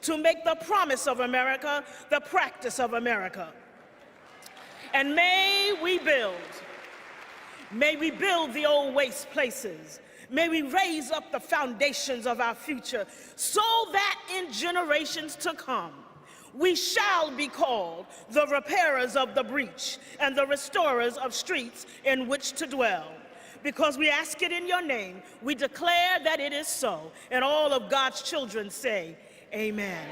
to make the promise of America the practice of America. And may we build the old waste places. May we raise up the foundations of our future so that in generations to come, we shall be called the repairers of the breach and the restorers of streets in which to dwell. Because we ask it in your name, we declare that it is so. And all of God's children say, amen.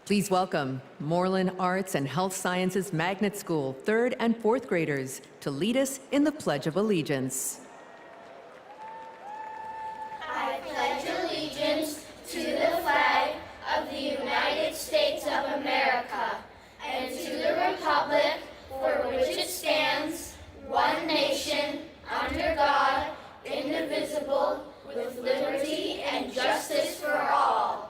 Please welcome Moreland Arts and Health Sciences Magnet School 3rd and 4th graders to lead us in the Pledge of Allegiance. I pledge allegiance to the flag of the United States of America and to the republic for which it stands, one nation, under God, indivisible, with liberty and justice for all.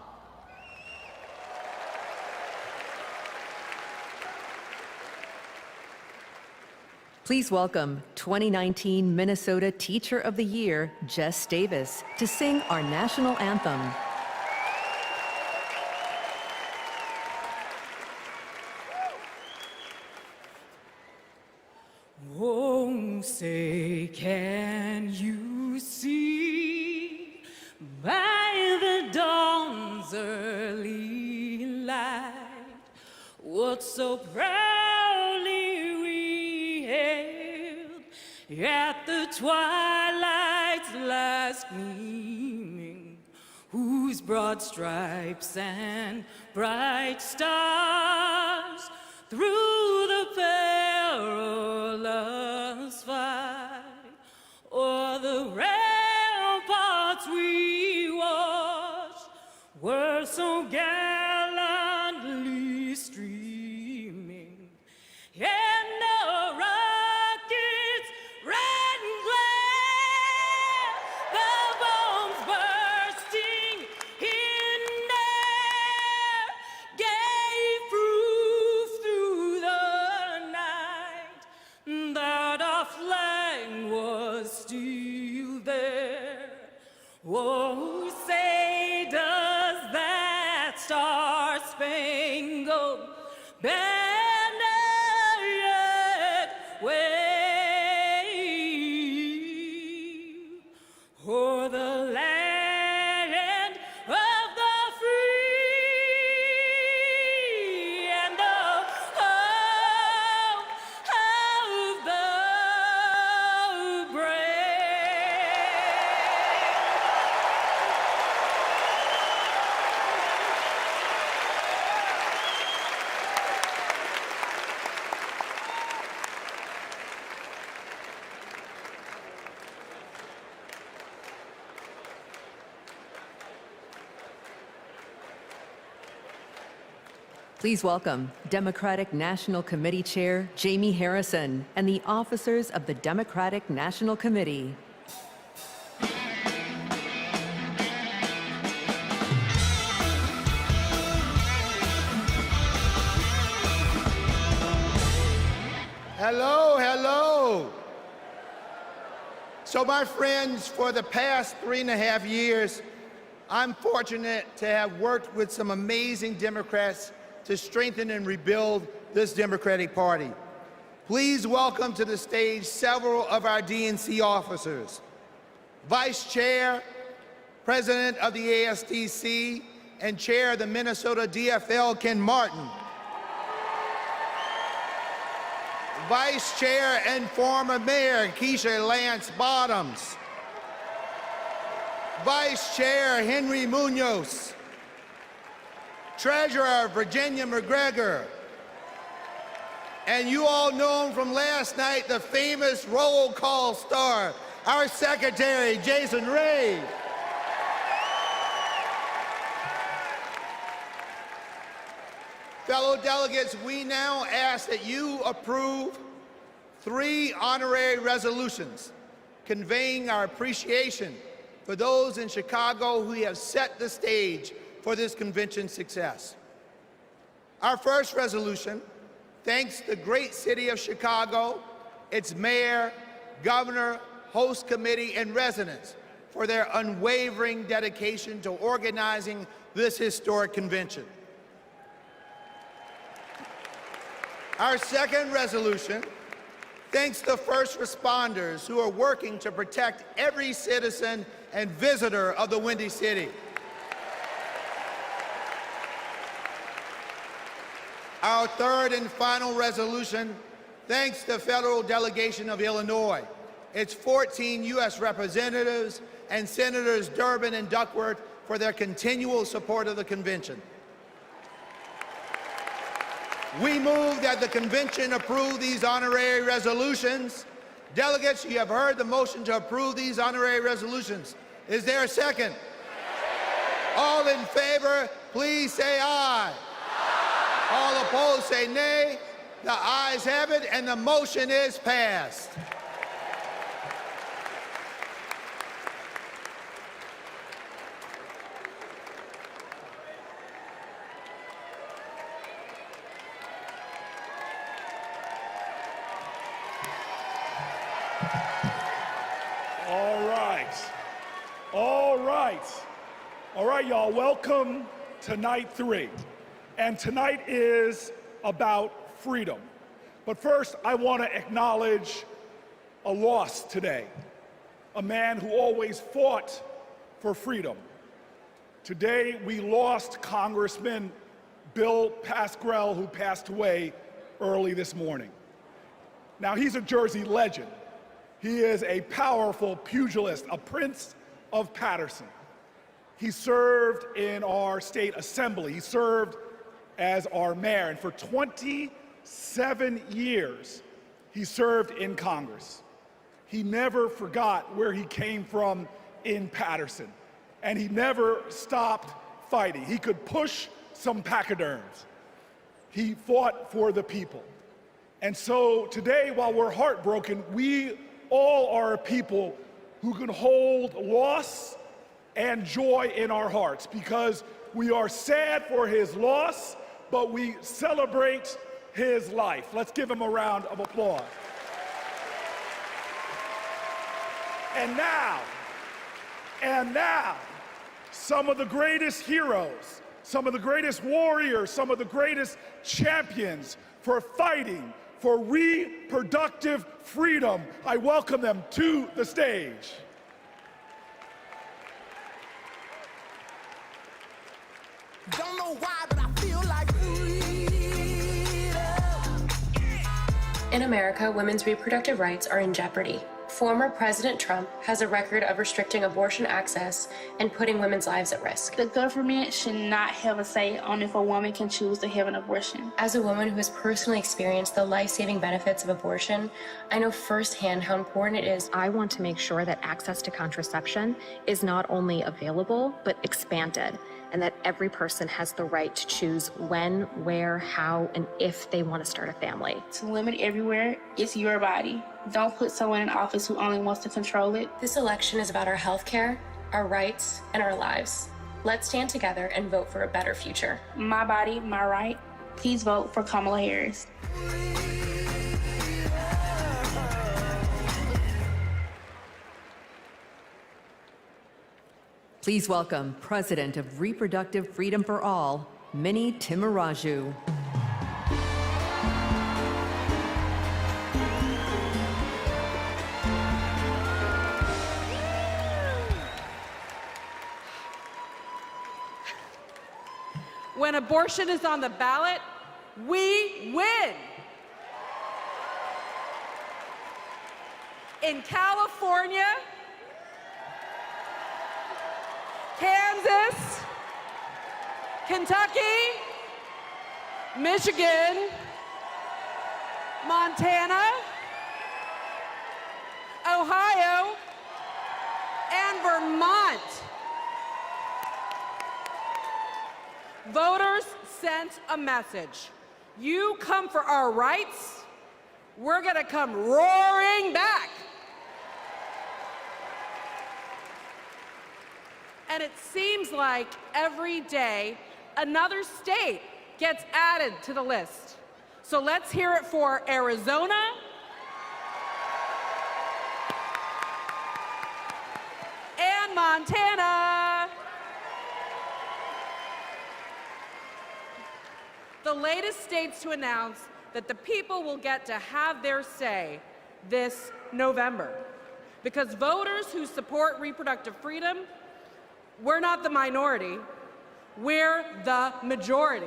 Please welcome 2019 Minnesota Teacher of the Year, Jess Davis, to sing our national anthem. Oh, say, can you see by the dawn's early light what so proudly we hailed at the twilight's last gleaming, whose broad stripes and bright stars through the perilous fight o'er the ramparts we watched were so gallantly streaming, and the rockets red and glare, the bombs bursting in air gave proof through the night that our flag was still there. Oh, say does that star-spangled banner yet wave o'er the land of the free and the home of the brave? Please welcome Democratic National Committee Chair Jamie Harrison and the officers of the Democratic National Committee. Hello, hello. So my friends, for the past 3.5 years, I'm fortunate to have worked with some amazing Democrats to strengthen and rebuild this Democratic Party. Please welcome to the stage several of our DNC officers. Vice Chair, President of the ASTC, and Chair of the Minnesota DFL, Ken Martin. Vice Chair and former Mayor Keisha Lance Bottoms. Vice Chair Henry Munoz. Treasurer Virginia McGregor. And you all know him from last night, the famous roll call star, our Secretary Jason Ray. Fellow delegates, we now ask that you approve 3 honorary resolutions conveying our appreciation for those in Chicago who have set the stage for this convention's success. Our first resolution thanks to the great city of Chicago, its mayor, governor, host committee, and residents for their unwavering dedication to organizing this historic convention. Our second resolution thanks the first responders who are working to protect every citizen and visitor of the Windy City. Our third and final resolution thanks the federal delegation of Illinois, its 14 U.S. representatives, and Senators Durbin and Duckworth for their continual support of the convention. We move that the convention approve these honorary resolutions. Delegates, you have heard the motion to approve these honorary resolutions. Is there a second? All in favor, please say aye. All opposed, say nay. The ayes have it, and the motion is passed. All right, y'all, welcome to night 3. And tonight is about freedom. But first, I want to acknowledge a loss today. A man who always fought for freedom. Today, we lost Congressman Bill Pascrell, who passed away early this morning. Now, he's a Jersey legend. He is a powerful pugilist, a prince of Paterson. He served in our state assembly. He served as our mayor, and for 27 years, he served in Congress. He never forgot where he came from in Paterson, and he never stopped fighting. He could push some pachyderms. He fought for the people. And so today, while we're heartbroken, we all are a people who can hold loss and joy in our hearts, because we are sad for his loss, but we celebrate his life. Let's give him a round of applause. And now, some of the greatest heroes, some of the greatest warriors, some of the greatest champions for fighting for reproductive freedom. I welcome them to the stage. Don't know why, but I feel like freedom. In America, women's reproductive rights are in jeopardy. Former President Trump has a record of restricting abortion access and putting women's lives at risk. The government should not have a say on if a woman can choose to have an abortion. As a woman who has personally experienced the life-saving benefits of abortion, I know firsthand how important it is. I want to make sure that access to contraception is not only available, but expanded, and that every person has the right to choose when, where, how, and if they want to start a family. To limit everywhere, it's your body. Don't put someone in office who only wants to control it. This election is about our health care, our rights, and our lives. Let's stand together and vote for a better future. My body, my right. Please vote for Kamala Harris. Please welcome President of Reproductive Freedom for All, Minnie Timuraju. When abortion is on the ballot, we win. In California, Kansas, Kentucky, Michigan, Montana, Ohio, and Vermont. Voters sent a message. You come for our rights, we're gonna come roaring back. And it seems like every day another state gets added to the list. So let's hear it for Arizona, and Montana. The latest states to announce that the people will get to have their say this November. Because voters who support reproductive freedom, we're not the minority, we're the majority.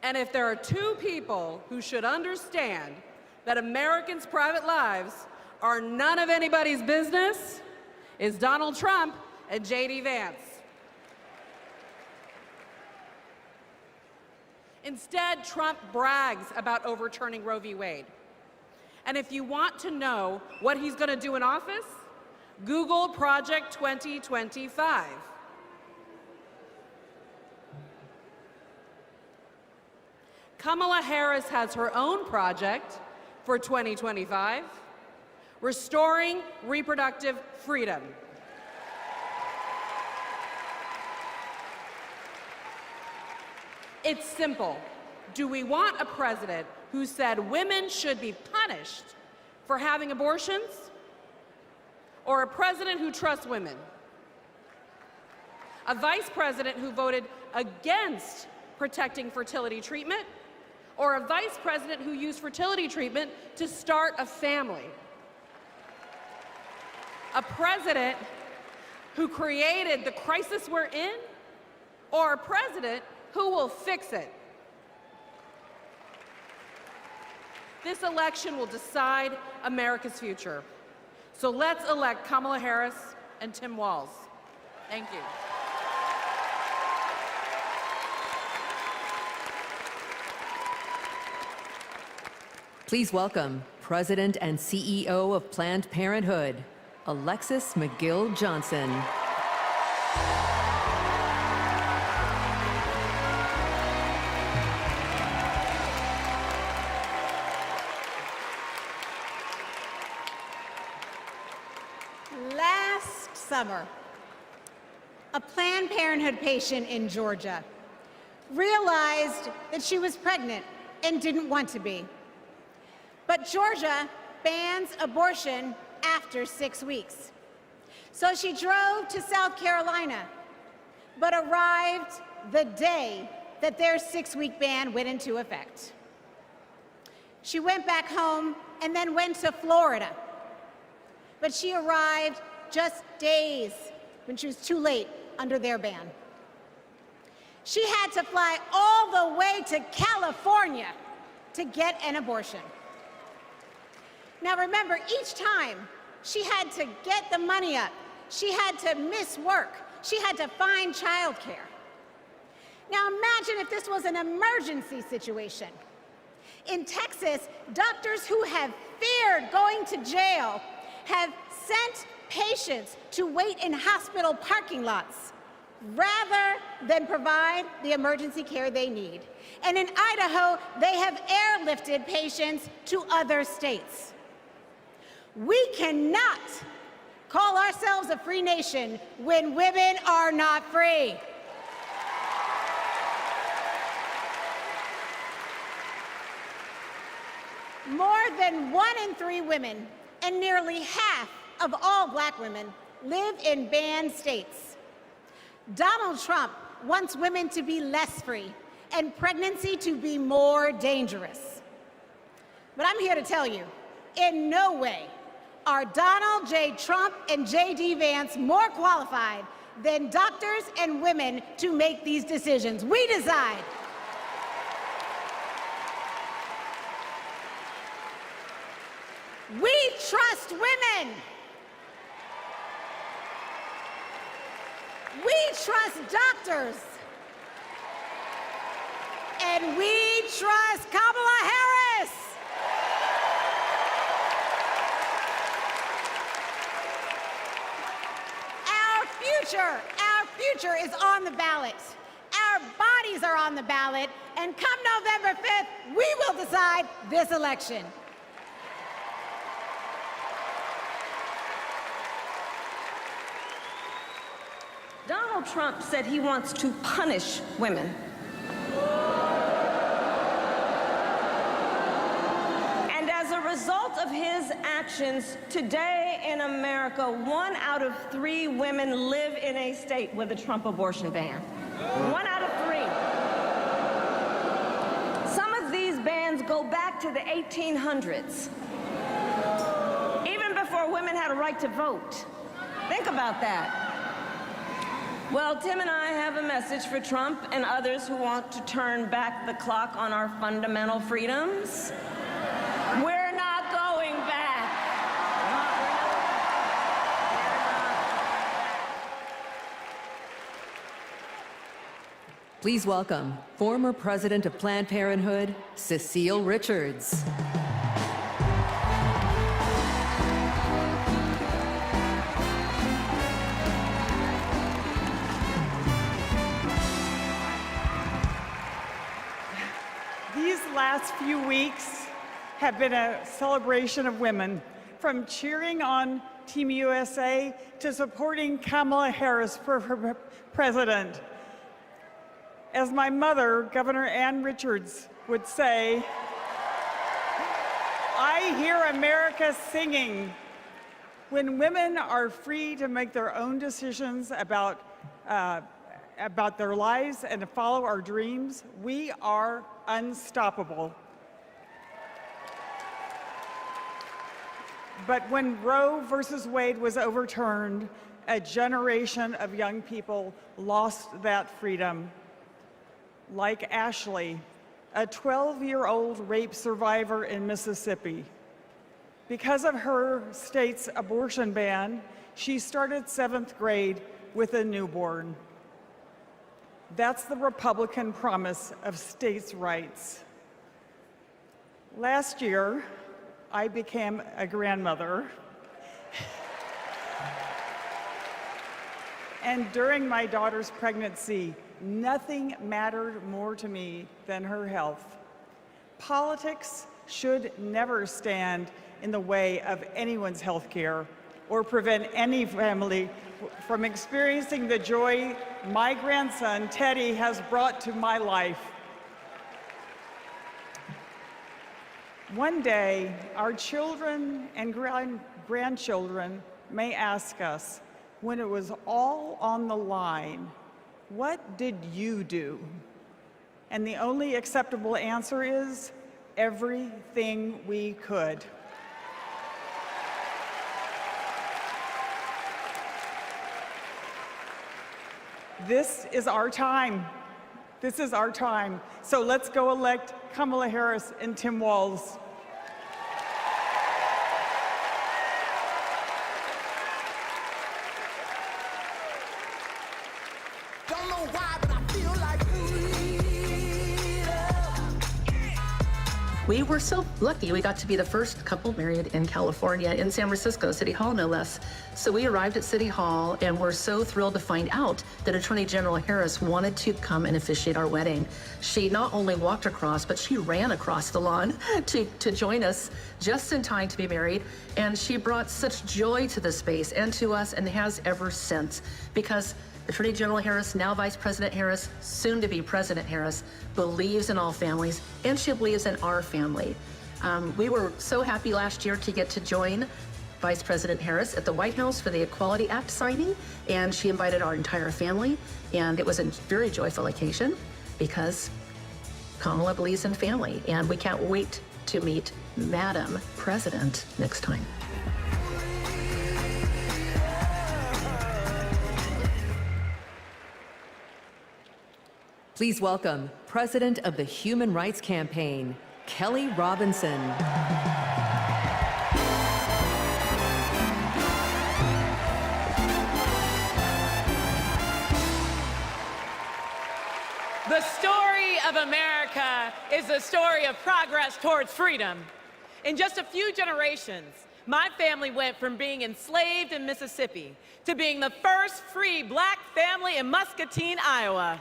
And if there are two people who should understand that Americans' private lives are none of anybody's business, it's Donald Trump and J.D. Vance. Instead, Trump brags about overturning Roe v. Wade. And if you want to know what he's going to do in office, Google Project 2025. Kamala Harris has her own project for 2025, restoring reproductive freedom. It's simple. Do we want a president who said women should be punished for having abortions, or a president who trusts women? A vice president who voted against protecting fertility treatment, or a vice president who used fertility treatment to start a family? A president who created the crisis we're in, or a president who will fix it? This election will decide America's future. So let's elect Kamala Harris and Tim Walz. Thank you. Please welcome President and CEO of Planned Parenthood, Alexis McGill Johnson. Last summer, a Planned Parenthood patient in Georgia realized that she was pregnant and didn't want to be. But Georgia bans abortion after 6 weeks. So she drove to South Carolina, but arrived the day that their 6-week ban went into effect. She went back home and then went to Florida, but she arrived just days when she was too late under their ban. She had to fly all the way to California to get an abortion. Now remember, each time she had to get the money up, she had to miss work, she had to find childcare. Now imagine if this was an emergency situation. In Texas, doctors who have feared going to jail have sent patients to wait in hospital parking lots rather than provide the emergency care they need. And in Idaho, they have airlifted patients to other states. We cannot call ourselves a free nation when women are not free. More than 1 in 3 women and nearly half of all Black women live in banned states. Donald Trump wants women to be less free and pregnancy to be more dangerous. But I'm here to tell you, in no way are Donald J. Trump and J.D. Vance more qualified than doctors and women to make these decisions. We decide. We trust women. We trust doctors. And we trust Kamala Harris. Our future is on the ballot. Our bodies are on the ballot. And come November 5th, we will decide this election. Donald Donald Trump said he wants to punish women. And as a result of his actions, today in America, 1 out of 3 women live in a state with a Trump abortion ban. 1 out of 3. Some of these bans go back to the 1800s, even before women had a right to vote. Think about that. Well, Tim and I have a message for Trump and others who want to turn back the clock on our fundamental freedoms. We're not going back. Please welcome former president of Planned Parenthood, Cecile Richards. These last few weeks have been a celebration of women, from cheering on Team USA to supporting Kamala Harris for president. As my mother, Governor Ann Richards, would say, I hear America singing. When women are free to make their own decisions about their lives and to follow our dreams, we are unstoppable. But when Roe versus Wade was overturned, a generation of young people lost that freedom. Like Ashley, a 12-year-old rape survivor in Mississippi. Because of her state's abortion ban, she started 7th grade with a newborn. That's the Republican promise of states' rights. Last year, I became a grandmother. And during my daughter's pregnancy, nothing mattered more to me than her health. Politics should never stand in the way of anyone's health care or prevent any family from experiencing the joy my grandson, Teddy, has brought to my life. One day, our children and grandchildren may ask us, when it was all on the line, what did you do? And the only acceptable answer is, everything we could. This is our time. This is our time. So let's go elect Kamala Harris and Tim Walz. Don't know why, but I feel like We were so lucky. We got to be the first couple married in California, in San Francisco, City Hall, no less. So we arrived at City Hall and were so thrilled to find out that Attorney General Harris wanted to come and officiate our wedding. She not only walked across, but she ran across the lawn to join us just in time to be married. And she brought such joy to the space and to us, and has ever since, because Attorney General Harris, now Vice President Harris, soon to be President Harris, believes in all families, and she believes in our family. We were so happy last year to get to join Vice President Harris at the White House for the Equality Act signing, and she invited our entire family, and it was a very joyful occasion because Kamala believes in family, and we can't wait to meet Madam President next time. Please welcome President of the Human Rights Campaign, Kelly Robinson. The story of America is the story of progress towards freedom. In just a few generations, my family went from being enslaved in Mississippi to being the first free black family in Muscatine, Iowa,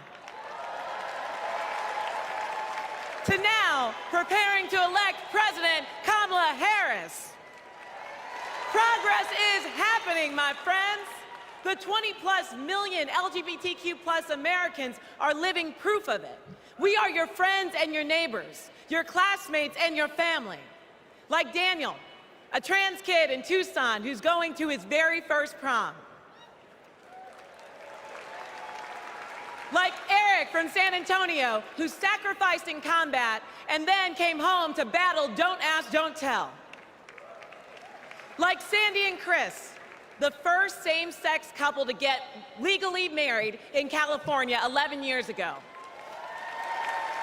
to now preparing to elect President Kamala Harris. Progress is happening, my friends. The 20+ million LGBTQ+ Americans are living proof of it. We are your friends and your neighbors, your classmates and your family. Like Daniel, a trans kid in Tucson who's going to his very first prom. Like Eric from San Antonio, who sacrificed in combat and then came home to battle Don't Ask, Don't Tell. Like Sandy and Chris, the first same-sex couple to get legally married in California 11 years ago,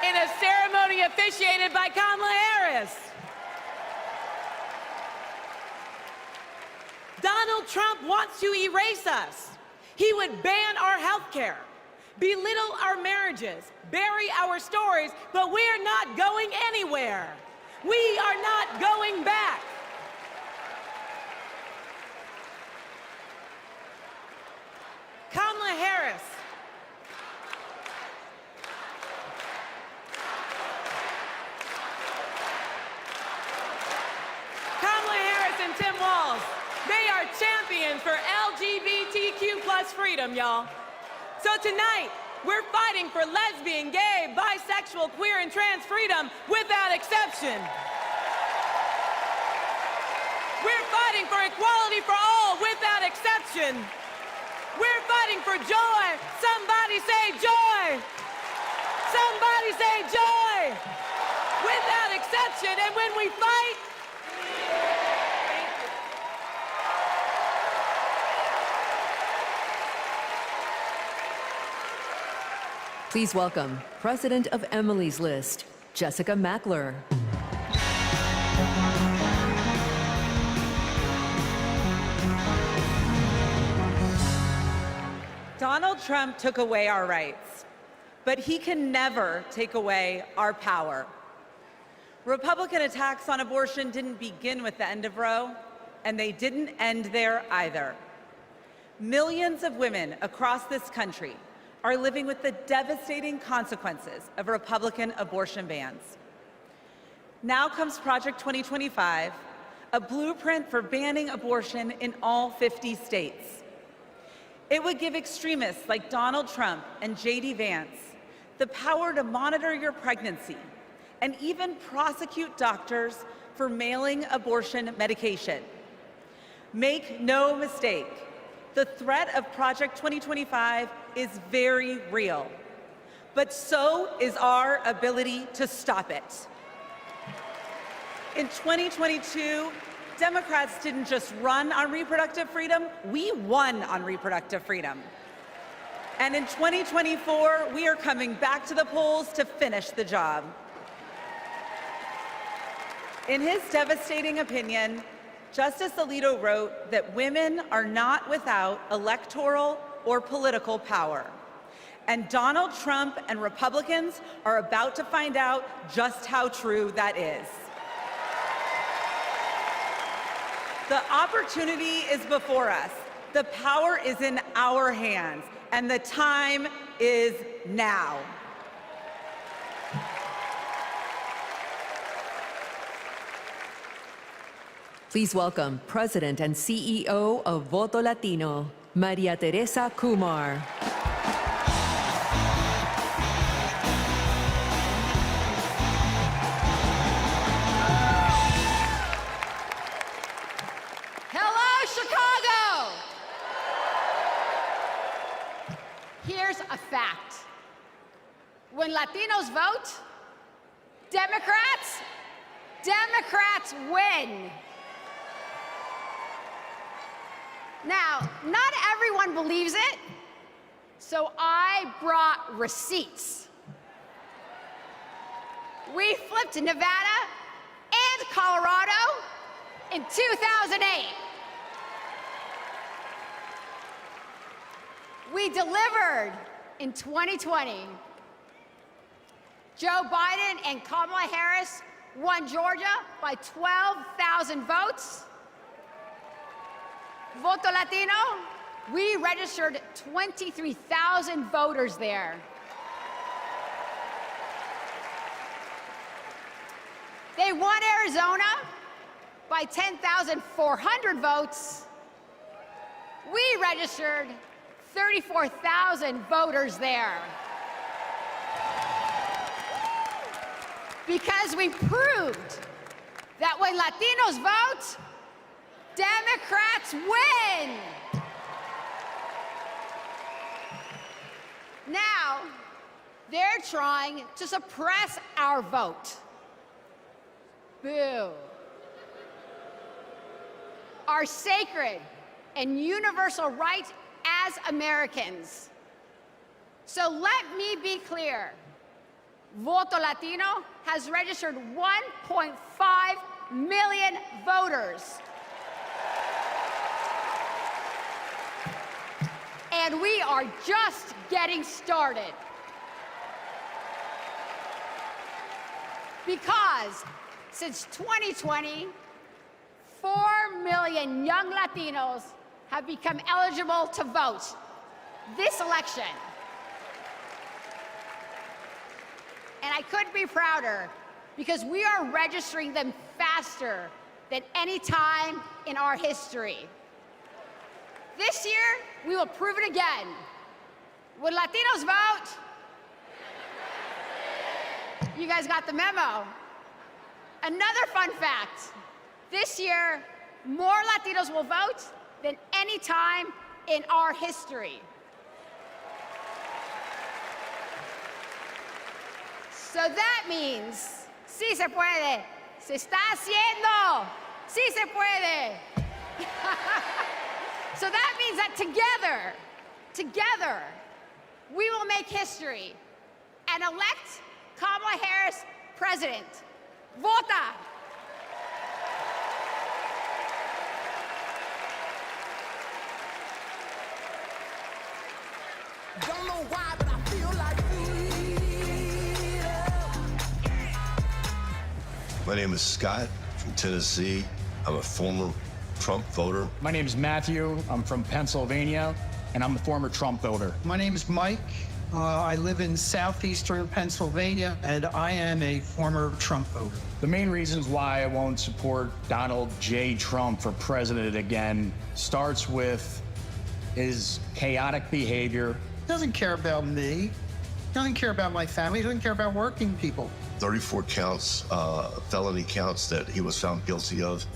in a ceremony officiated by Kamala Harris. Donald Trump wants to erase us. He would ban our health care, belittle our marriages, bury our stories, but we're not going anywhere. We are not going back. Kamala Harris. Kamala Harris and Tim Walz, they are champions for LGBTQ+ freedom, y'all. So tonight, we're fighting for lesbian, gay, bisexual, queer, and trans freedom without exception. We're fighting for equality for all without exception. We're fighting for joy. Somebody say joy. Somebody say joy. Without exception. And when we fight, Please welcome President of Emily's List, Jessica Mackler. Donald Trump took away our rights, but he can never take away our power. Republican attacks on abortion didn't begin with the end of Roe, and they didn't end there either. Millions of women across this country are living with the devastating consequences of Republican abortion bans. Now comes Project 2025, a blueprint for banning abortion in all 50 states. It would give extremists like Donald Trump and J.D. Vance the power to monitor your pregnancy and even prosecute doctors for mailing abortion medication. Make no mistake, the threat of Project 2025 is very real, but so is our ability to stop it. In 2022, Democrats didn't just run on reproductive freedom, we won on reproductive freedom. And in 2024, we are coming back to the polls to finish the job. In his devastating opinion, Justice Alito wrote that women are not without electoral or political power. And Donald Trump and Republicans are about to find out just how true that is. The opportunity is before us. The power is in our hands, and the time is now. Please welcome President and CEO of Voto Latino, Maria Teresa Kumar. Hello, Chicago! Here's a fact. When Latinos vote, Democrats win. Now, not everyone believes it, so I brought receipts. We flipped Nevada and Colorado in 2008. We delivered in 2020. Joe Biden and Kamala Harris won Georgia by 12,000 votes. Voto Latino, we registered 23,000 voters there. They won Arizona by 10,400 votes. We registered 34,000 voters there. Because we proved that when Latinos vote, Democrats win. Now, they're trying to suppress our vote. Boo. Our sacred and universal right as Americans. So let me be clear. Voto Latino has registered 1.5 million voters. And we are just getting started. Because since 2020, 4 million young Latinos have become eligible to vote this election. And I couldn't be prouder because we are registering them faster than any time in our history. This year, we will prove it again. Would Latinos vote? You guys got the memo. Another fun fact. This year, more Latinos will vote than any time in our history. So that means, sí se puede, se está haciendo, sí se puede. So that means that together, we will make history and elect Kamala Harris president. Vota! Don't know why, but I feel like My name is Scott from Tennessee. I'm a former Trump voter. My name is Matthew. I'm from Pennsylvania, and I'm a former Trump voter. My name is Mike. I live in southeastern Pennsylvania, and I am a former Trump voter. The main reasons why I won't support Donald J. Trump for president again starts with his chaotic behavior. He doesn't care about me. He doesn't care about my family. He doesn't care about working people. 34 counts, felony counts that he was found guilty of.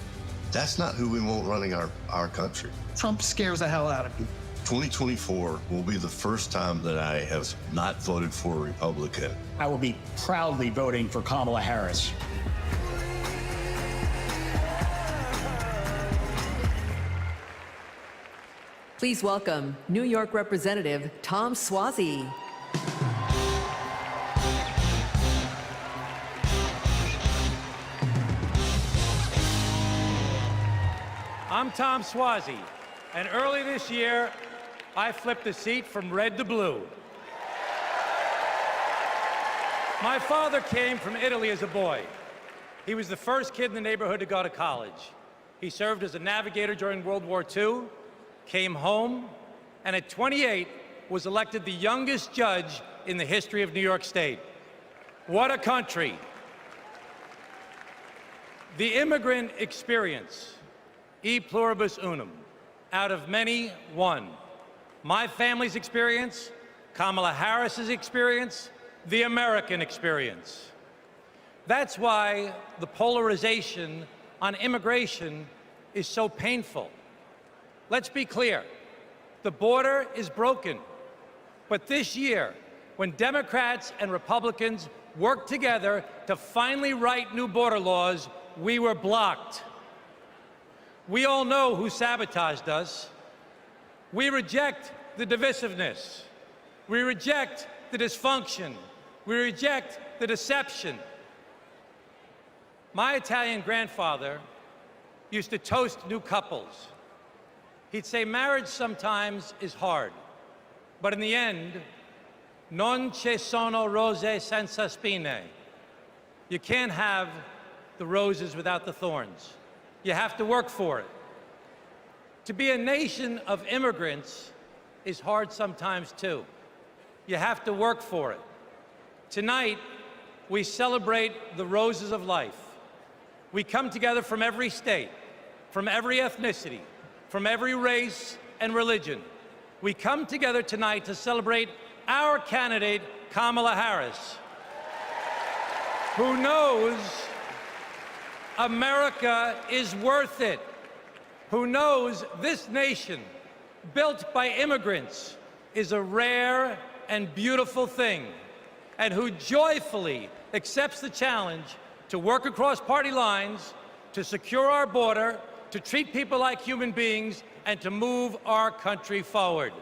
That's not who we want running our country. Trump scares the hell out of me. 2024 will be the first time that I have not voted for a Republican. I will be proudly voting for Kamala Harris. Please welcome New York Representative Tom Suozzi. I'm Tom Suozzi, and early this year, I flipped the seat from red to blue. My father came from Italy as a boy. He was the first kid in the neighborhood to go to college. He served as a navigator during World War II, came home, and at 28 was elected the youngest judge in the history of New York State. What a country. The immigrant experience, e pluribus unum, out of many, one. My family's experience, Kamala Harris's experience, the American experience. That's why the polarization on immigration is so painful. Let's be clear, the border is broken. But this year, when Democrats and Republicans worked together to finally write new border laws, we were blocked. We all know who sabotaged us. We reject the divisiveness. We reject the dysfunction. We reject the deception. My Italian grandfather used to toast new couples. He'd say marriage sometimes is hard, but in the end, non ci sono rose senza spine. You can't have the roses without the thorns. You have to work for it. To be a nation of immigrants is hard sometimes too. You have to work for it. Tonight, we celebrate the roses of life. We come together from every state, from every ethnicity, from every race, and religion. We come together tonight to celebrate our candidate, Kamala Harris, who knows America is worth it, who knows this nation, built by immigrants, is a rare and beautiful thing, and who joyfully accepts the challenge to work across party lines, to secure our border, to treat people like human beings, and to move our country forward.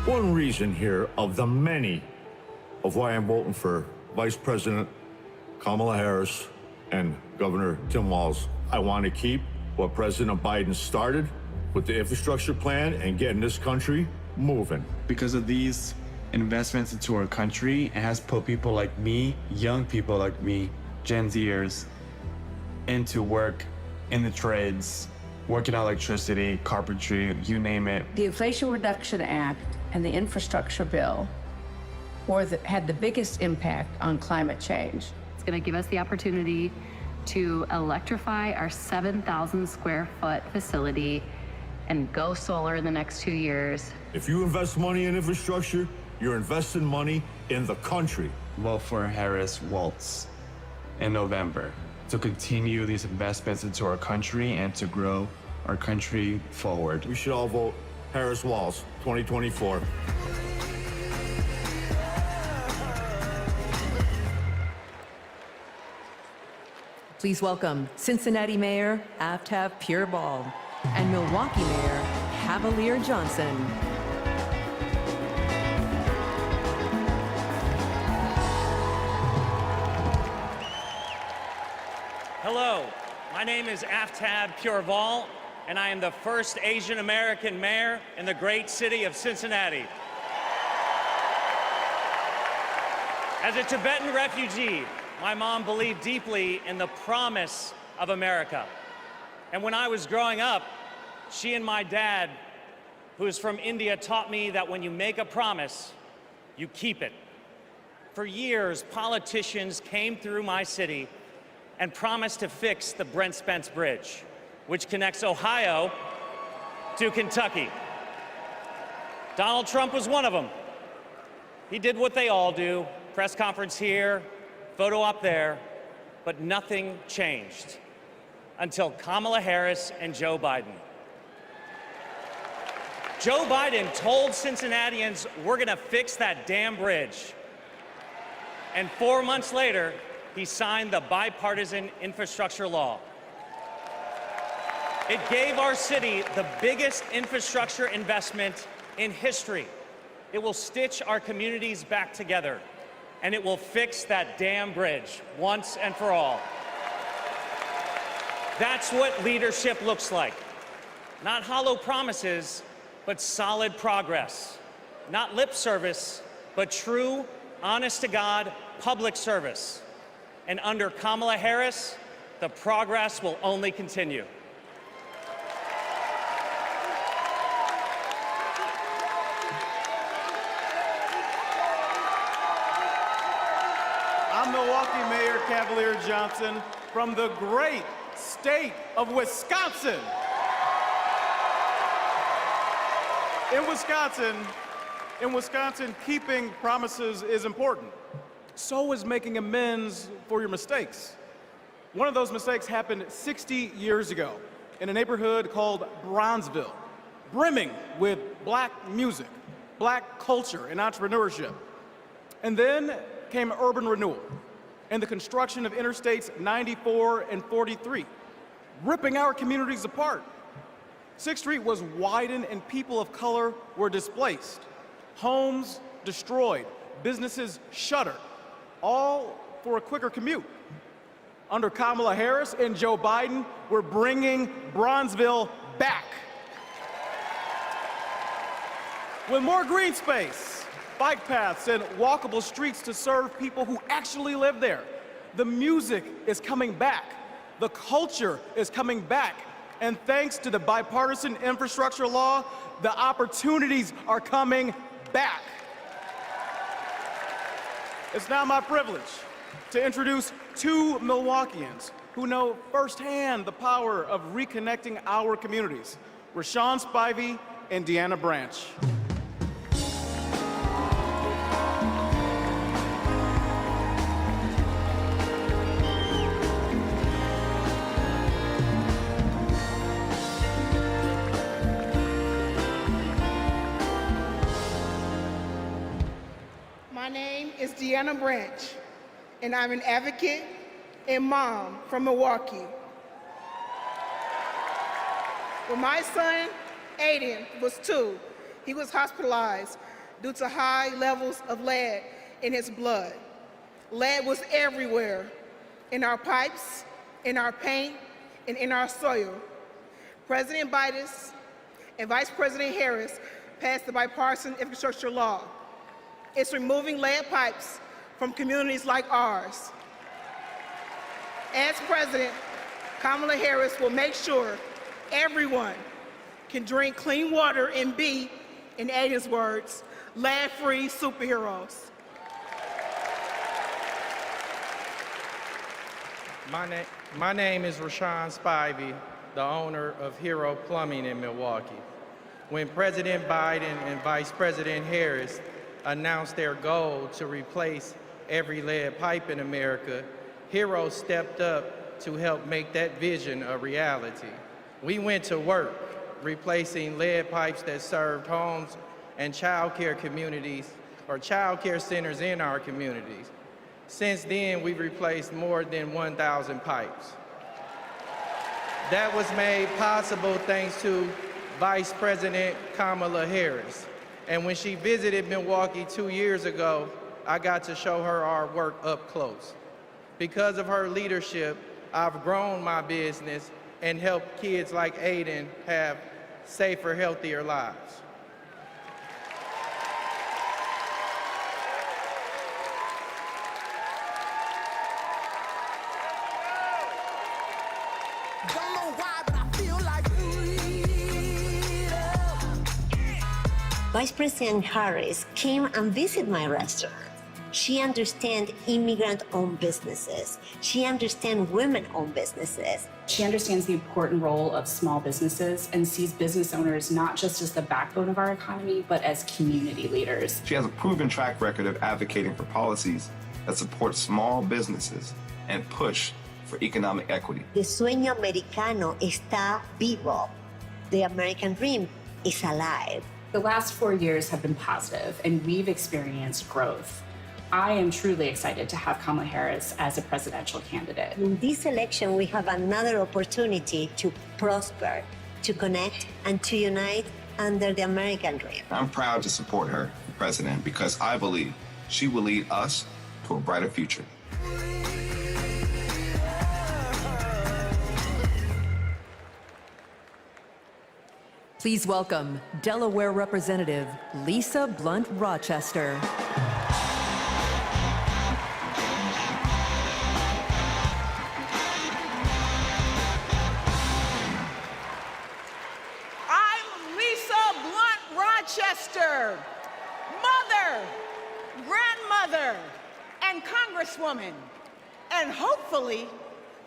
One reason here of the many of why I'm voting for Vice President Kamala Harris and Governor Tim Walz. I want to keep what President Biden started with the infrastructure plan and getting this country moving. Because of these investments into our country, it has put people like me, young people like me, Gen Zers, into work in the trades, working on electricity, carpentry, you name it. The Inflation Reduction Act and the infrastructure bill had the biggest impact on climate change. It's going to give us the opportunity to electrify our 7,000 square foot facility and go solar in the next 2 years. If you invest money in infrastructure, you're investing money in the country. Vote for Harris Walz in November to continue these investments into our country and to grow our country forward. We should all vote Harris Walz 2024. Please welcome Cincinnati Mayor Aftab Pureball and Milwaukee Mayor Cavalier Johnson. Hello, my name is Aftab Pureball, and I am the first Asian American mayor in the great city of Cincinnati. As a Tibetan refugee, my mom believed deeply in the promise of America. And when I was growing up, she and my dad, who is from India, taught me that when you make a promise, you keep it. For years, politicians came through my city and promised to fix the Brent Spence Bridge, which connects Ohio to Kentucky. Donald Trump was one of them. He did what they all do, press conference here, photo op there, but nothing changed until Kamala Harris and Joe Biden. Joe Biden told Cincinnatians, we're gonna fix that damn bridge. And 4 months later, he signed the bipartisan infrastructure law. It gave our city the biggest infrastructure investment in history. It will stitch our communities back together, and it will fix that damn bridge once and for all. That's what leadership looks like. Not hollow promises, but solid progress. Not lip service, but true, honest-to-God public service. And under Kamala Harris, the progress will only continue. I'm Milwaukee Mayor Cavalier Johnson from the great state of Wisconsin. In Wisconsin, keeping promises is important. So is making amends for your mistakes. One of those mistakes happened 60 years ago in a neighborhood called Bronzeville, brimming with black music, black culture, and entrepreneurship. And then came urban renewal and the construction of Interstates 94 and 43, ripping our communities apart. 6th Street was widened and people of color were displaced. Homes destroyed, businesses shuttered, all for a quicker commute. Under Kamala Harris and Joe Biden, we're bringing Bronzeville back. With more green space, bike paths, and walkable streets to serve people who actually live there. The music is coming back. The culture is coming back. And thanks to the bipartisan infrastructure law, the opportunities are coming back. It's now my privilege to introduce two Milwaukeeans who know firsthand the power of reconnecting our communities, Rashawn Spivey and Deanna Branch. My name is Deanna Branch, and I'm an advocate and mom from Milwaukee. When my son, Aiden, was 2, he was hospitalized due to high levels of lead in his blood. Lead was everywhere, in our pipes, in our paint, and in our soil. President Biden and Vice President Harris passed the bipartisan infrastructure law. It's removing lead pipes from communities like ours. As president, Kamala Harris will make sure everyone can drink clean water and be, in Aiden's words, lead-free superheroes. My name is Rashawn Spivey, the owner of Hero Plumbing in Milwaukee. When President Biden and Vice President Harris announced their goal to replace every lead pipe in America, Hero stepped up to help make that vision a reality. We went to work replacing lead pipes that served homes and child care communities or child care centers in our communities. Since then, we've replaced more than 1,000 pipes. That was made possible thanks to Vice President Kamala Harris. And when she visited Milwaukee 2 years ago, I got to show her our work up close. Because of her leadership, I've grown my business and helped kids like Aiden have safer, healthier lives. Don't know why, but I feel like Vice President Harris came and visited my restaurant. She understands immigrant-owned businesses. She understands women-owned businesses. She understands the important role of small businesses and sees business owners not just as the backbone of our economy, but as community leaders. She has a proven track record of advocating for policies that support small businesses and push for economic equity. The sueño americano está vivo. The American dream is alive. The last 4 years have been positive, and we've experienced growth. I am truly excited to have Kamala Harris as a presidential candidate. In this election, we have another opportunity to prosper, to connect, and to unite under the American dream. I'm proud to support her for president because I believe she will lead us to a brighter future. Please welcome Delaware Representative Lisa Blunt Rochester. Rochester, mother, grandmother, and congresswoman, and hopefully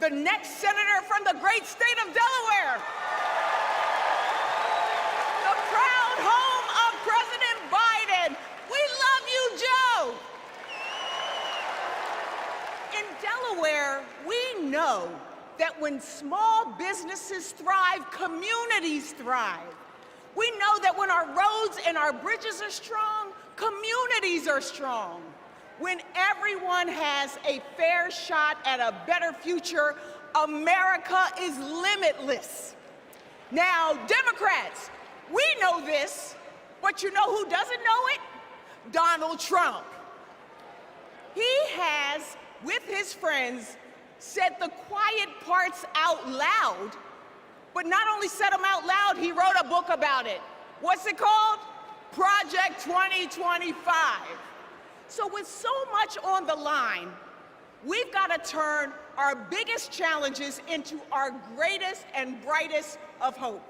the next senator from the great state of Delaware. The proud home of President Biden. We love you, Joe. In Delaware, we know that when small businesses thrive, communities thrive. We know that when our roads and our bridges are strong, communities are strong. When everyone has a fair shot at a better future, America is limitless. Now, Democrats, we know this, but you know who doesn't know it? Donald Trump. He has, with his friends, said the quiet parts out loud. But not only said them out loud, he wrote a book about it. What's it called? Project 2025. So with so much on the line, we've got to turn our biggest challenges into our greatest and brightest of hope.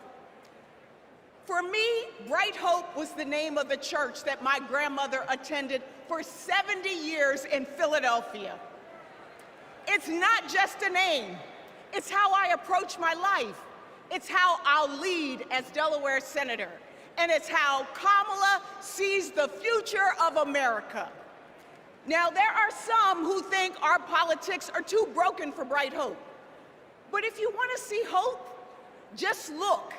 For me, Bright Hope was the name of the church that my grandmother attended for 70 years in Philadelphia. It's not just a name. It's how I approach my life. It's how I'll lead as Delaware Senator. And it's how Kamala sees the future of America. Now, there are some who think our politics are too broken for Bright Hope. But if you want to see hope, just look.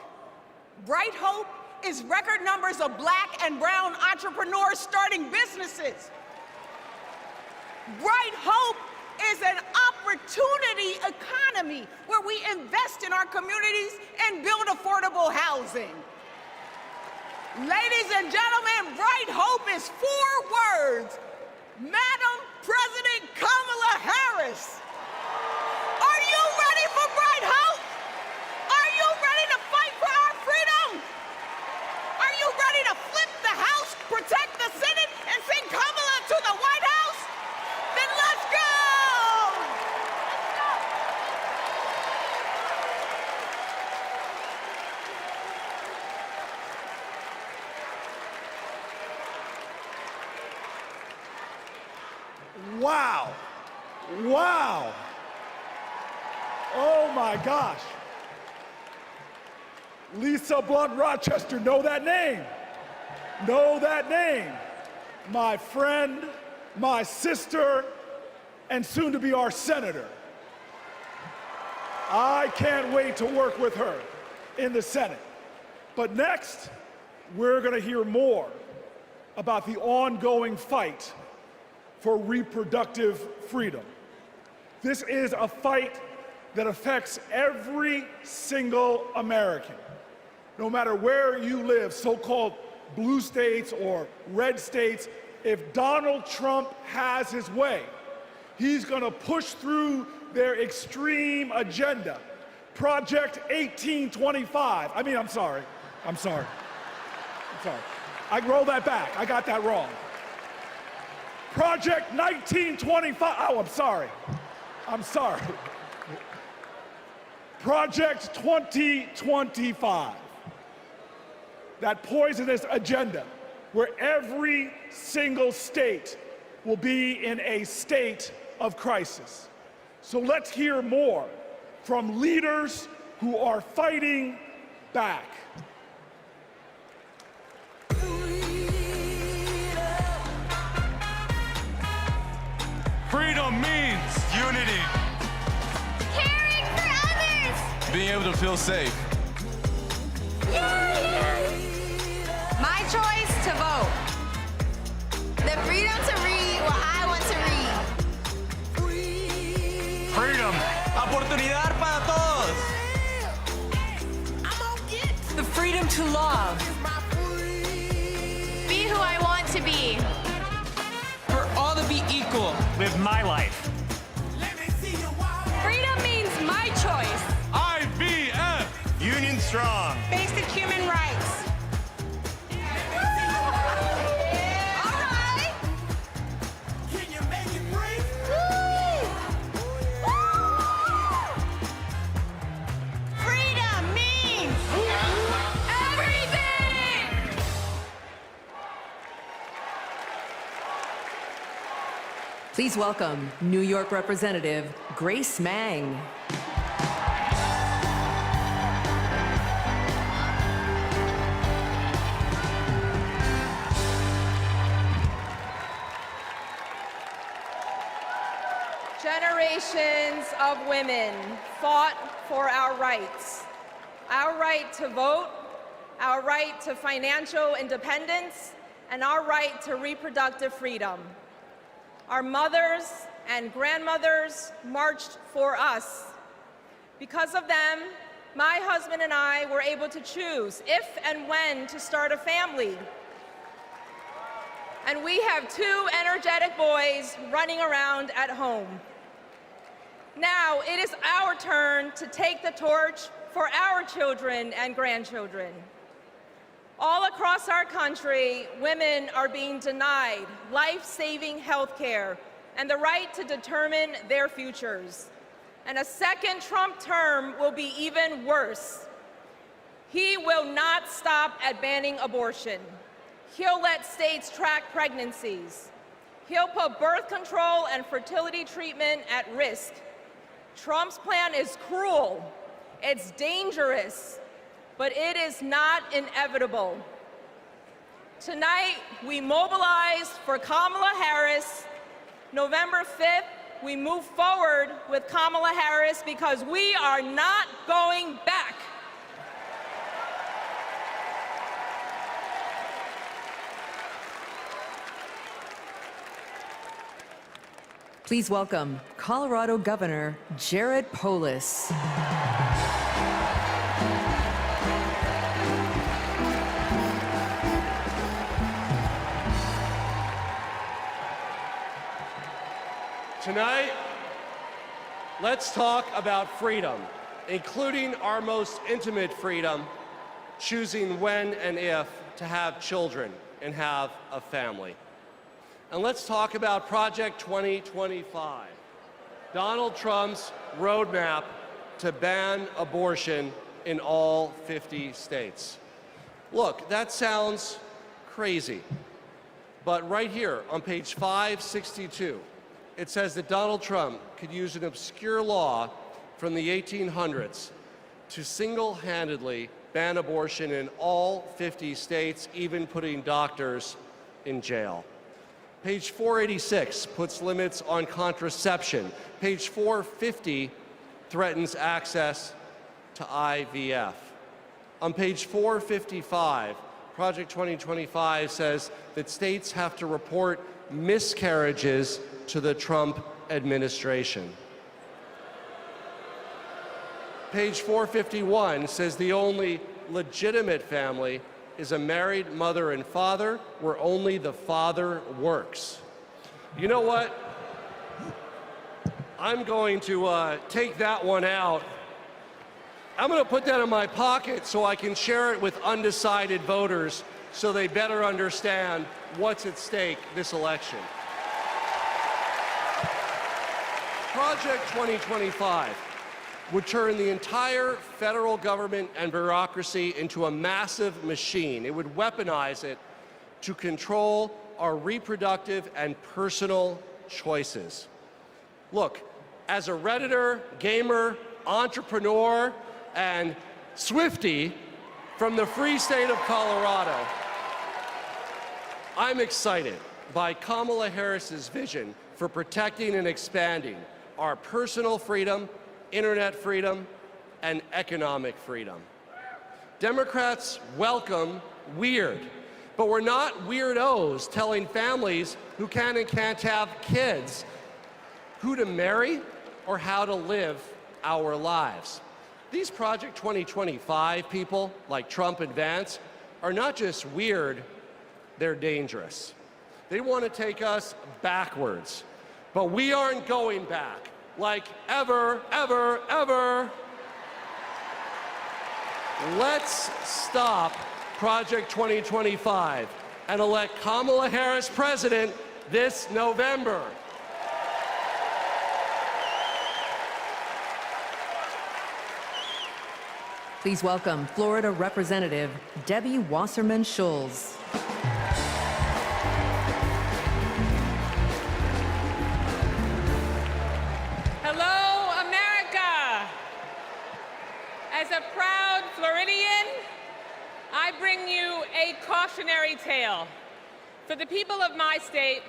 Bright Hope is record numbers of Black and brown entrepreneurs starting businesses. Bright Hope is an opportunity economy where we invest in our communities and build affordable housing. Ladies and gentlemen, Bright Hope is 4 words. Madam President Kamala Harris. Are you ready for Bright Hope? Are you ready to fight for our freedom? Are you ready to flip the House, protect the Senate, and send Kamala to the White House? Then let's go! Wow. Wow. Oh my gosh. Lisa Blunt Rochester, know that name. Know that name. My friend, my sister, and soon to be our senator. I can't wait to work with her in the Senate. But next, we're going to hear more about the ongoing fight for reproductive freedom. This is a fight that affects every single American, no matter where you live, so-called blue states or red states. If Donald Trump has his way, he's going to push through their extreme agenda. Project 1825. I'm sorry. I roll that back. I got that wrong. Project 1925. Oh, I'm sorry. Project 2025. That poisonous agenda where every single state will be in a state of crisis. So let's hear more from leaders who are fighting back. Freedom means unity. Caring for others. Being able to feel safe. My choice to vote. The freedom to read what I want to read. Freedom. Oportunidad para todos. The freedom to love. Be who I want to be. For all to be equal. Live my life. Freedom means my choice. IVF. Union strong. Basic human rights. Please welcome New York Representative Grace Meng. Generations of women fought for our rights. Our right to vote, our right to financial independence, and our right to reproductive freedom. Our mothers and grandmothers marched for us. Because of them, my husband and I were able to choose if and when to start a family. And we have 2 energetic boys running around at home. Now it is our turn to take the torch for our children and grandchildren. All across our country, women are being denied life-saving health care and the right to determine their futures. And a second Trump term will be even worse. He will not stop at banning abortion. He'll let states track pregnancies. He'll put birth control and fertility treatment at risk. Trump's plan is cruel, it's dangerous, but it is not inevitable. Tonight, we mobilized for Kamala Harris. November 5th, we move forward with Kamala Harris because we are not going back. Please welcome Colorado Governor Jared Polis. Tonight, let's talk about freedom, including our most intimate freedom, choosing when and if to have children and have a family. And let's talk about Project 2025, Donald Trump's roadmap to ban abortion in all 50 states. Look, that sounds crazy, but right here on page 562, it says that Donald Trump could use an obscure law from the 1800s to single-handedly ban abortion in all 50 states, even putting doctors in jail. Page 486 puts limits on contraception. Page 450 threatens access to IVF. On page 455, Project 2025 says that states have to report miscarriages to the Trump administration. Page 451 says the only legitimate family is a married mother and father where only the father works. You know what? I'm going to take that one out. I'm going to put that in my pocket so I can share it with undecided voters so they better understand what's at stake this election. Project 2025 would turn the entire federal government and bureaucracy into a massive machine. It would weaponize it to control our reproductive and personal choices. Look, as a Redditor, gamer, entrepreneur, and Swiftie from the free state of Colorado, I'm excited by Kamala Harris's vision for protecting and expanding our personal freedom, internet freedom, and economic freedom. Democrats welcome weird, but we're not weirdos telling families who can and can't have kids who to marry or how to live our lives. These Project 2025 people, like Trump and Vance, are not just weird, they're dangerous. They want to take us backwards, but we aren't going back, like ever, ever, ever. Let's stop Project 2025 and elect Kamala Harris president this November. Please welcome Florida Representative Debbie Wasserman Schultz. Hello, America. As a proud Floridian, I bring you a cautionary tale. For the people of my state,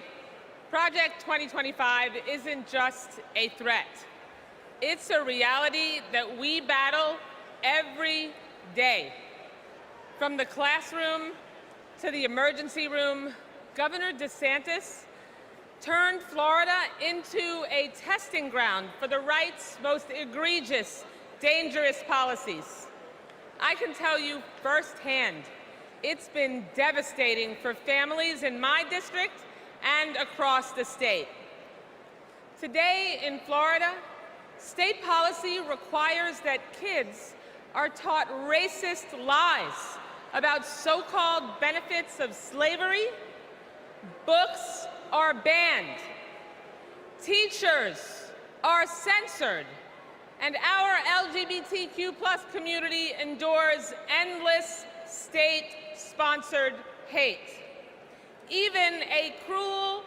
Project 2025 isn't just a threat. It's a reality that we battle every day. From the classroom to the emergency room, Governor DeSantis turned Florida into a testing ground for the right's most egregious, dangerous policies. I can tell you firsthand, it's been devastating for families in my district and across the state. Today in Florida, state policy requires that kids are taught racist lies about so-called benefits of slavery. Books are banned. Teachers are censored. And our LGBTQ+ community endures endless state-sponsored hate. Even a cruel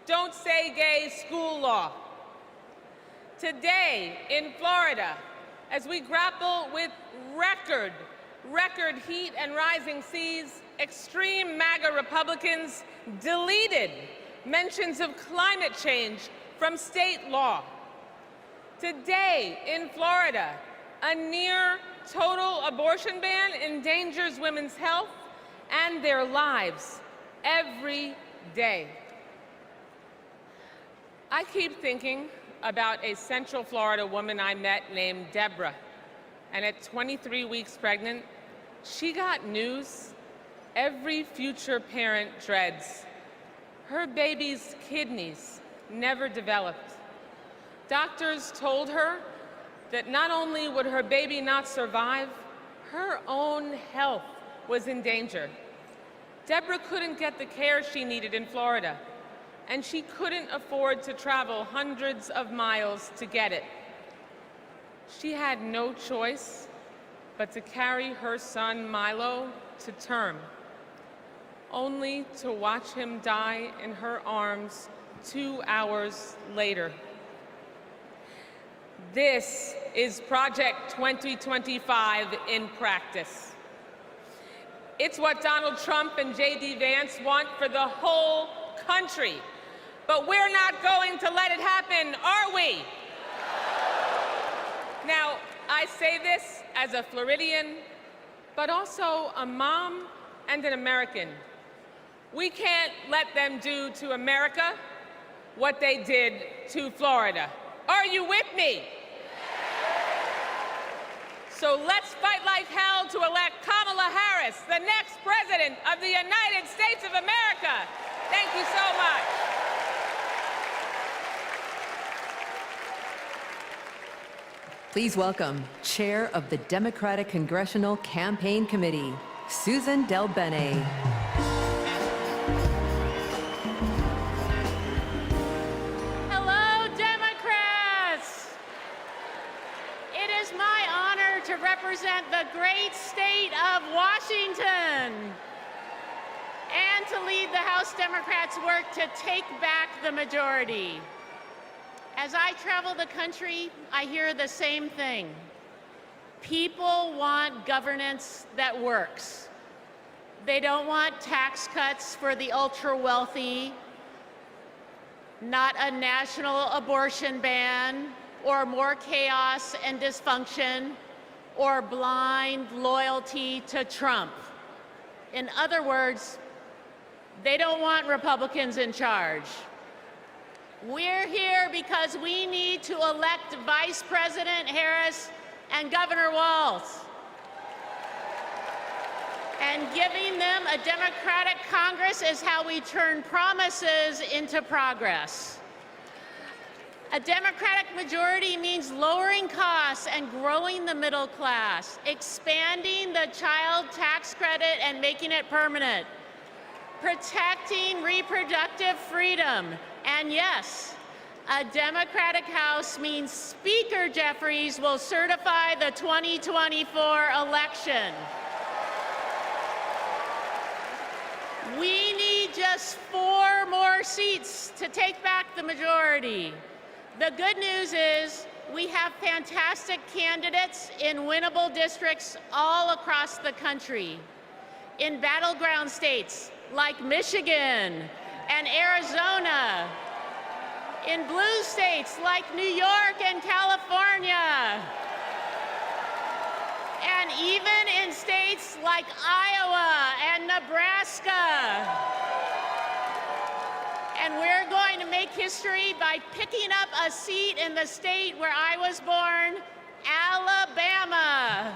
"don't say gay" school law. Today in Florida, as we grapple with record heat and rising seas, extreme MAGA Republicans deleted mentions of climate change from state law. Today in Florida, a near total abortion ban endangers women's health and their lives every day. I keep thinking about a Central Florida woman I met named Deborah, and at 23 weeks pregnant, she got news every future parent dreads. Her baby's kidneys never developed. Doctors told her that not only would her baby not survive, her own health was in danger. Deborah couldn't get the care she needed in Florida, and she couldn't afford to travel hundreds of miles to get it. She had no choice but to carry her son Milo to term, only to watch him die in her arms 2 hours later. This is Project 2025 in practice. It's what Donald Trump and J.D. Vance want for the whole country. But we're not going to let it happen, are we? Now, I say this as a Floridian, but also a mom and an American. We can't let them do to America what they did to Florida. Are you with me? So let's fight like hell to elect Kamala Harris, the next president of the United States of America. Thank you so much. Please welcome Chair of the Democratic Congressional Campaign Committee, Susan Del Bene. Hello, Democrats! It is my honor to represent the great state of Washington. and to lead the House Democrats' work to take back the majority. As I travel the country, I hear the same thing. People want governance that works. They don't want tax cuts for the ultra-wealthy, not a national abortion ban, or more chaos and dysfunction, or blind loyalty to Trump. In other words, they don't want Republicans in charge. We're here because we need to elect Vice President Harris and Governor Walz. And giving them a Democratic Congress is how we turn promises into progress. A Democratic majority means lowering costs and growing the middle class, expanding the child tax credit and making it permanent, protecting reproductive freedom, and yes, a Democratic House means Speaker Jeffries will certify the 2024 election. We need just 4 more seats to take back the majority. The good news is we have fantastic candidates in winnable districts all across the country. In battleground states like Michigan and Arizona, in blue states like New York and California, and even in states like Iowa and Nebraska. And we're going to make history by picking up a seat in the state where I was born, Alabama.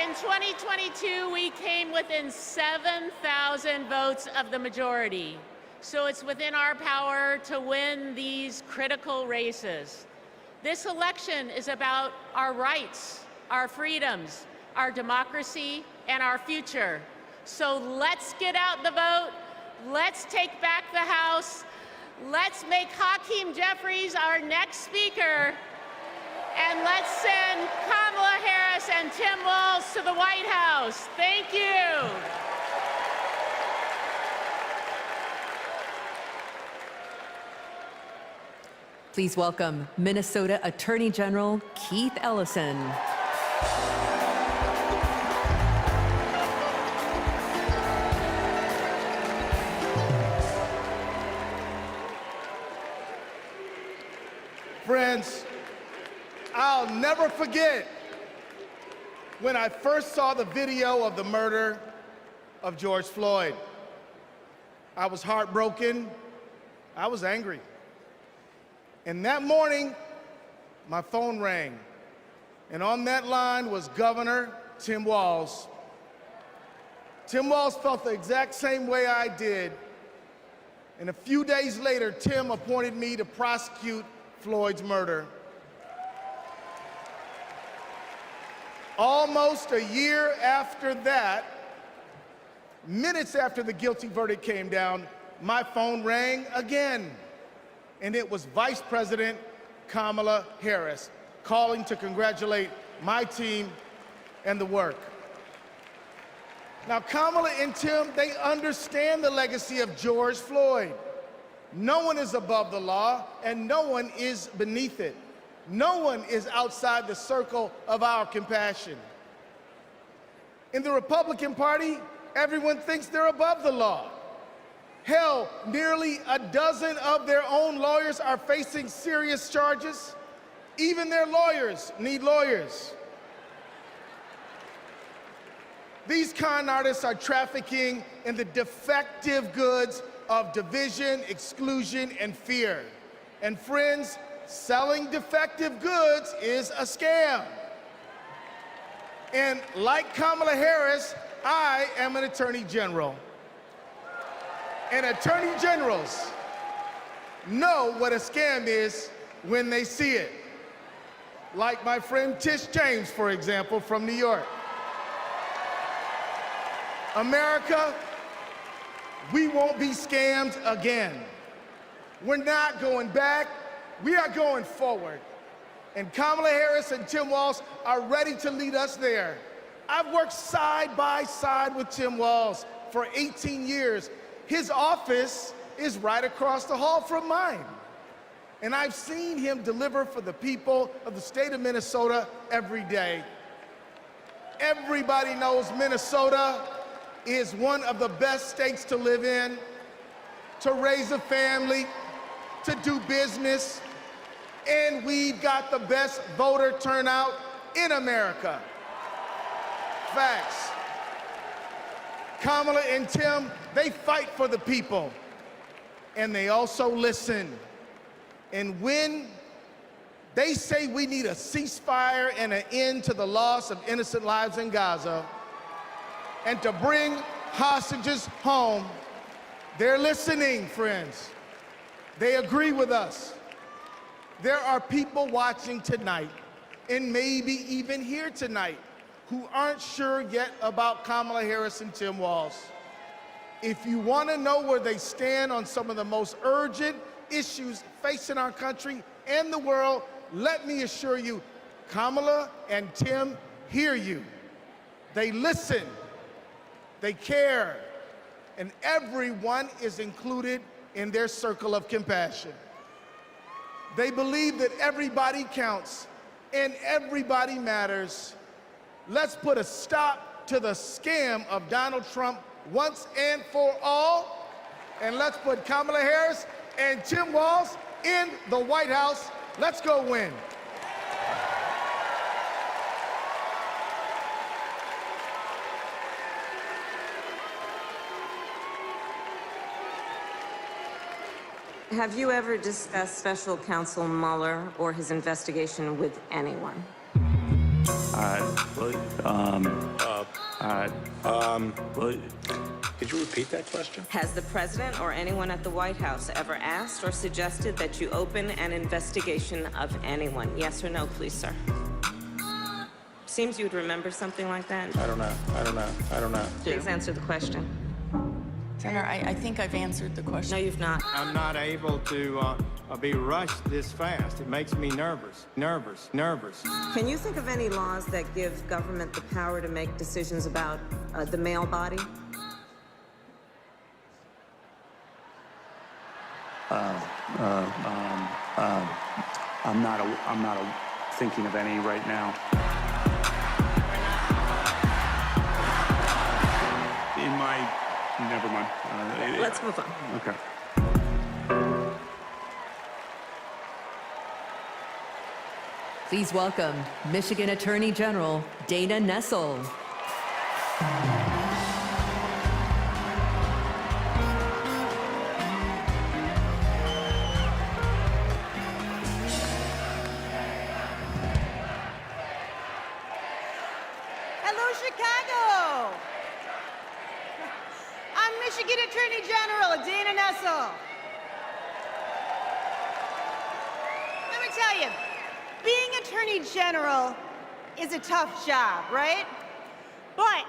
In 2022, we came within 7,000 votes of the majority. So it's within our power to win these critical races. This election is about our rights, our freedoms, our democracy, and our future. So let's get out the vote. Let's take back the House. Let's make Hakeem Jeffries our next speaker. And let's send Kamala Harris and Tim Walz to the White House. Thank you. Please welcome Minnesota Attorney General Keith Ellison. Friends, I'll never forget when I first saw the video of the murder of George Floyd. I was heartbroken. I was angry. And that morning, my phone rang. And on that line was Governor Tim Walz. Tim Walz felt the exact same way I did. And a few days later, Tim appointed me to prosecute Floyd's murder. Almost a year after that, minutes after the guilty verdict came down, my phone rang again. And it was Vice President Kamala Harris calling to congratulate my team and the work. Now, Kamala and Tim, they understand the legacy of George Floyd. No one is above the law, and no one is beneath it. No one is outside the circle of our compassion. In the Republican Party, everyone thinks they're above the law. Hell, nearly a dozen of their own lawyers are facing serious charges. Even their lawyers need lawyers. These con artists are trafficking in the defective goods of division, exclusion, and fear. And friends, selling defective goods is a scam. And like Kamala Harris, I am an attorney general. And attorney generals know what a scam is when they see it. Like my friend Tish James, for example, from New York. America, we won't be scammed again. We're not going back, we are going forward. And Kamala Harris and Tim Walz are ready to lead us there. I've worked side by side with Tim Walz for 18 years. His office is right across the hall from mine. And I've seen him deliver for the people of the state of Minnesota every day. Everybody knows Minnesota is one of the best states to live in, to raise a family, to do business, and we've got the best voter turnout in America. Facts. Kamala and Tim, they fight for the people, and they also listen. And when they say we need a ceasefire and an end to the loss of innocent lives in Gaza, and to bring hostages home, they're listening, friends. They agree with us. There are people watching tonight, and maybe even here tonight, who aren't sure yet about Kamala Harris and Tim Walz. If you want to know where they stand on some of the most urgent issues facing our country and the world, let me assure you, Kamala and Tim hear you. They listen, they care, and everyone is included in their circle of compassion. They believe that everybody counts and everybody matters. Let's put a stop to the scam of Donald Trump once and for all, and let's put Kamala Harris and Tim Walz in the White House. Let's go win. Have you ever discussed Special Counsel Mueller or his investigation with anyone? Could you repeat that question? Has the president or anyone at the White House ever asked or suggested that you open an investigation of anyone? Yes or no, please, sir? Seems you would remember something like that. I don't know. Please answer the question. Senator, I think I've answered the question. No, you've not. I'm not able to be rushed this fast. It makes me nervous. Can you think of any laws that give government the power to make decisions about the male body? I'm not thinking of any right now. Never mind. Let's move on. Okay. Please welcome Michigan Attorney General Dana Nessel. Hello, Chicago. I'm Michigan Attorney General Dana Nessel. Let me tell you, being Attorney General is a tough job, right? But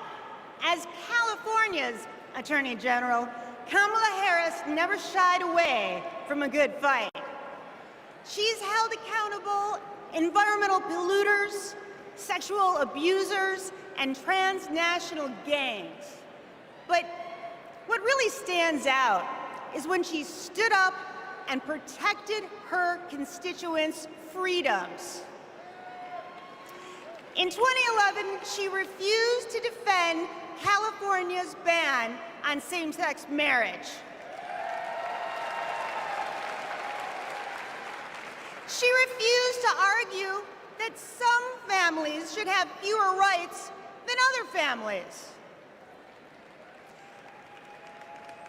as California's Attorney General, Kamala Harris never shied away from a good fight. She's held accountable environmental polluters, sexual abusers, and transnational gangs. But what really stands out is when she stood up and protected her constituents' freedoms. In 2011, she refused to defend California's ban on same-sex marriage. She refused to argue that some families should have fewer rights than other families.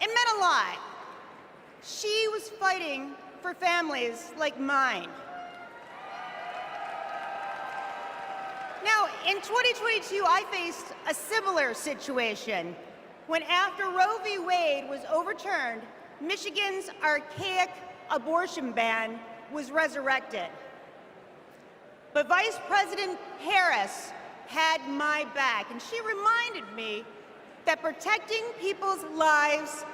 It meant a lot. She was fighting for families like mine. Now, in 2022, I faced a similar situation when, after Roe v. Wade was overturned, Michigan's archaic abortion ban was resurrected. But Vice President Harris had my back, and she reminded me that protecting people's lives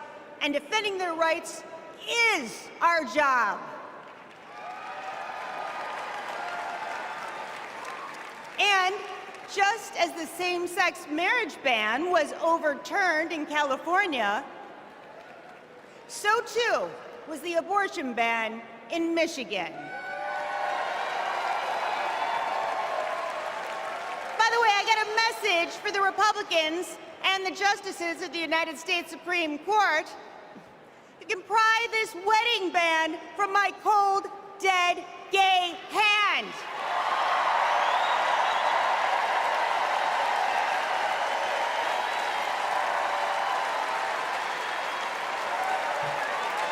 and defending their rights is our job. And just as the same-sex marriage ban was overturned in California, so too was the abortion ban in Michigan. By the way, I got a message for the Republicans and the justices of the United States Supreme Court. You can pry this wedding band from my cold, dead, gay hand.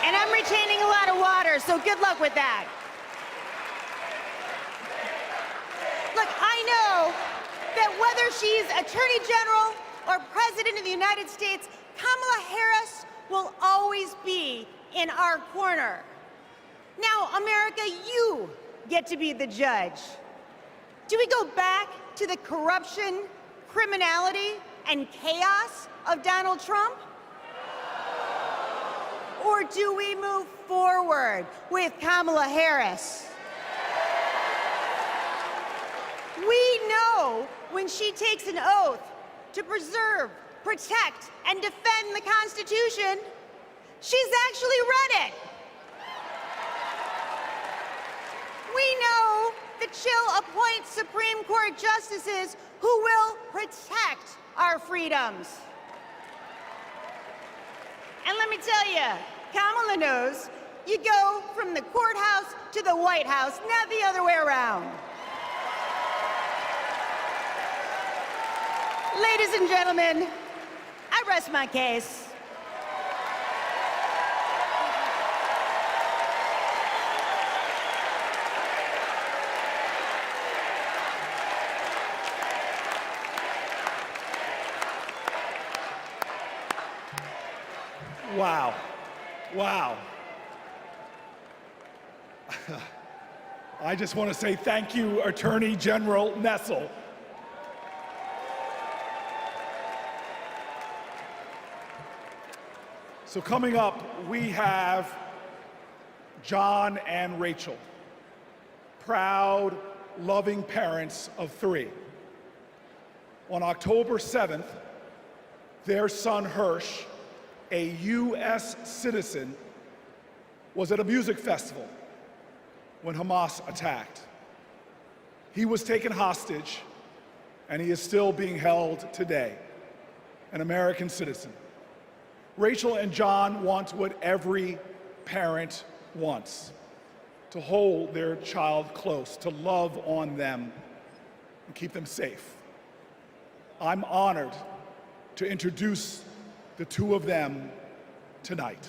And I'm retaining a lot of water, so good luck with that. Look, I know that whether she's Attorney General or President of the United States, Kamala Harris will always be in our corner. Now, America, you get to be the judge. Do we go back to the corruption, criminality, and chaos of Donald Trump? Or do we move forward with Kamala Harris? We know when she takes an oath to preserve, protect, and defend the Constitution, she's actually read it. We know that she'll appoint Supreme Court justices who will protect our freedoms. And let me tell you, Kamala knows you go from the courthouse to the White House, not the other way around. Ladies and gentlemen, I rest my case. Wow. Wow. I just want to say thank you, Attorney General Nessel. So coming up, we have John and Rachel, proud, loving parents of 3. On October 7th, their son Hirsch, a U.S. citizen, was at a music festival when Hamas attacked. He was taken hostage, and he is still being held today, an American citizen. Rachel and John want what every parent wants: to hold their child close, to love on them, and keep them safe. I'm honored to introduce the 2 of them tonight.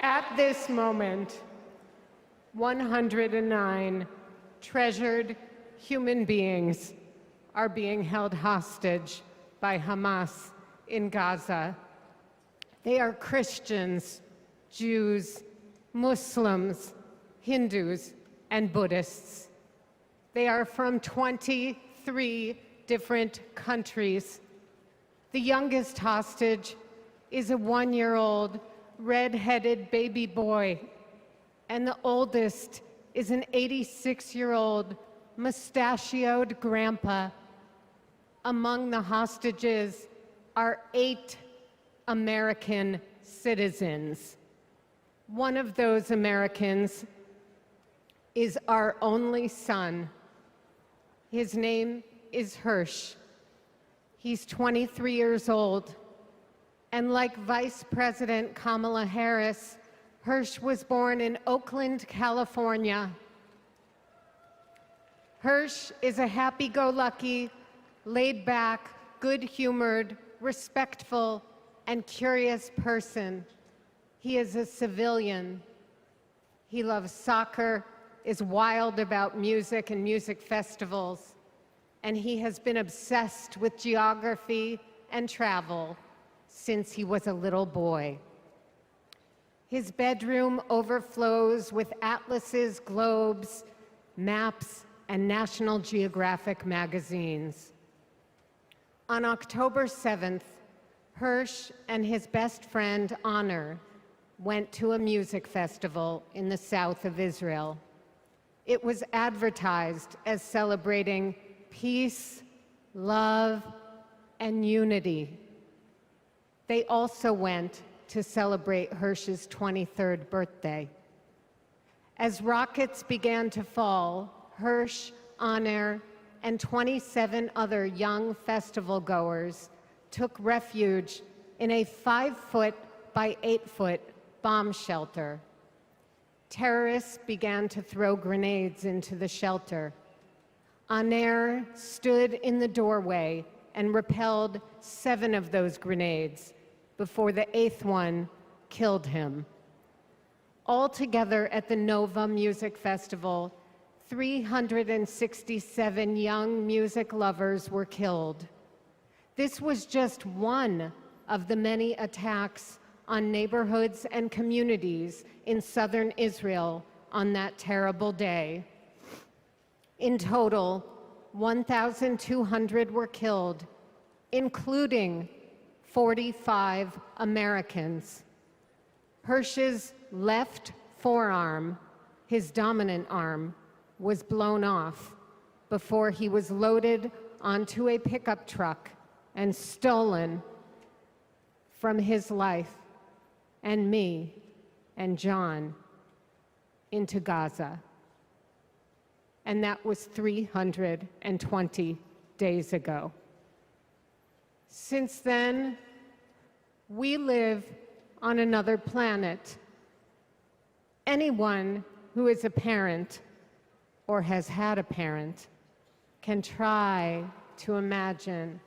At this moment, 109 treasured human beings are being held hostage by Hamas in Gaza. They are Christians, Jews, Muslims, Hindus, and Buddhists. They are from 23 different countries. The youngest hostage is a 1-year-old red-headed baby boy, and the oldest is an 86-year-old mustachioed grandpa Among the hostages are 8 American citizens. One of those Americans is our only son. His name is Hirsch. He's 23 years old. And like Vice President Kamala Harris, Hirsch was born in Oakland, California. Hirsch is a happy-go-lucky, laid-back, good-humored, respectful, and curious person. He is a civilian. He loves soccer, is wild about music and music festivals, and he has been obsessed with geography and travel since he was a little boy. His bedroom overflows with atlases, globes, maps, and National Geographic magazines. On October 7th, Hirsch and his best friend, Honor, went to a music festival in the south of Israel. It was advertised as celebrating peace, love, and unity. They also went to celebrate Hirsch's 23rd birthday. As rockets began to fall, Hirsch, Honor, and 27 other young festival goers took refuge in a 5-foot by 8-foot bomb shelter. Terrorists began to throw grenades into the shelter. Honor stood in the doorway and repelled 7 of those grenades before the 8th one killed him. Altogether at the Nova Music Festival, 367 young music lovers were killed. This was just one of the many attacks on neighborhoods and communities in southern Israel on that terrible day. In total, 1,200 were killed, including 45 Americans. Hirsch's left forearm, his dominant arm, was blown off before he was loaded onto a pickup truck and stolen from his life and me and John into Gaza. And that was 320 days ago. Since then, we live on another planet. Anyone who is a parent or has had a parent can try to imagine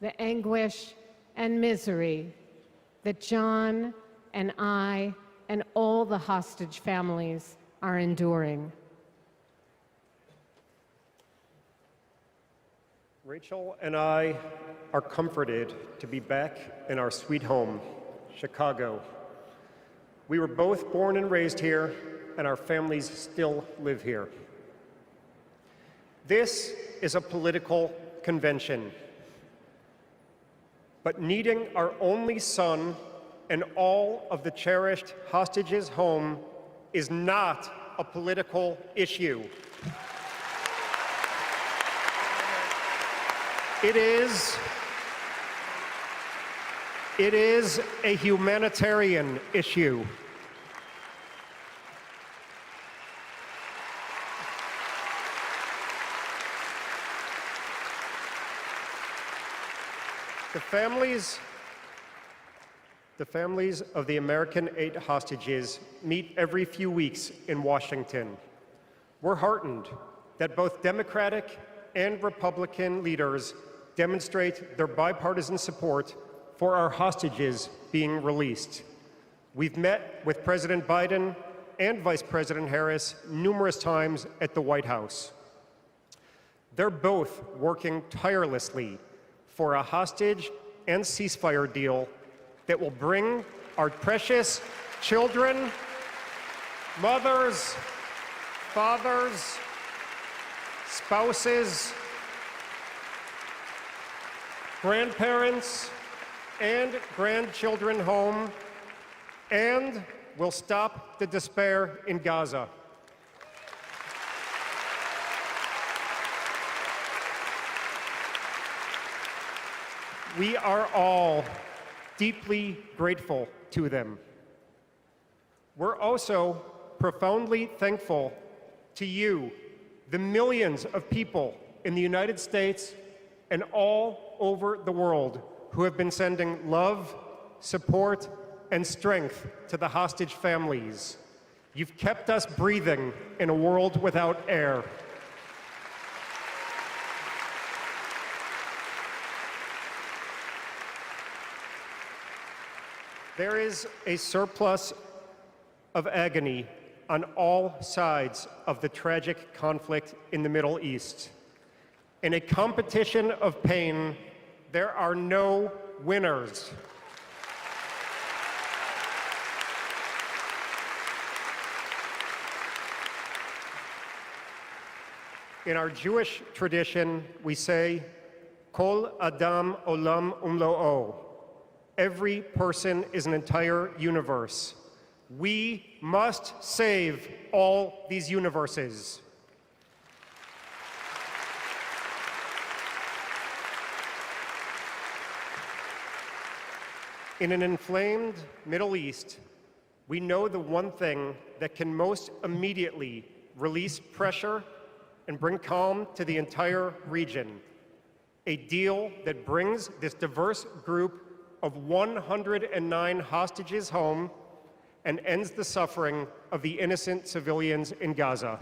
the anguish and misery that John and I and all the hostage families are enduring. Rachel and I are comforted to be back in our sweet home, Chicago. We were both born and raised here, and our families still live here. This is a political convention, but needing our only son and all of the cherished hostages home is not a political issue. It is a humanitarian issue. The families of the American 8 hostages meet every few weeks in Washington. We're heartened that both Democratic and Republican leaders demonstrate their bipartisan support for our hostages being released. We've met with President Biden and Vice President Harris numerous times at the White House. They're both working tirelessly for a hostage and ceasefire deal that will bring our precious children, mothers, fathers, spouses, grandparents, and grandchildren home, and will stop the despair in Gaza. We are all deeply grateful to them. We're also profoundly thankful to you, the millions of people in the United States and all over the world who have been sending love, support, and strength to the hostage families. You've kept us breathing in a world without air. There is a surplus of agony on all sides of the tragic conflict in the Middle East. In a competition of pain, there are no winners. In our Jewish tradition, we say, Kol Adam Olam Umlo'o. Every person is an entire universe. We must save all these universes. In an inflamed Middle East, we know the one thing that can most immediately release pressure and bring calm to the entire region. A deal that brings this diverse group of 109 hostages home and ends the suffering of the innocent civilians in Gaza.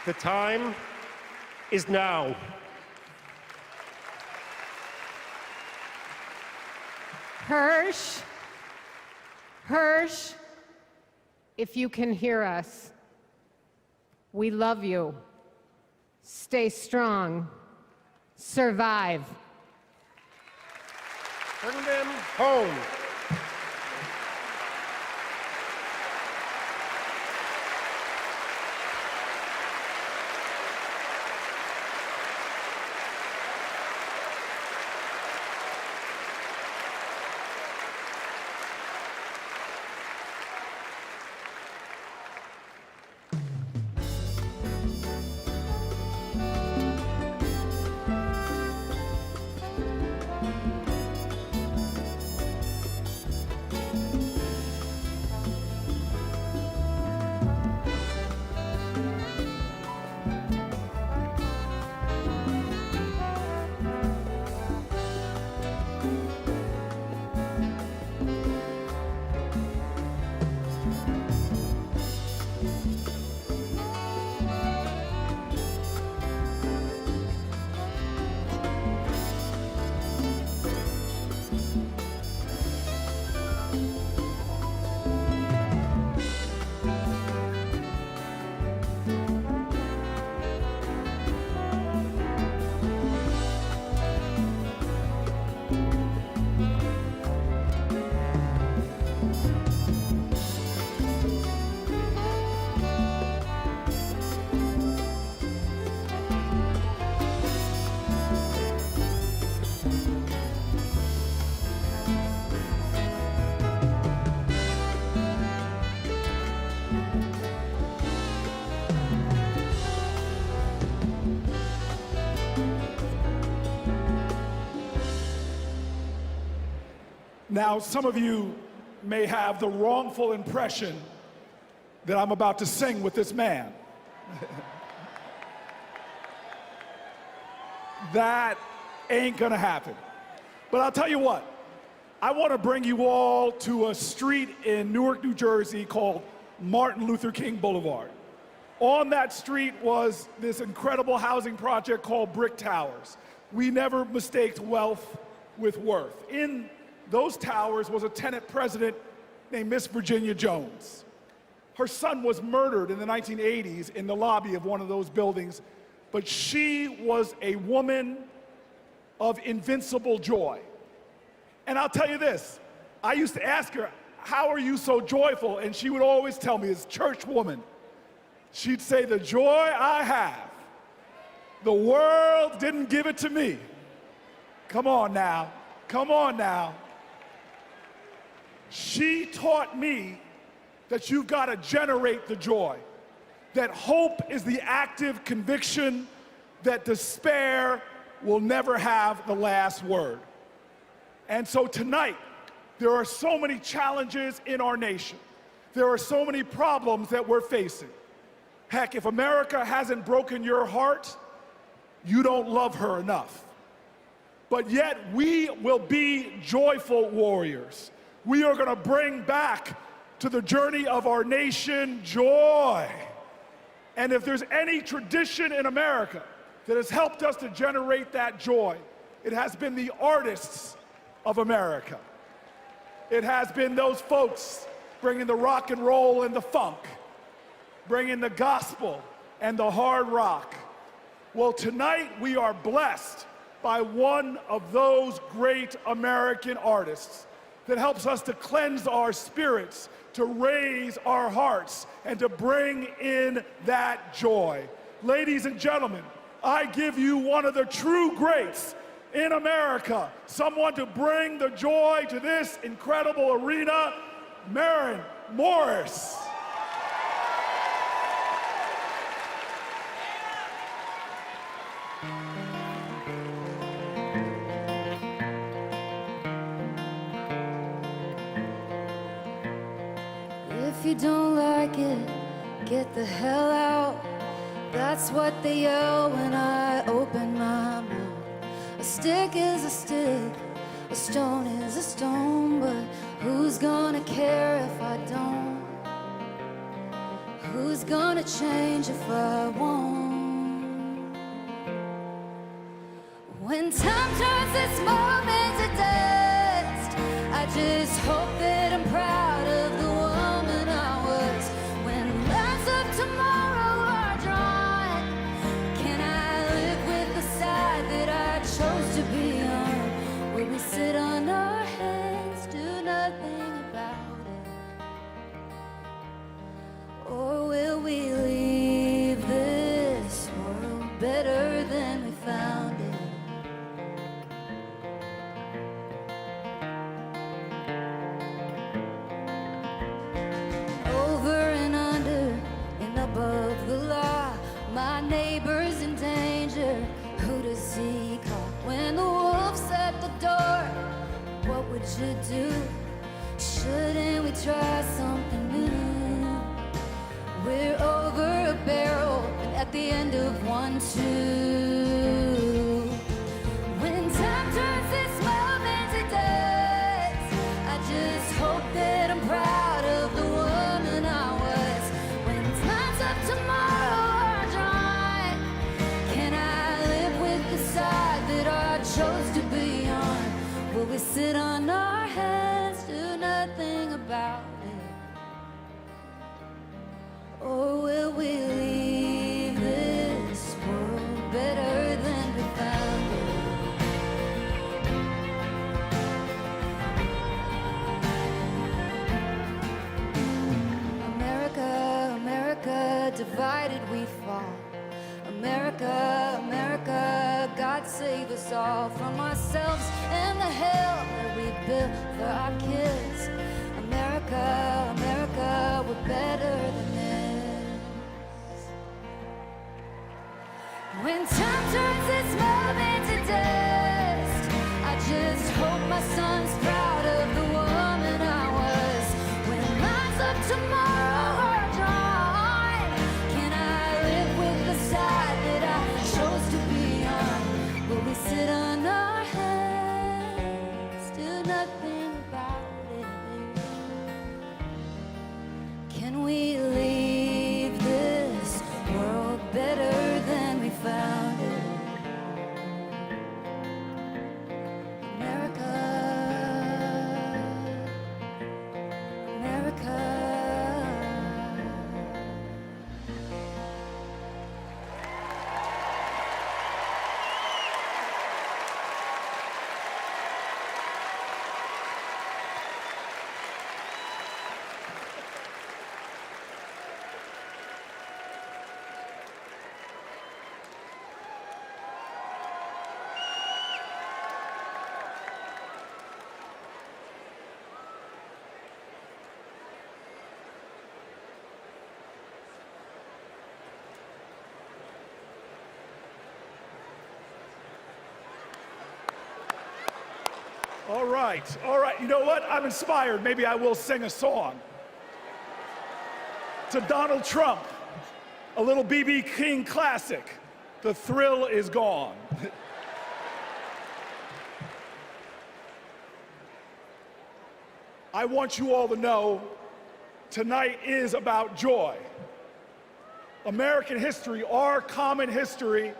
The time is now. Hirsch, if you can hear us, we love you. Stay strong. Survive. Bring them home. Now, some of you may have the wrongful impression that I'm about to sing with this man. That ain't gonna happen. But I'll tell you what, I want to bring you all to a street in Newark, New Jersey called Martin Luther King Boulevard. On that street was this incredible housing project called Brick Towers. We never mistaked wealth with worth. In those towers was a tenant president named Miss Virginia Jones. Her son was murdered in the 1980s in the lobby of one of those buildings, but she was a woman of invincible joy. And I'll tell you this, I used to ask her, how are you so joyful? And she would always tell me, as church woman, she'd say, the joy I have, the world didn't give it to me. Come on now, come on now. She taught me that you've got to generate the joy, that hope is the active conviction that despair will never have the last word. And so tonight, there are so many challenges in our nation. There are so many problems that we're facing. Heck, if America hasn't broken your heart, you don't love her enough. But yet, we will be joyful warriors. We are going to bring back to the journey of our nation joy. And if there's any tradition in America that has helped us to generate that joy, it has been the artists of America. It has been those folks bringing the rock and roll and the funk, bringing the gospel and the hard rock. Well, tonight we are blessed by one of those great American artists that helps us to cleanse our spirits, to raise our hearts, and to bring in that joy. Ladies and gentlemen, I give you one of the true greats in America, someone to bring the joy to this incredible arena, Maren Morris. If you don't like it, get the hell out. That's what they yell when I open my mouth. A stick is a stick, a stone is a stone, but who's gonna care if I don't? Who's gonna change if I won't? When time turns this moment to dust, I just hope that I'm proud of the woman I was. When lines of tomorrow are drawn, can I live with the side that I chose to be on? Will we sit on our hands, do nothing about it? Or will we leave this world better than we found it? Over and under and above the law, my neighbor's in danger. Who does he call when the wolf's at the door? What would you do? Shouldn't we try something new? We're over a barrel and at the end of one too. When time turns this moment to dust, I just hope that I'm proud of the woman I was. When times of tomorrow are drawn, can I live with the side that I chose to be on? Will we sit on our hands, do nothing about it? Or will we leave this world better than we found it? America, America, divided we fall. America, America, God save us all from ourselves and the hell that we built for our kids. America, America, we're better than this. When time turns this moment to dust, I just hope my son's proud of the woman I was. When lines of tomorrow are drawn, can I live with the side that I chose to be on? Will we sit on our hands, do nothing about it? All right. You know what? I'm inspired. Maybe I will sing a song. To Donald Trump, a little B.B. King classic. The thrill is gone. I want you all to know tonight is about joy. American history, our common history,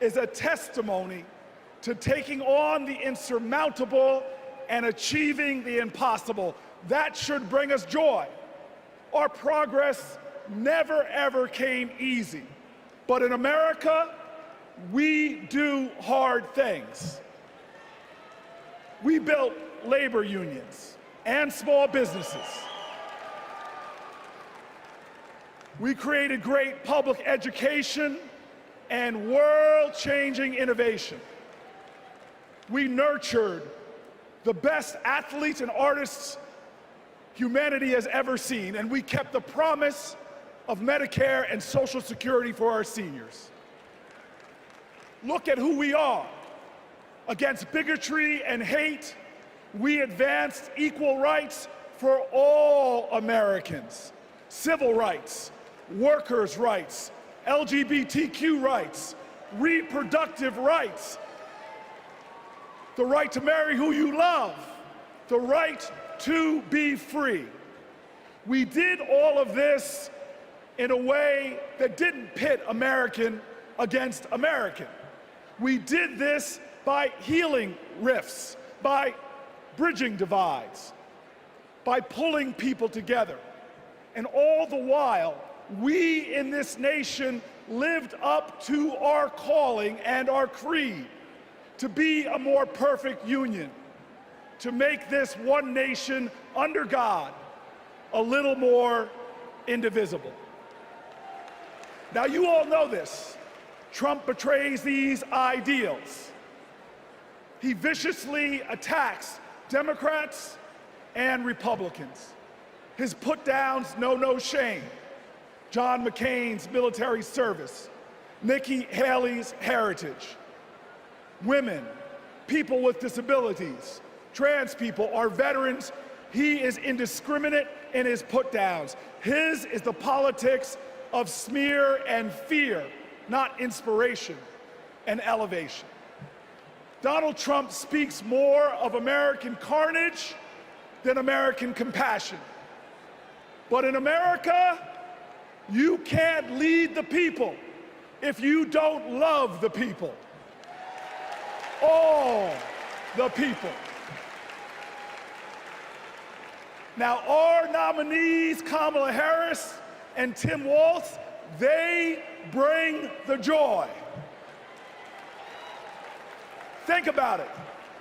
is a testimony to taking on the insurmountable and achieving the impossible. That should bring us joy. Our progress never ever came easy. But in America, we do hard things. We built labor unions and small businesses. We created great public education and world-changing innovation. We nurtured the best athletes and artists humanity has ever seen, and we kept the promise of Medicare and Social Security for our seniors. Look at who we are. Against bigotry and hate, we advanced equal rights for all Americans. Civil rights, workers' rights, LGBTQ rights, reproductive rights, the right to marry who you love, the right to be free. We did all of this in a way that didn't pit American against American. We did this by healing rifts, by bridging divides, by pulling people together. And all the while, we in this nation lived up to our calling and our creed to be a more perfect union, to make this one nation under God a little more indivisible. Now, you all know this. Trump betrays these ideals. He viciously attacks Democrats and Republicans. His put-downs know no shame. John McCain's military service, Nikki Haley's heritage, women, people with disabilities, trans people, our veterans. He is indiscriminate in his put-downs. His is the politics of smear and fear, not inspiration and elevation. Donald Trump speaks more of American carnage than American compassion. But in America, you can't lead the people if you don't love the people. All the people. Now, our nominees, Kamala Harris and Tim Walz, they bring the joy. Think about it.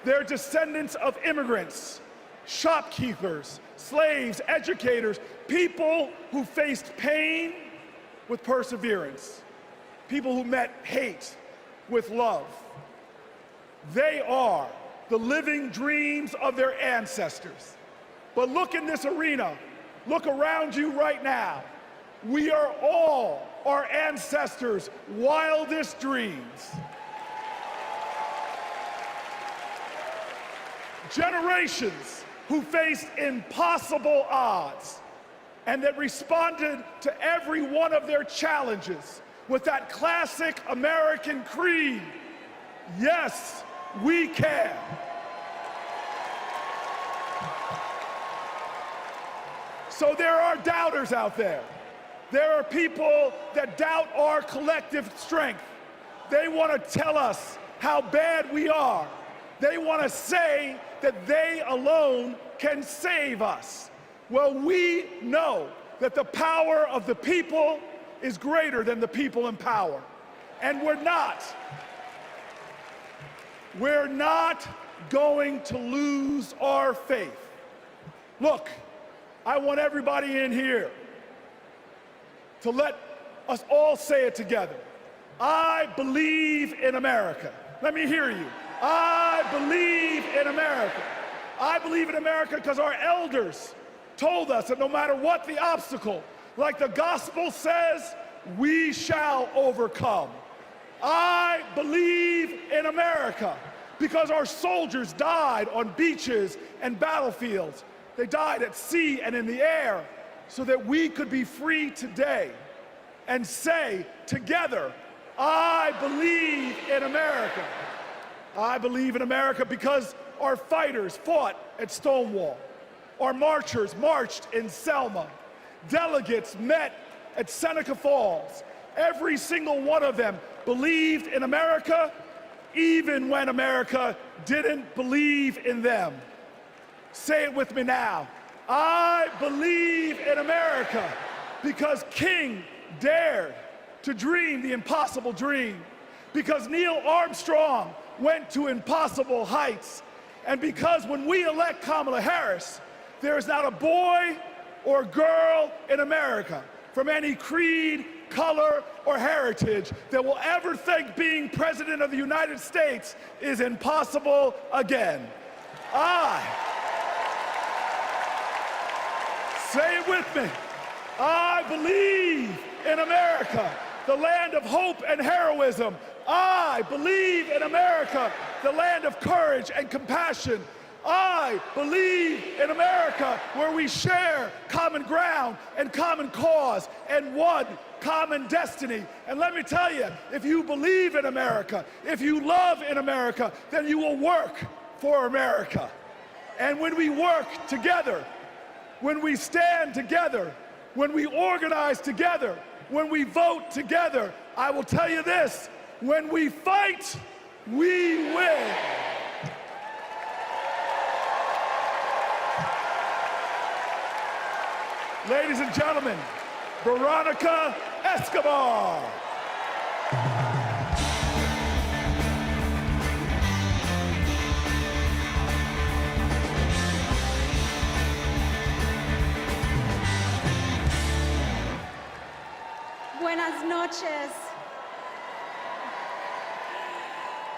They're descendants of immigrants, shopkeepers, slaves, educators, people who faced pain with perseverance, people who met hate with love. They are the living dreams of their ancestors. But look in this arena, look around you right now. We are all our ancestors' wildest dreams. Generations who faced impossible odds and that responded to every one of their challenges with that classic American creed, yes, we can. So there are doubters out there. There are people that doubt our collective strength. They want to tell us how bad we are. They want to say that they alone can save us. Well, we know that the power of the people is greater than the people in power. And we're not going to lose our faith. Look, I want everybody in here to let us all say it together. I believe in America. Let me hear you. I believe in America. I believe in America because our elders told us that no matter what the obstacle, like the gospel says, we shall overcome. I believe in America because our soldiers died on beaches and battlefields. They died at sea and in the air so that we could be free today and say together, I believe in America. I believe in America because our fighters fought at Stonewall. Our marchers marched in Selma. Delegates met at Seneca Falls. Every single one of them believed in America, even when America didn't believe in them. Say it with me now. I believe in America because King dared to dream the impossible dream, because Neil Armstrong went to impossible heights, and because when we elect Kamala Harris, there is not a boy or girl in America from any creed, color, or heritage that will ever think being President of the United States is impossible again. Say it with me. I believe in America, the land of hope and heroism. I believe in America, the land of courage and compassion. I believe in America, where we share common ground and common cause and one common destiny. And let me tell you, if you believe in America, if you love in America, then you will work for America. And when we work together, when we stand together, when we organize together, when we vote together, I will tell you this, when we fight, we win. Ladies and gentlemen, Veronica Escobar. Buenas noches.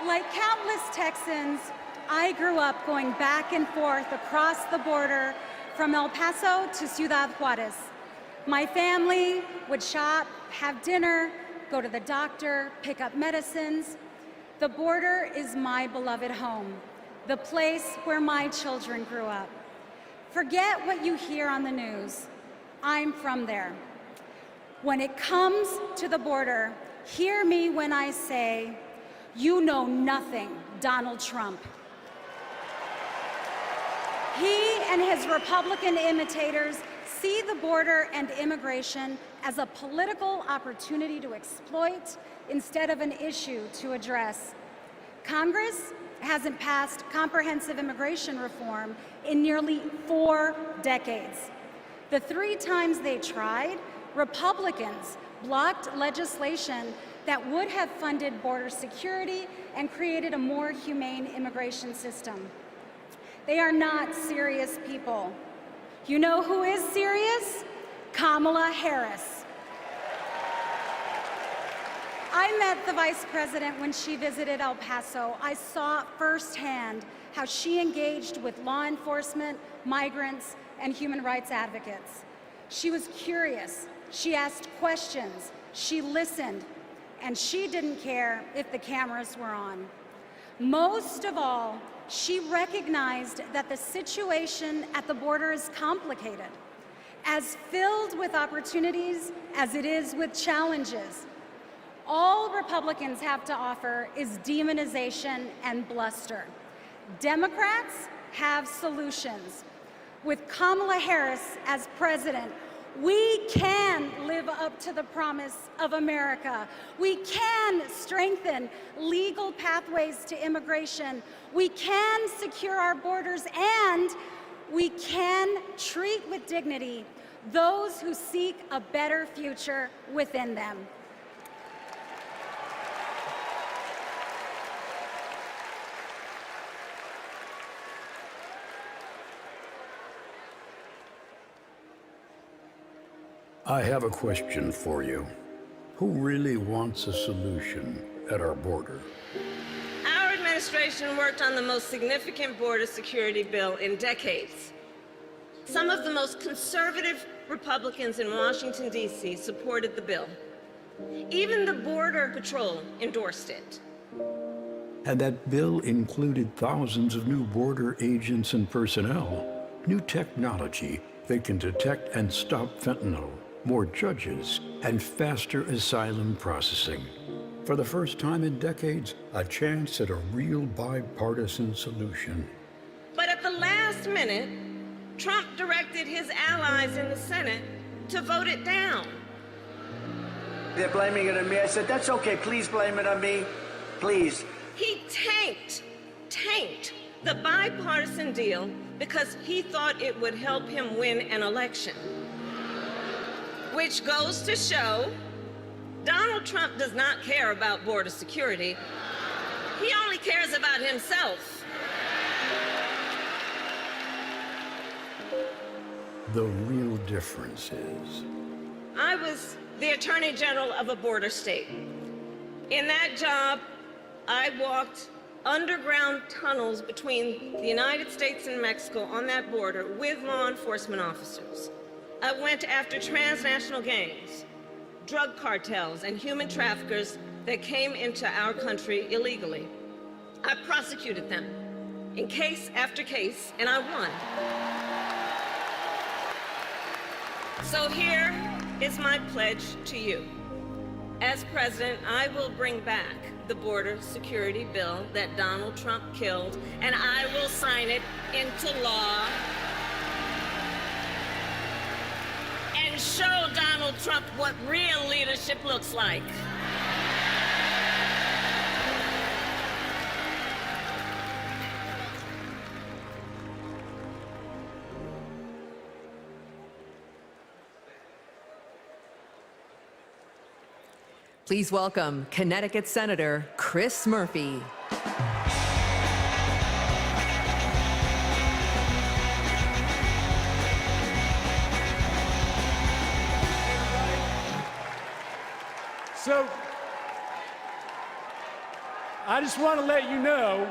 Like countless Texans, I grew up going back and forth across the border from El Paso to Ciudad Juarez. My family would shop, have dinner, go to the doctor, pick up medicines. The border is my beloved home, the place where my children grew up. Forget what you hear on the news. I'm from there. When it comes to the border, hear me when I say, you know nothing, Donald Trump. He and his Republican imitators see the border and immigration as a political opportunity to exploit instead of an issue to address. Congress hasn't passed comprehensive immigration reform in nearly 4 decades. The 3 times they tried, Republicans blocked legislation that would have funded border security and created a more humane immigration system. They are not serious people. You know who is serious? Kamala Harris. I met the Vice President when she visited El Paso. I saw firsthand how she engaged with law enforcement, migrants, and human rights advocates. She was curious, she asked questions, she listened, and she didn't care if the cameras were on. Most of all, she recognized that the situation at the border is complicated, as filled with opportunities as it is with challenges. All Republicans have to offer is demonization and bluster. Democrats have solutions. With Kamala Harris as president, we can live up to the promise of America. We can strengthen legal pathways to immigration. We can secure our borders, and we can treat with dignity those who seek a better future within them. I have a question for you. Who really wants a solution at our border? Our administration worked on the most significant border security bill in decades. Some of the most conservative Republicans in Washington, D.C. supported the bill. Even the Border Patrol endorsed it. And that bill included thousands of new border agents and personnel, new technology that can detect and stop fentanyl, more judges, and faster asylum processing. For the first time in decades, a chance at a real bipartisan solution. But at the last minute, Trump directed his allies in the Senate to vote it down. They're blaming it on me. I said, that's okay, please blame it on me, please. He tanked the bipartisan deal because he thought it would help him win an election. Which goes to show Donald Trump does not care about border security. He only cares about himself. The real difference is... I was the Attorney General of a border state. In that job, I walked underground tunnels between the United States and Mexico on that border with law enforcement officers. I went after transnational gangs, drug cartels, and human traffickers that came into our country illegally. I prosecuted them in case after case, and I won. So here is my pledge to you. As president, I will bring back the border security bill that Donald Trump killed, and I will sign it into law and show Donald Trump what real leadership looks like. Please welcome Connecticut Senator Chris Murphy. So, I just want to let you know,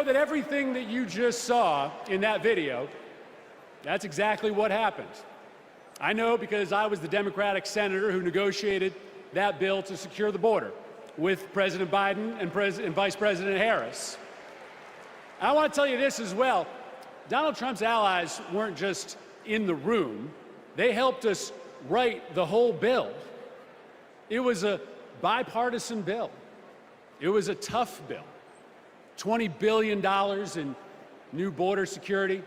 that everything that you just saw in that video, that's exactly what happened. I know because I was the Democratic senator who negotiated that bill to secure the border with President Biden and Vice President Harris. I want to tell you this as well. Donald Trump's allies weren't just in the room. They helped us write the whole bill. It was a bipartisan bill. It was a tough bill. $20 billion in new border security,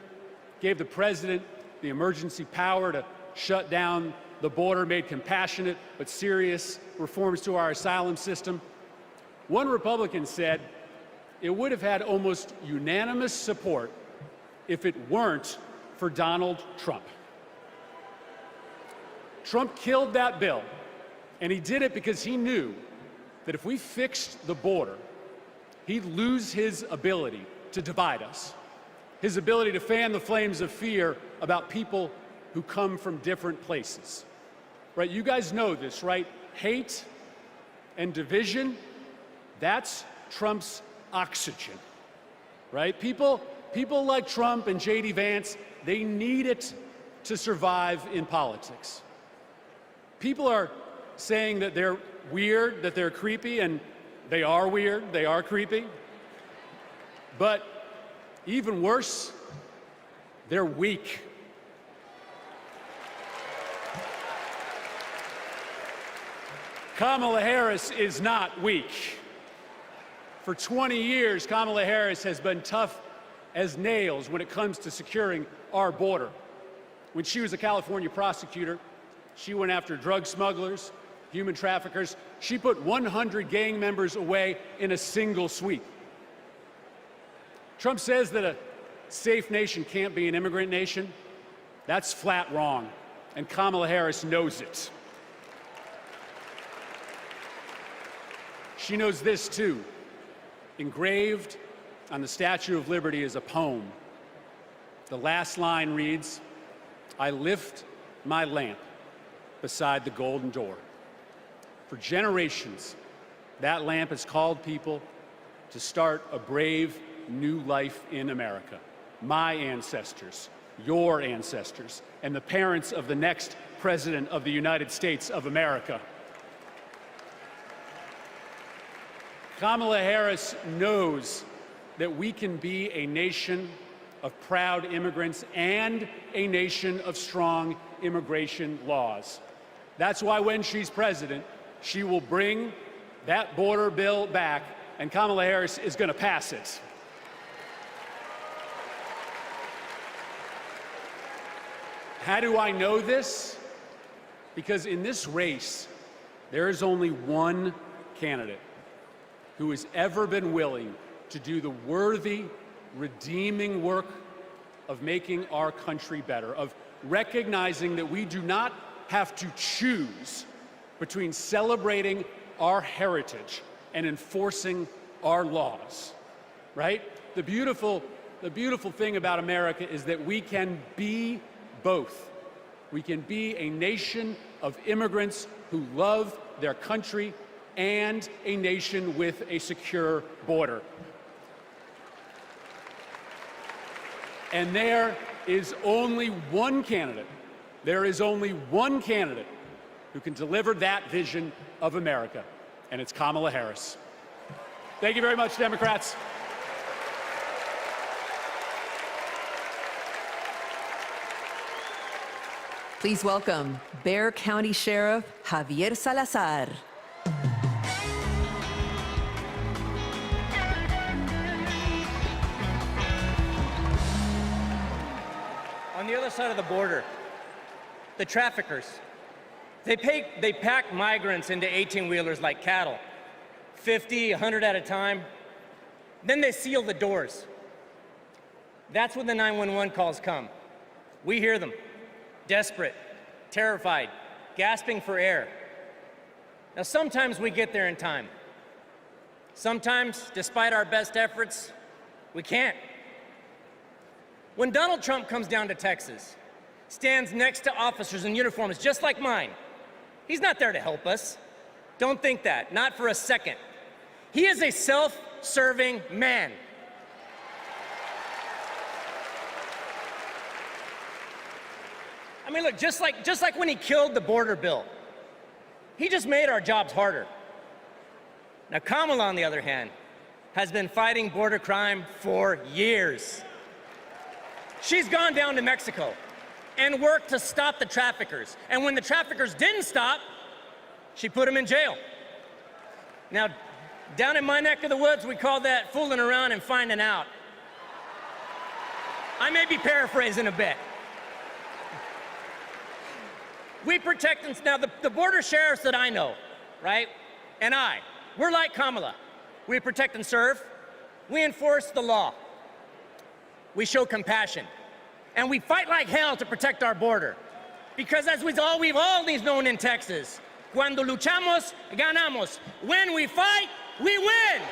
gave the president the emergency power to shut down the border, made compassionate but serious reforms to our asylum system. One Republican said it would have had almost unanimous support if it weren't for Donald Trump. Trump killed that bill, and he did it because he knew that if we fixed the border, he'd lose his ability to divide us, his ability to fan the flames of fear about people who come from different places. Right? You guys know this, right? Hate and division, that's Trump's oxygen. Right? People like Trump and J.D. Vance, they need it to survive in politics. People are saying that they're weird, that they're creepy, and they are weird, they are creepy. But even worse, they're weak. Kamala Harris is not weak. For 20 years, Kamala Harris has been tough as nails when it comes to securing our border. When she was a California prosecutor, she went after drug smugglers, human traffickers. She put 100 gang members away in a single sweep. Trump says that a safe nation can't be an immigrant nation. That's flat wrong, and Kamala Harris knows it. She knows this too. Engraved on the Statue of Liberty is a poem. The last line reads, "I lift my lamp beside the golden door." For generations, that lamp has called people to start a brave new life in America. My ancestors, your ancestors, and the parents of the next president of the United States of America. Kamala Harris knows that we can be a nation of proud immigrants and a nation of strong immigration laws. That's why when she's president, she will bring that border bill back, and Kamala Harris is going to pass it. How do I know this? Because in this race, there is only one candidate who has ever been willing to do the worthy, redeeming work of making our country better, of recognizing that we do not have to choose between celebrating our heritage and enforcing our laws, right? The beautiful thing about America is that we can be both. We can be a nation of immigrants who love their country and a nation with a secure border. And there is only one candidate. There is only one candidate who can deliver that vision of America, and it's Kamala Harris. Thank you very much, Democrats. Please welcome Bexar County Sheriff Javier Salazar. On the other side of the border, the traffickers, they pack migrants into 18-wheelers like cattle, 50, 100 at a time. Then they seal the doors. That's when the 911 calls come. We hear them, desperate, terrified, gasping for air. Now, sometimes we get there in time. Sometimes, despite our best efforts, we can't. When Donald Trump comes down to Texas, stands next to officers in uniforms just like mine, he's not there to help us. Don't think that, not for a second. He is a self-serving man. I mean, look, just like when he killed the border bill, he just made our jobs harder. Now, Kamala, on the other hand, has been fighting border crime for years. She's gone down to Mexico and worked to stop the traffickers. And when the traffickers didn't stop, she put them in jail. Now, down in my neck of the woods, we call that fooling around and finding out. I may be paraphrasing a bit. We protect, now the border sheriffs that I know, right, and we're like Kamala. We protect and serve. We enforce the law. We show compassion. And we fight like hell to protect our border. Because as we've always known in Texas, cuando luchamos, ganamos. When we fight, we win.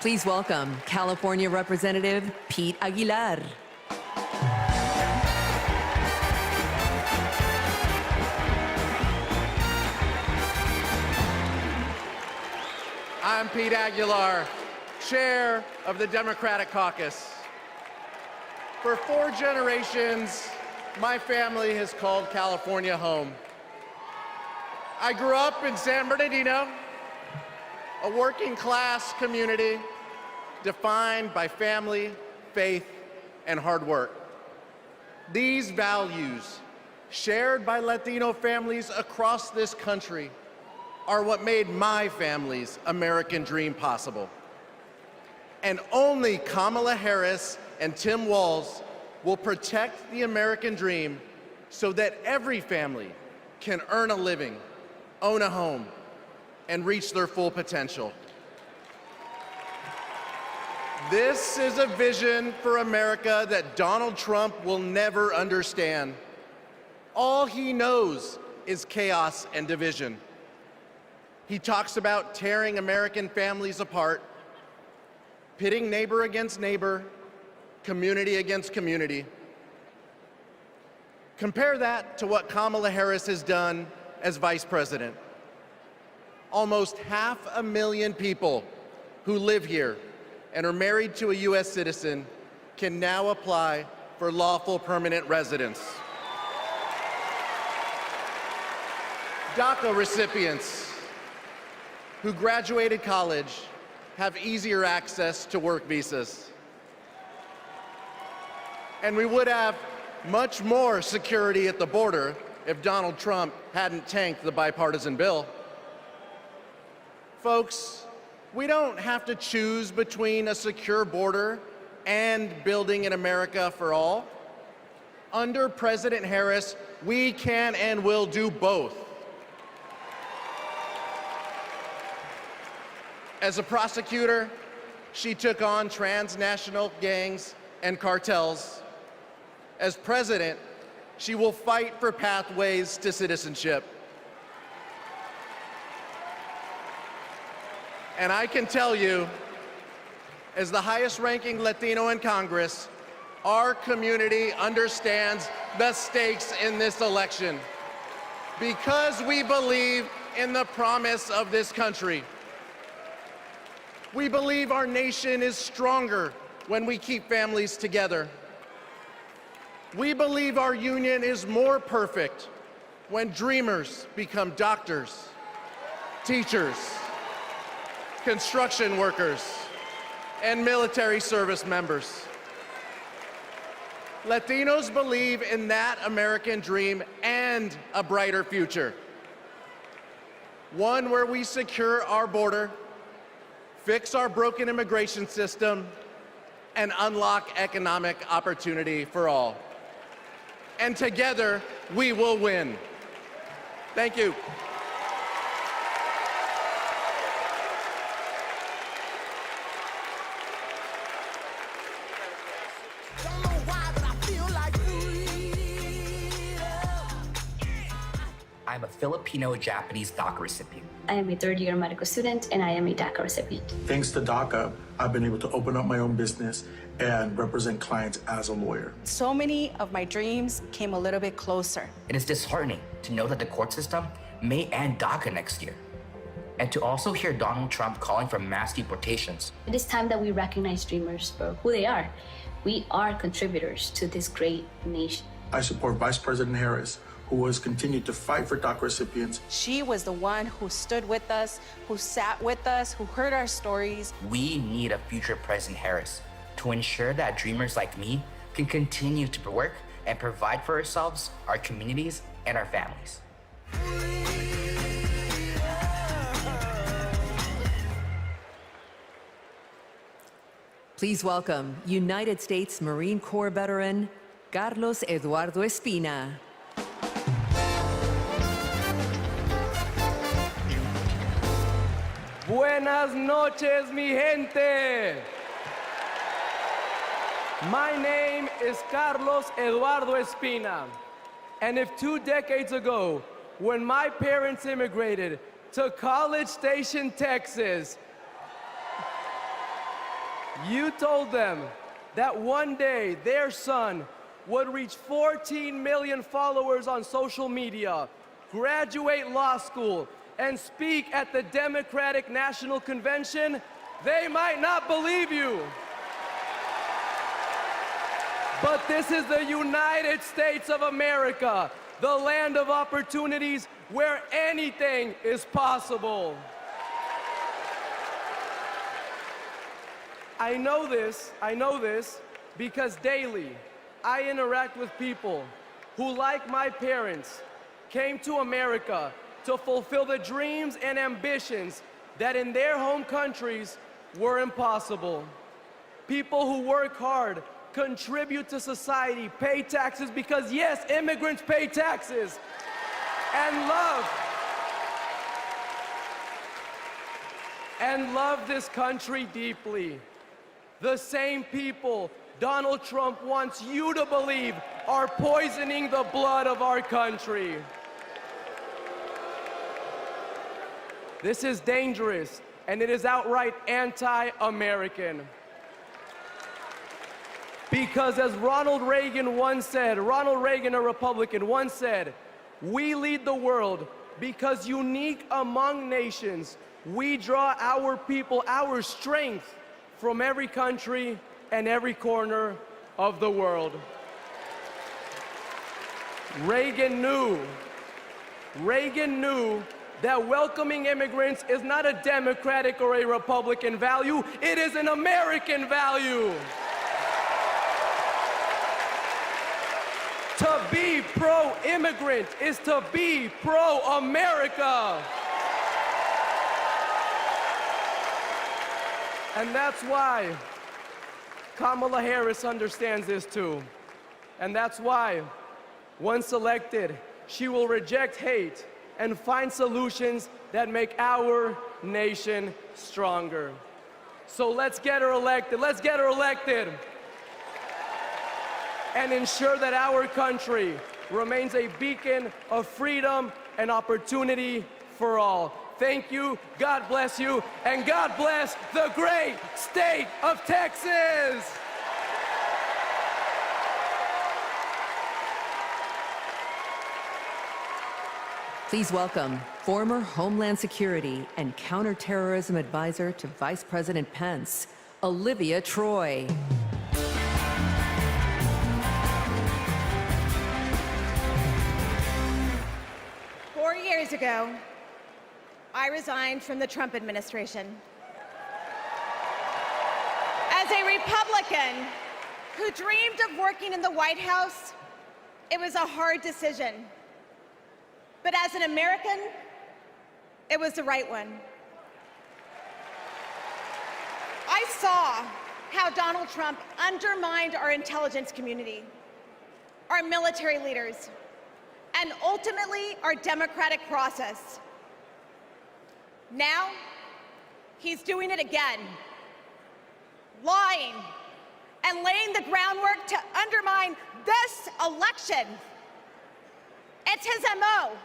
Please welcome California Representative Pete Aguilar. I'm Pete Aguilar, chair of the Democratic Caucus. For 4 generations, my family has called California home. I grew up in San Bernardino, a working-class community defined by family, faith, and hard work. These values, shared by Latino families across this country, are what made my family's American dream possible. And only Kamala Harris and Tim Walz will protect the American dream so that every family can earn a living, own a home, and reach their full potential. This is a vision for America that Donald Trump will never understand. All he knows is chaos and division. He talks about tearing American families apart, pitting neighbor against neighbor, community against community. Compare that to what Kamala Harris has done as vice president. Almost 500,000 people who live here and are married to a U.S. citizen can now apply for lawful permanent residents. DACA recipients who graduated college have easier access to work visas. And we would have much more security at the border if Donald Trump hadn't tanked the bipartisan bill. Folks, we don't have to choose between a secure border and building an America for all. Under President Harris, we can and will do both. As a prosecutor, she took on transnational gangs and cartels. As president, she will fight for pathways to citizenship. And I can tell you, as the highest-ranking Latino in Congress, our community understands the stakes in this election because we believe in the promise of this country. We believe our nation is stronger when we keep families together. We believe our union is more perfect when dreamers become doctors, teachers, construction workers, and military service members. Latinos believe in that American dream and a brighter future. One where we secure our border, fix our broken immigration system, and unlock economic opportunity for all. And together, we will win. Thank you. I'm a Filipino-Japanese DACA recipient. I am a third-year medical student, and I am a DACA recipient. Thanks to DACA, I've been able to open up my own business and represent clients as a lawyer. So many of my dreams came a little bit closer. It is disheartening to know that the court system may end DACA next year, and to also hear Donald Trump calling for mass deportations. It is time that we recognize dreamers for who they are. We are contributors to this great nation. I support Vice President Harris, who has continued to fight for DACA recipients. She was the one who stood with us, who sat with us, who heard our stories. We need a future President Harris to ensure that dreamers like me can continue to work and provide for ourselves, our communities, and our families. Please welcome United States Marine Corps veteran Carlos Eduardo Espina. Buenas noches, mi gente. My name is Carlos Eduardo Espina. And if 2 decades ago, when my parents immigrated to College Station, Texas, you told them that one day their son would reach 14 million followers on social media, graduate law school, and speak at the Democratic National Convention, they might not believe you. But this is the United States of America, the land of opportunities where anything is possible. I know this because daily I interact with people who, like my parents, came to America to fulfill the dreams and ambitions that in their home countries were impossible. People who work hard, contribute to society, pay taxes because, yes, immigrants pay taxes, and love this country deeply. The same people Donald Trump wants you to believe are poisoning the blood of our country. This is dangerous, and it is outright anti-American. Because as Ronald Reagan, a Republican, once said, we lead the world because unique among nations, we draw our people, our strength from every country and every corner of the world. Reagan knew that welcoming immigrants is not a Democratic or a Republican value, it is an American value. To be pro-immigrant is to be pro-America. And that's why Kamala Harris understands this too. And that's why, once elected, she will reject hate and find solutions that make our nation stronger. So let's get her elected. Let's get her elected. And ensure that our country remains a beacon of freedom and opportunity for all. Thank you, God bless you, and God bless the great state of Texas! Please welcome former Homeland Security and Counterterrorism Advisor to Vice President Pence, Olivia Troy. 4 years ago, I resigned from the Trump administration. As a Republican who dreamed of working in the White House, it was a hard decision. But as an American, it was the right one. I saw how Donald Trump undermined our intelligence community, our military leaders, and ultimately our democratic process. Now, he's doing it again, lying and laying the groundwork to undermine this election. It's his MO,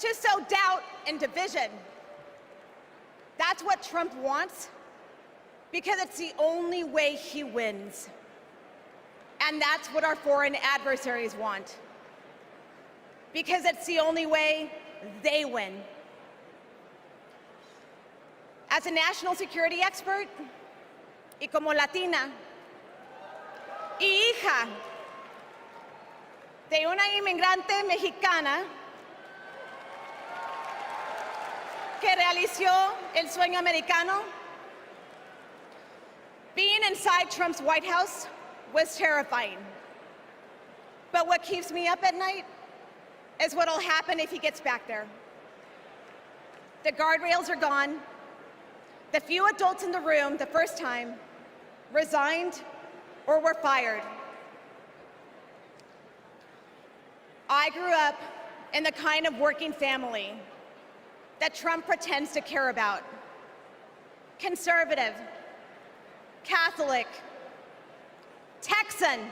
to sow doubt and division. That's what Trump wants, because it's the only way he wins. And that's what our foreign adversaries want, because it's the only way they win. As a national security expert, y como Latina, y hija de una inmigrante mexicana que realizó el sueño americano, being inside Trump's White House was terrifying. But what keeps me up at night is what'll happen if he gets back there. The guardrails are gone. The few adults in the room the first time resigned or were fired. I grew up in the kind of working family that Trump pretends to care about. Conservative, Catholic, Texan.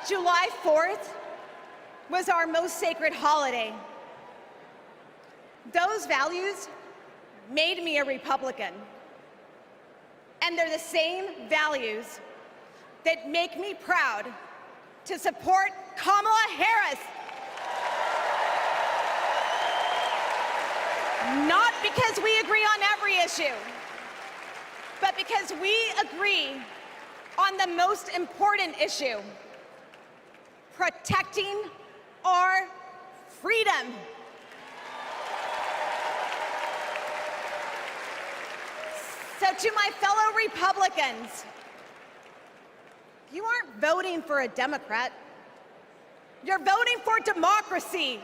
July 4th was our most sacred holiday. Those values made me a Republican. And they're the same values that make me proud to support Kamala Harris. Not because we agree on every issue, but because we agree on the most important issue: protecting our freedom. So to my fellow Republicans, you aren't voting for a Democrat. You're voting for democracy.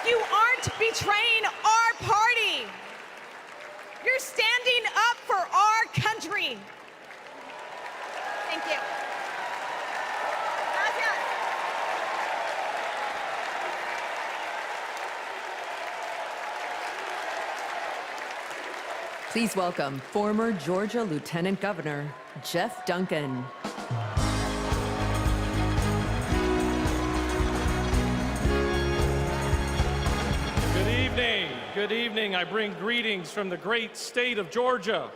You aren't betraying our party. You're standing up for our country. Thank you. Gracias. Please welcome former Georgia Lieutenant Governor Jeff Duncan. Good evening. I bring greetings from the great state of Georgia.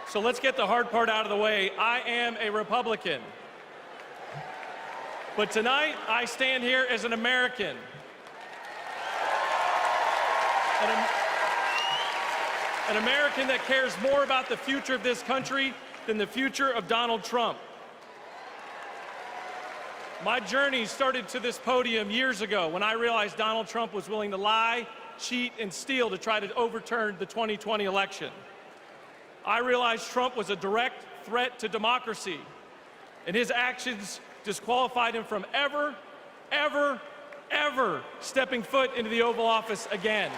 So let's get the hard part out of the way. I am a Republican. But tonight, I stand here as an American. An American that cares more about the future of this country than the future of Donald Trump. My journey started to this podium years ago when I realized Donald Trump was willing to lie, cheat, and steal to try to overturn the 2020 election. I realized Trump was a direct threat to democracy, and his actions disqualified him from ever stepping foot into the Oval Office again.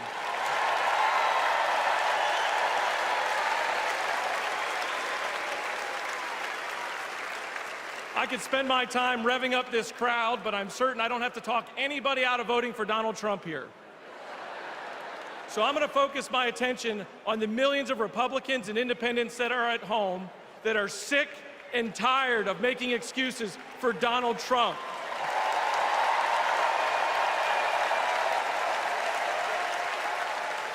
I could spend my time revving up this crowd, but I'm certain I don't have to talk anybody out of voting for Donald Trump here. So I'm going to focus my attention on the millions of Republicans and independents that are at home that are sick and tired of making excuses for Donald Trump.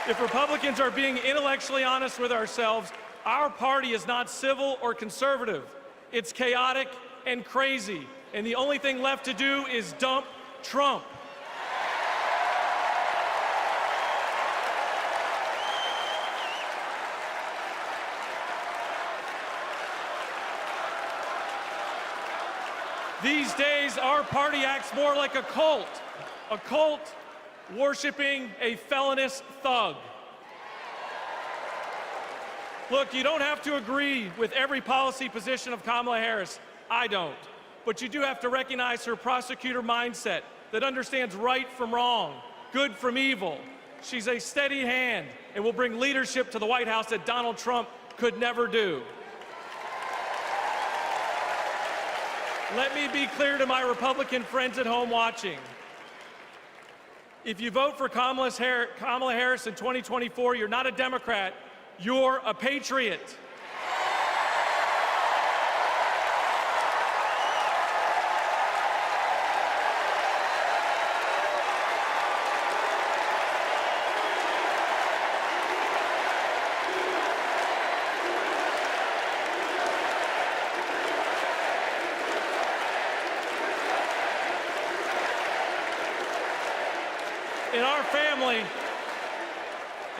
If Republicans are being intellectually honest with ourselves, our party is not civil or conservative. It's chaotic and crazy, and the only thing left to do is dump Trump. These days, our party acts more like a cult worshiping a felonious thug. Look, you don't have to agree with every policy position of Kamala Harris. I don't. But you do have to recognize her prosecutor mindset that understands right from wrong, good from evil. She's a steady hand and will bring leadership to the White House that Donald Trump could never do. Let me be clear to my Republican friends at home watching. If you vote for Kamala Harris in 2024, you're not a Democrat, you're a patriot.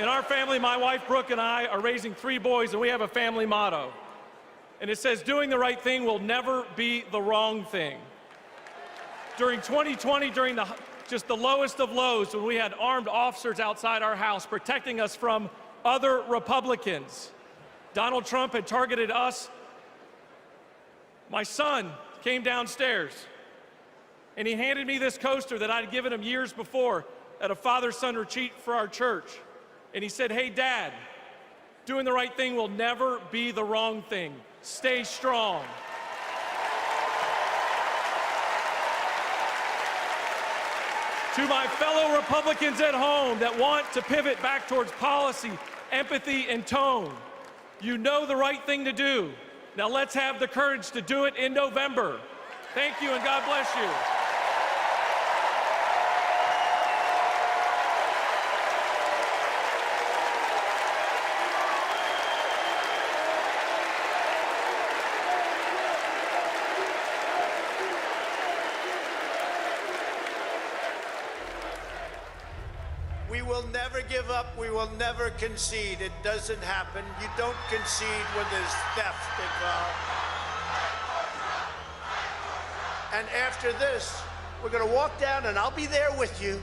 In our family, my wife Brooke and I are raising 3 boys, and we have a family motto. And it says, doing the right thing will never be the wrong thing. During 2020, during just the lowest of lows, when we had armed officers outside our house protecting us from other Republicans, Donald Trump had targeted us. My son came downstairs, and he handed me this coaster that I'd given him years before at a father-son retreat for our church. And he said, hey, Dad, doing the right thing will never be the wrong thing. Stay strong. To my fellow Republicans at home that want to pivot back towards policy, empathy, and tone, you know the right thing to do. Now let's have the courage to do it in November. Thank you, and God bless you. We will never give up. We will never concede. It doesn't happen. You don't concede when there's theft involved. And after this, we're going to walk down, and I'll be there with you.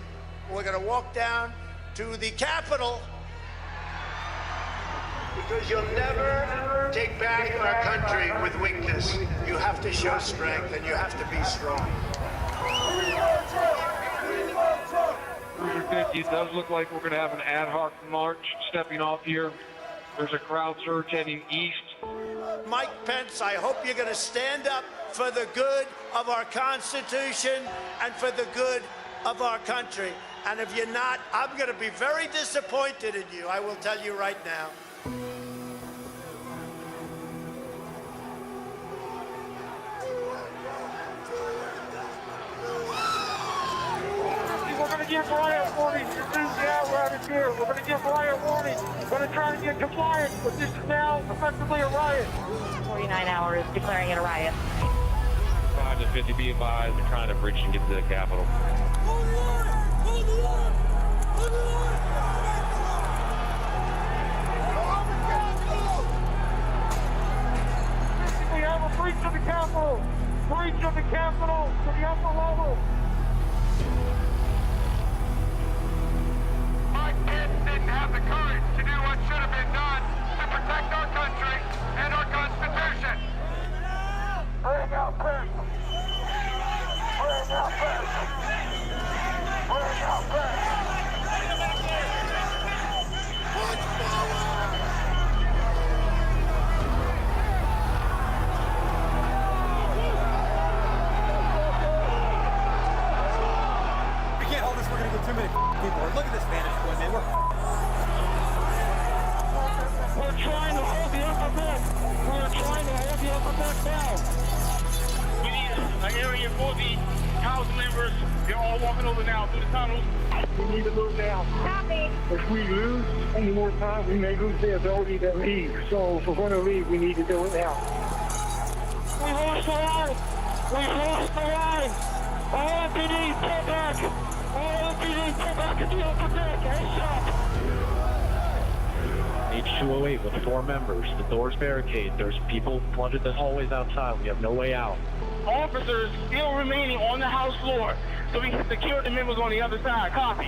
We're going to walk down to the Capitol, because you'll newer take back our country with weakness. You have to show strength, and you have to be strong. 350, it does look like we're going to have an ad hoc march stepping off here. There's a crowd surge heading east. Mike Pence, I hope you're going to stand up for the good of our Constitution and for the good of our country. And if you're not, I'm going to be very disappointed in you. I will tell you right now. We're going to give riot warnings as soon as the apparatus here. We're going to give riot warnings. We're going to try to get compliance, but this is now effectively a riot. 49 hours declaring it a riot. 5 to 50 be advised. They're trying to breach and get to the Capitol. Hold the line! Hold the line! Hold the line! a breach of the Capitol. Breach of the Capitol to the upper level. My kids didn't have the courage to do what should have been done to protect our country and our Constitution. Bring out Pence. Bring out Pence. Bring out Pence. We can't hold this. We're going to get too many people. Look at this vantage point, man. We're trying to hold the upper deck. We're trying to hold the upper deck now. We need an area for the House members. They're all walking over now through the tunnels. We need to move now. Copy. If we lose any more time, we may lose the ability to leave. So if we're going to leave, we need to do it now. We lost the line. We lost the line. All MPD, pull back. All MPD, pull back at the upper deck. ASAP. H208 with 4 members. The door's barricaded. There's people flooded the hallways outside. We have no way out. Officers still remaining on the House floor, so we can secure the members on the other side. Copy.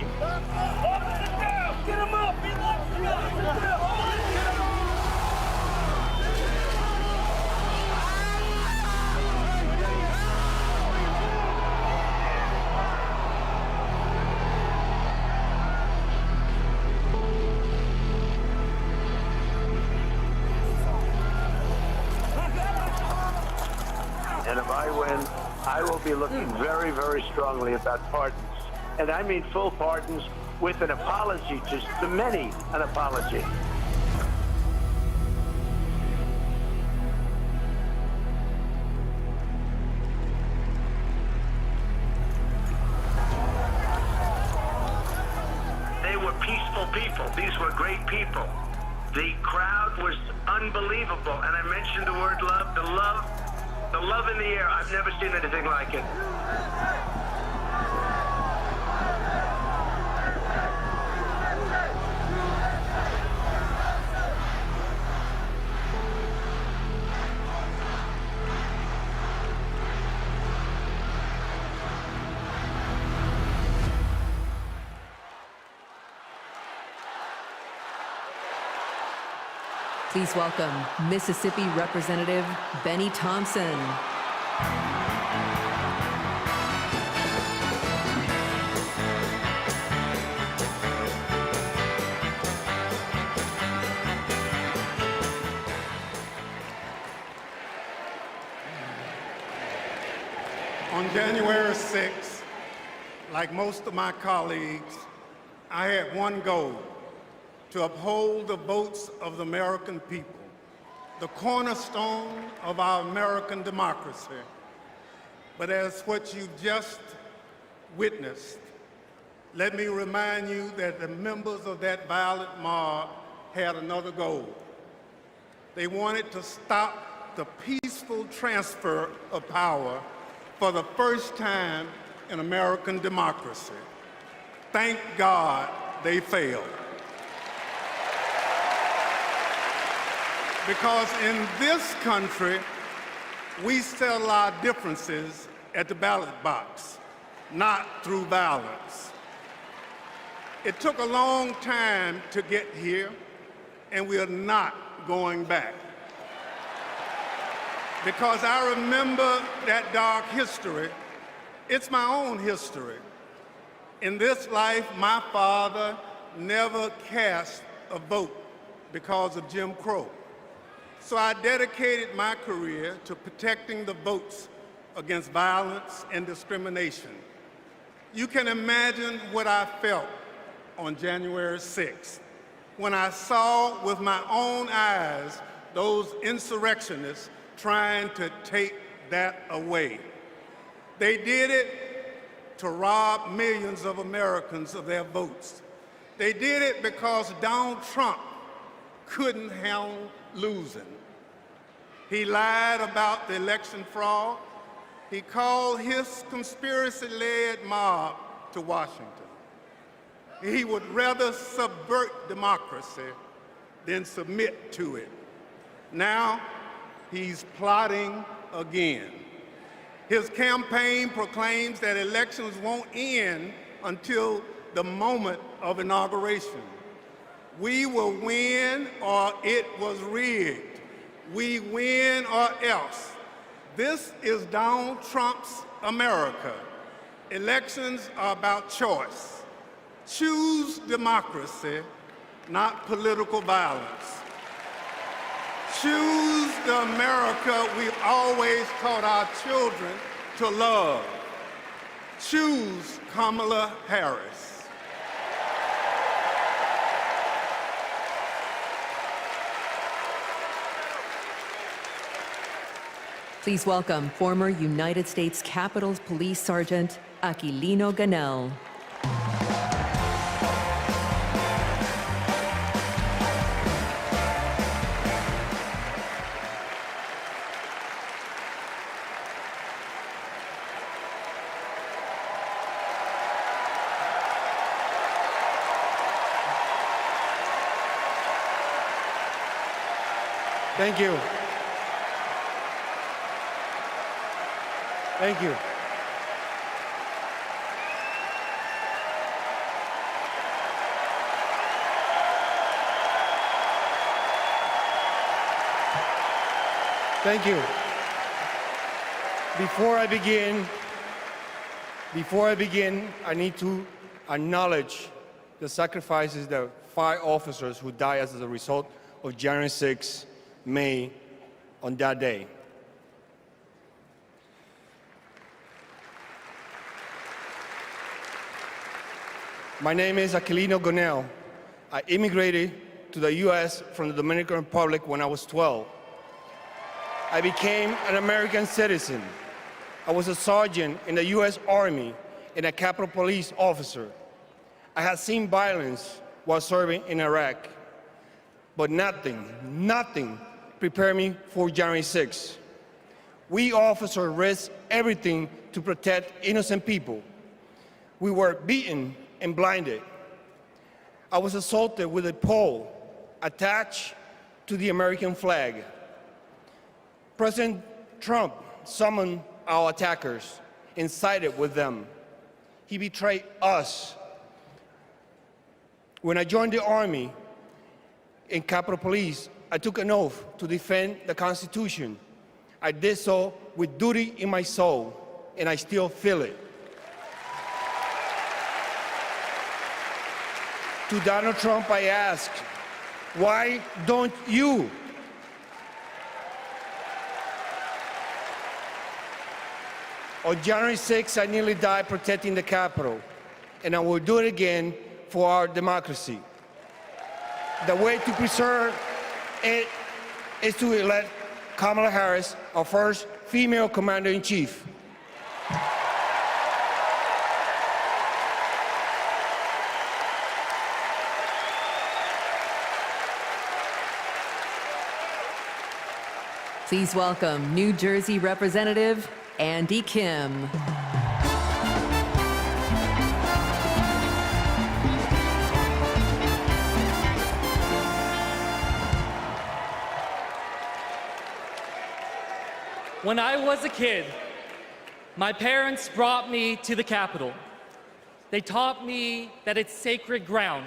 Get them up! And if I win, I will be looking very, very strongly about pardons. And I mean full pardons with an apology to the many, an apology. They were peaceful people. These were great people. The crowd was unbelievable. And I mentioned the word love, the love in the air. I've never seen anything like it. Please welcome Mississippi Representative Benny Thompson. On January 6th, like most of my colleagues, I had one goal: to uphold the votes of the American people, the cornerstone of our American democracy. But as what you just witnessed, let me remind you that the members of that violent mob had another goal. They wanted to stop the peaceful transfer of power for the first time in American democracy. Thank God they failed. Because in this country, we settle our differences at the ballot box, not through violence. It took a long time to get here, and we are not going back. Because I remember that dark history. It's my own history. In this life, my father never cast a vote because of Jim Crow. So I dedicated my career to protecting the votes against violence and discrimination. You can imagine what I felt on January 6th when I saw with my own eyes those insurrectionists trying to take that away. They did it to rob millions of Americans of their votes. They did it because Donald Trump couldn't handle losing. He lied about the election fraud. He called his conspiracy-led mob to Washington. He would rather subvert democracy than submit to it. Now, he's plotting again. His campaign proclaims that elections won't end until the moment of inauguration. We will win or it was rigged. We win or else. This is Donald Trump's America. Elections are about choice. Choose democracy, not political violence. Choose the America we've always taught our children to love. Choose Kamala Harris. Please welcome former United States Capitol Police Sergeant Aquilino Ganell. Thank you. Thank you. Thank you. Before I begin, I need to acknowledge the sacrifices that 5 officers who died as a result of January 6th made on that day. My name is Aquilino Ganell. I immigrated to the U.S. from the Dominican Republic when I was 12. I became an American citizen. I was a sergeant in the U.S. Army and a Capitol Police officer. I had seen violence while serving in Iraq, but nothing prepared me for January 6th. We officers risked everything to protect innocent people. We were beaten and blinded. I was assaulted with a pole attached to the American flag. President Trump summoned our attackers and sided with them. He betrayed us. When I joined the Army and Capitol Police, I took an oath to defend the Constitution. I did so with duty in my soul, and I still feel it. To Donald Trump, I ask, why don't you? On January 6th, I nearly died protecting the Capitol, and I will do it again for our democracy. The way to preserve it is to elect Kamala Harris, our first female commander-in-chief. Please welcome New Jersey Representative Andy Kim. When I was a kid, my parents brought me to the Capitol. They taught me that it's sacred ground,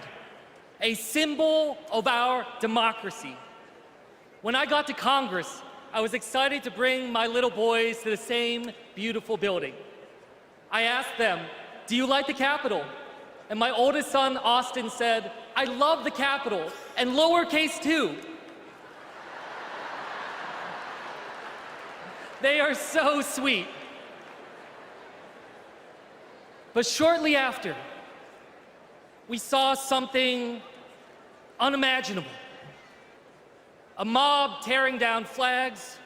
a symbol of our democracy. When I got to Congress, I was excited to bring my little boys to the same beautiful building. I asked them, do you like the Capitol? And my oldest son, Austin, said, I love the Capitol, and lowercase too. They are so sweet. But shortly after, we saw something unimaginable. A mob tearing down flags,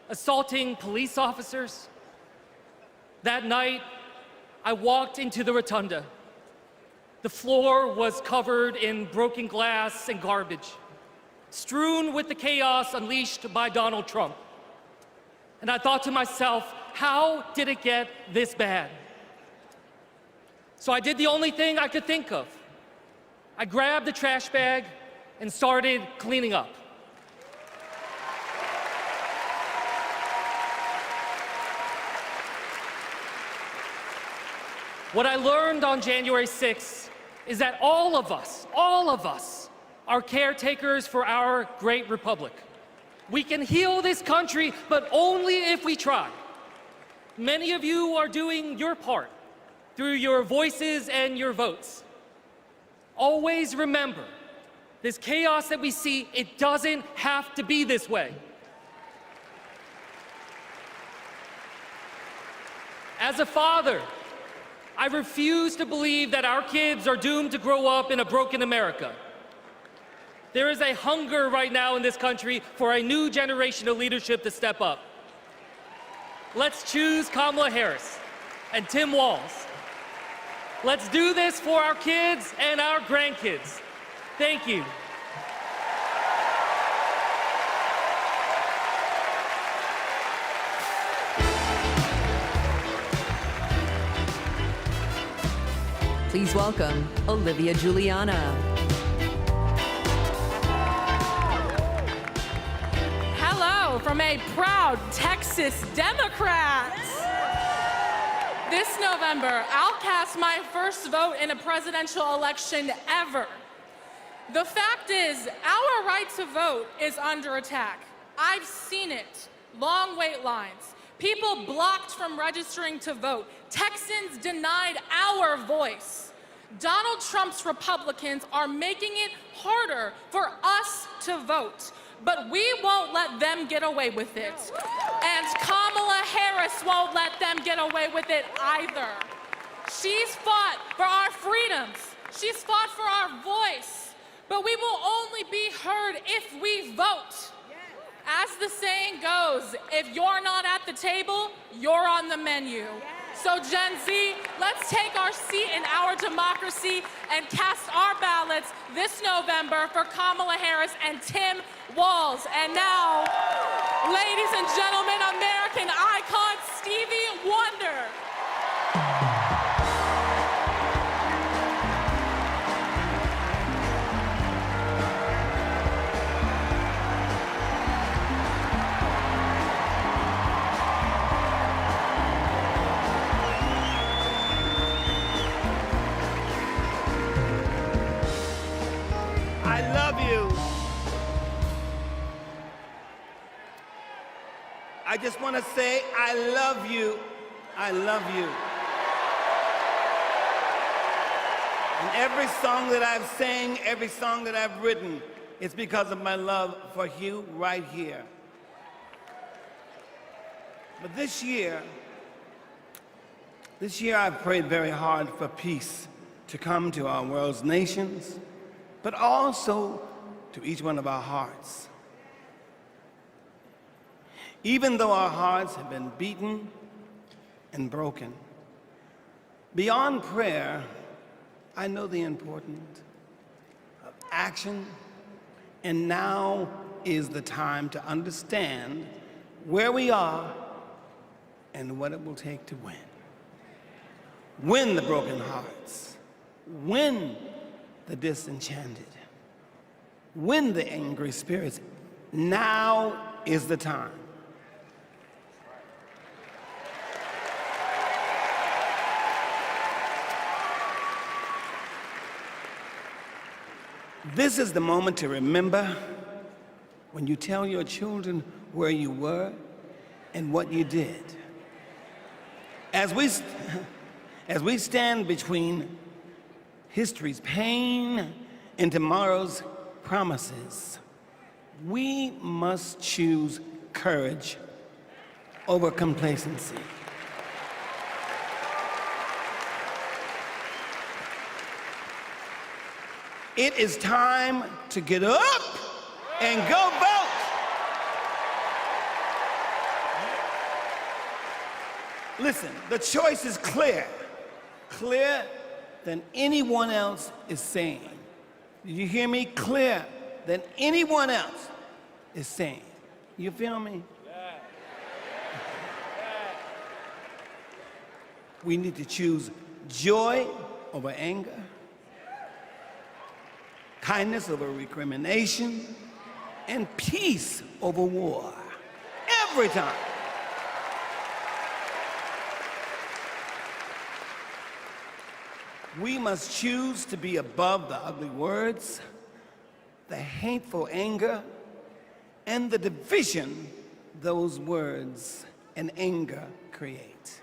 assaulting police officers. That night, I walked into the rotunda. The floor was covered in broken glass and garbage, strewn with the chaos unleashed by Donald Trump. And I thought to myself, how did it get this bad? So I did the only thing I could think of. I grabbed the trash bag and started cleaning up. What I learned on January 6th is that all of us are caretakers for our great republic. We can heal this country, but only if we try. Many of you are doing your part through your voices and your votes. Always remember, this chaos that we see, it doesn't have to be this way. As a father, I refuse to believe that our kids are doomed to grow up in a broken America. There is a hunger right now in this country for a new generation of leadership to step up. Let's choose Kamala Harris and Tim Walz. Let's do this for our kids and our grandkids. Thank you. Please welcome Olivia Giuliana. Hello from a proud Texas Democrat. This November, I'll cast my first vote in a presidential election ever. The fact is, our right to vote is under attack. I've seen it. Long wait lines. People blocked from registering to vote. Texans denied our voice. Donald Trump's Republicans are making it harder for us to vote, but we won't let them get away with it. And Kamala Harris won't let them get away with it either. She's fought for our freedoms. She's fought for our voice, but we will only be heard if we vote. As the saying goes, if you're not at the table, you're on the menu. So Gen Z, let's take our seat in our democracy and cast our ballots this November for Kamala Harris and Tim Walz. And now, ladies and gentlemen, American icon Stevie Wonder. I love you. I just want to say, I love you. I love you. And every song that I've sang, every song that I've written, it's because of my love for you right here. But this year I've prayed very hard for peace to come to our world's nations, but also to each one of our hearts. Even though our hearts have been beaten and broken, beyond prayer, I know the importance of action, and now is the time to understand where we are and what it will take to win. Win the broken hearts, win the disenchanted, win the angry spirits. Now is the time. This is the moment to remember when you tell your children where you were and what you did. As we stand between history's pain and tomorrow's promises, we must choose courage over complacency. It is time to get up and go vote. Listen, the choice is clear, clearer than anyone else is saying. Did you hear me? Clearer than anyone else is saying. You feel me? We need to choose joy over anger, kindness over recrimination, and peace over war. Every time. We must choose to be above the ugly words, the hateful anger, and the division those words and anger create.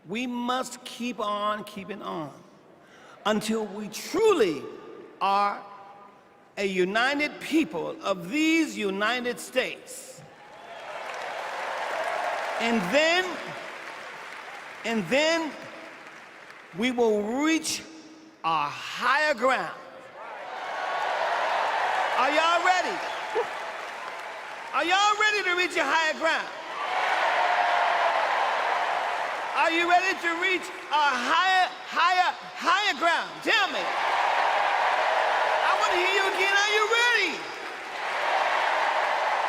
We must keep on keeping on until we truly are a united people of these United States. And then we will reach our higher ground. Are y'all ready? Are y'all ready to reach your higher ground? Are you ready to reach our higher ground? Tell me. I want to hear you again. Are you ready?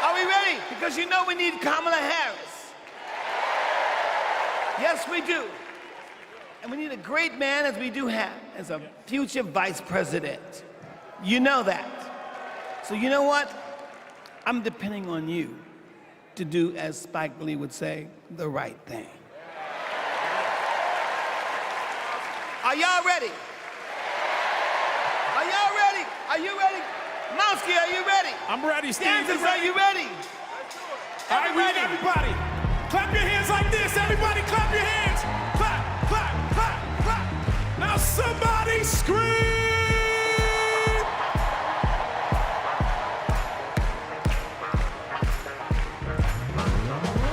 Are we ready? Because you know we need Kamala Harris. Yes, we do. And we need a great man, as we do have, as a future vice president. You know that. So you know what? I'm depending on you to do, as Spike Lee would say, the right thing. Are y'all ready? Are y'all ready? Are you ready? Mowski, are you ready? I'm ready, Steve. Dancers, are you ready? All right, we need everybody. Clap your hands like this. Everybody clap your hands. Clap, clap, clap, clap. Now somebody scream.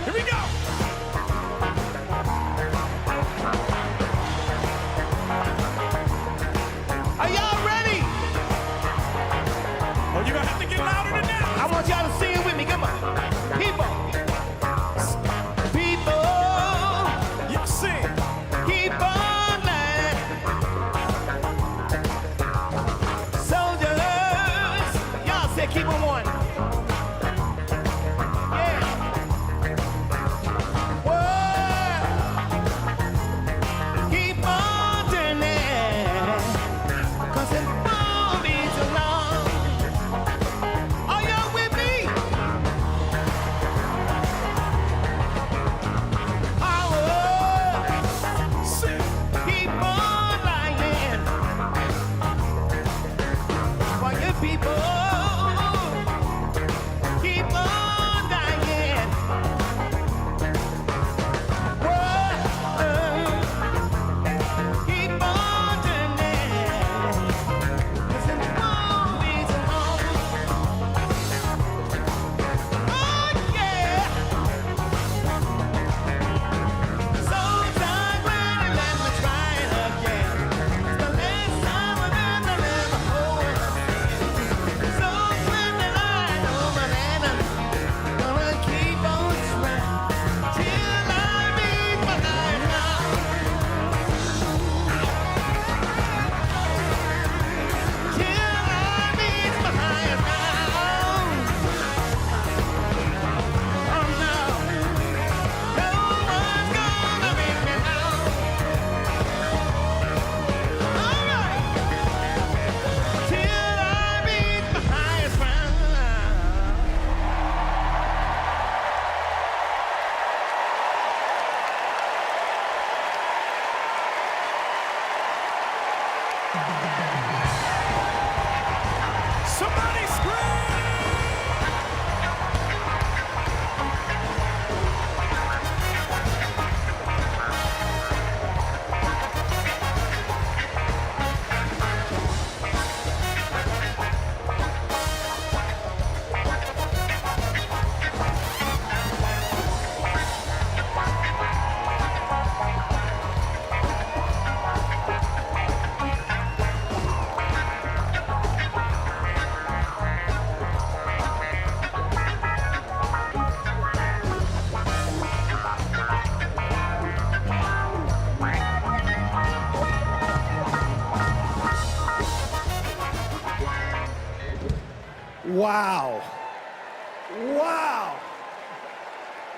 Here we go. Are y'all ready? Oh, you're gonna have to get louder than that. I want y'all to sing it with me. Come on. People. You sing. Keep on lying. Soldiers. Y'all say keep on one. Yeah. Whoa. Keep on turning. 'Cause it won't be too long. Are y'all with me? Keep on lying. While your people keep on dying. Whoa. Keep on turning. 'Cause it won't be too long. Oh yeah. So tired when I let me try it again. It's the last time I'm gonna let my whole world. So when the light over and I'm gonna keep on trying till I meet my higher ground. Till I meet my higher ground. Oh no, no one's gonna make me now. All right, till I meet my highest ground. Somebody scream. Wow. Wow.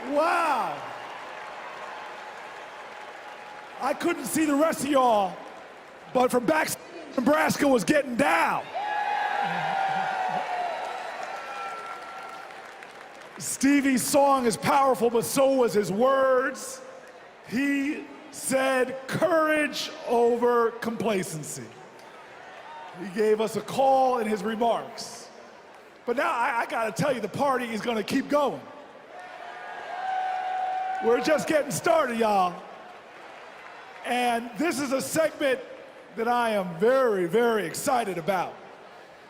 Wow. I couldn't see the rest of y'all, but from back, Nebraska was getting down. Stevie's song is powerful, but so was his words. He said courage over complacency. He gave us a call in his remarks. But now I gotta tell you, the party is gonna keep going. We're just getting started, y'all. And this is a segment that I am very, very excited about,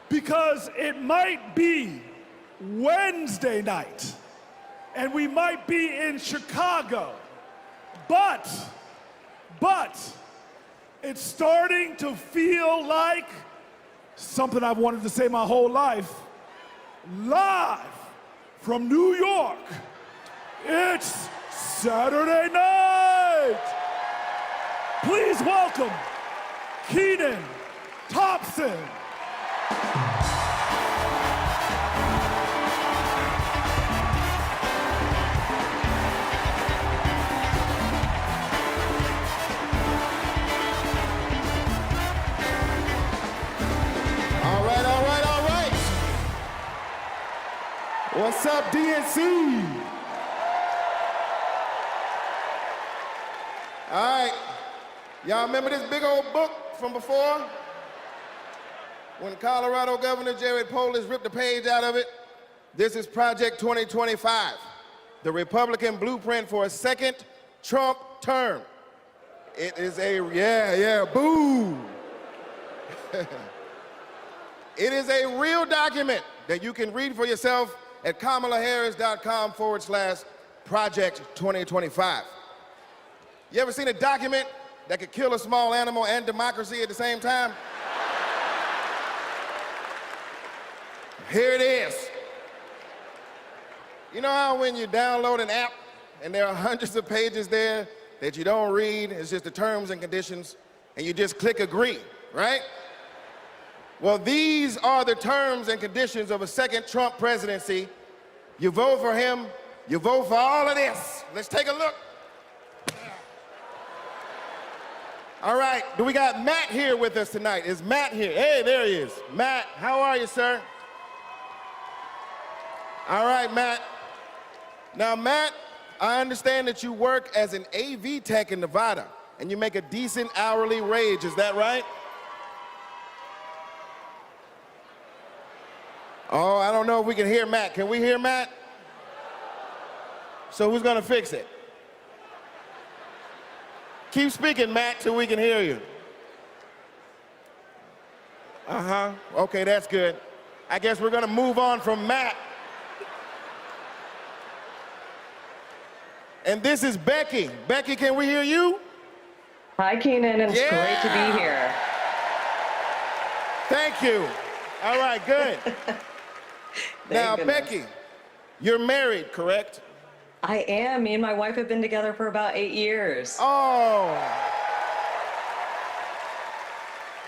because it might be Wednesday night and we might be in Chicago, but it's starting to feel like something I've wanted to say my whole life. Live from New York, it's Saturday night. Please welcome Keenan Thompson. All right. What's up, DNC? All right. Y'all remember this big old book from before? When Colorado Governor Jared Polis ripped the page out of it? This is Project 2025, the Republican blueprint for a second Trump term. It is a, boo. It is a real document that you can read for yourself at kamalaharris.com/Project 2025. You ever seen a document that could kill a small animal and democracy at the same time? Here it is. You know how when you download an app and there are hundreds of pages there that you don't read, it's just the terms and conditions, and you just click agree, right? Well, these are the terms and conditions of a second Trump presidency. You vote for him, you vote for all of this. Let's take a look. All right, do we got Matt here with us tonight? Is Matt here? Hey, there he is. Matt, how are you, sir? All right, Matt. Now, Matt, I understand that you work as an AV tech in Nevada, and you make a decent hourly wage, is that right? Oh, I don't know if we can hear Matt. Can we hear Matt? So who's gonna fix it? Keep speaking, Matt, till we can hear you. Okay, that's good. I guess we're gonna move on from Matt. And this is Becky. Becky, can we hear you? Hi, Keenan. It's great to be here. Thank you. All right, good. Now, Becky, you're married, correct? I am. Me and my wife have been together for about 8 years. Oh,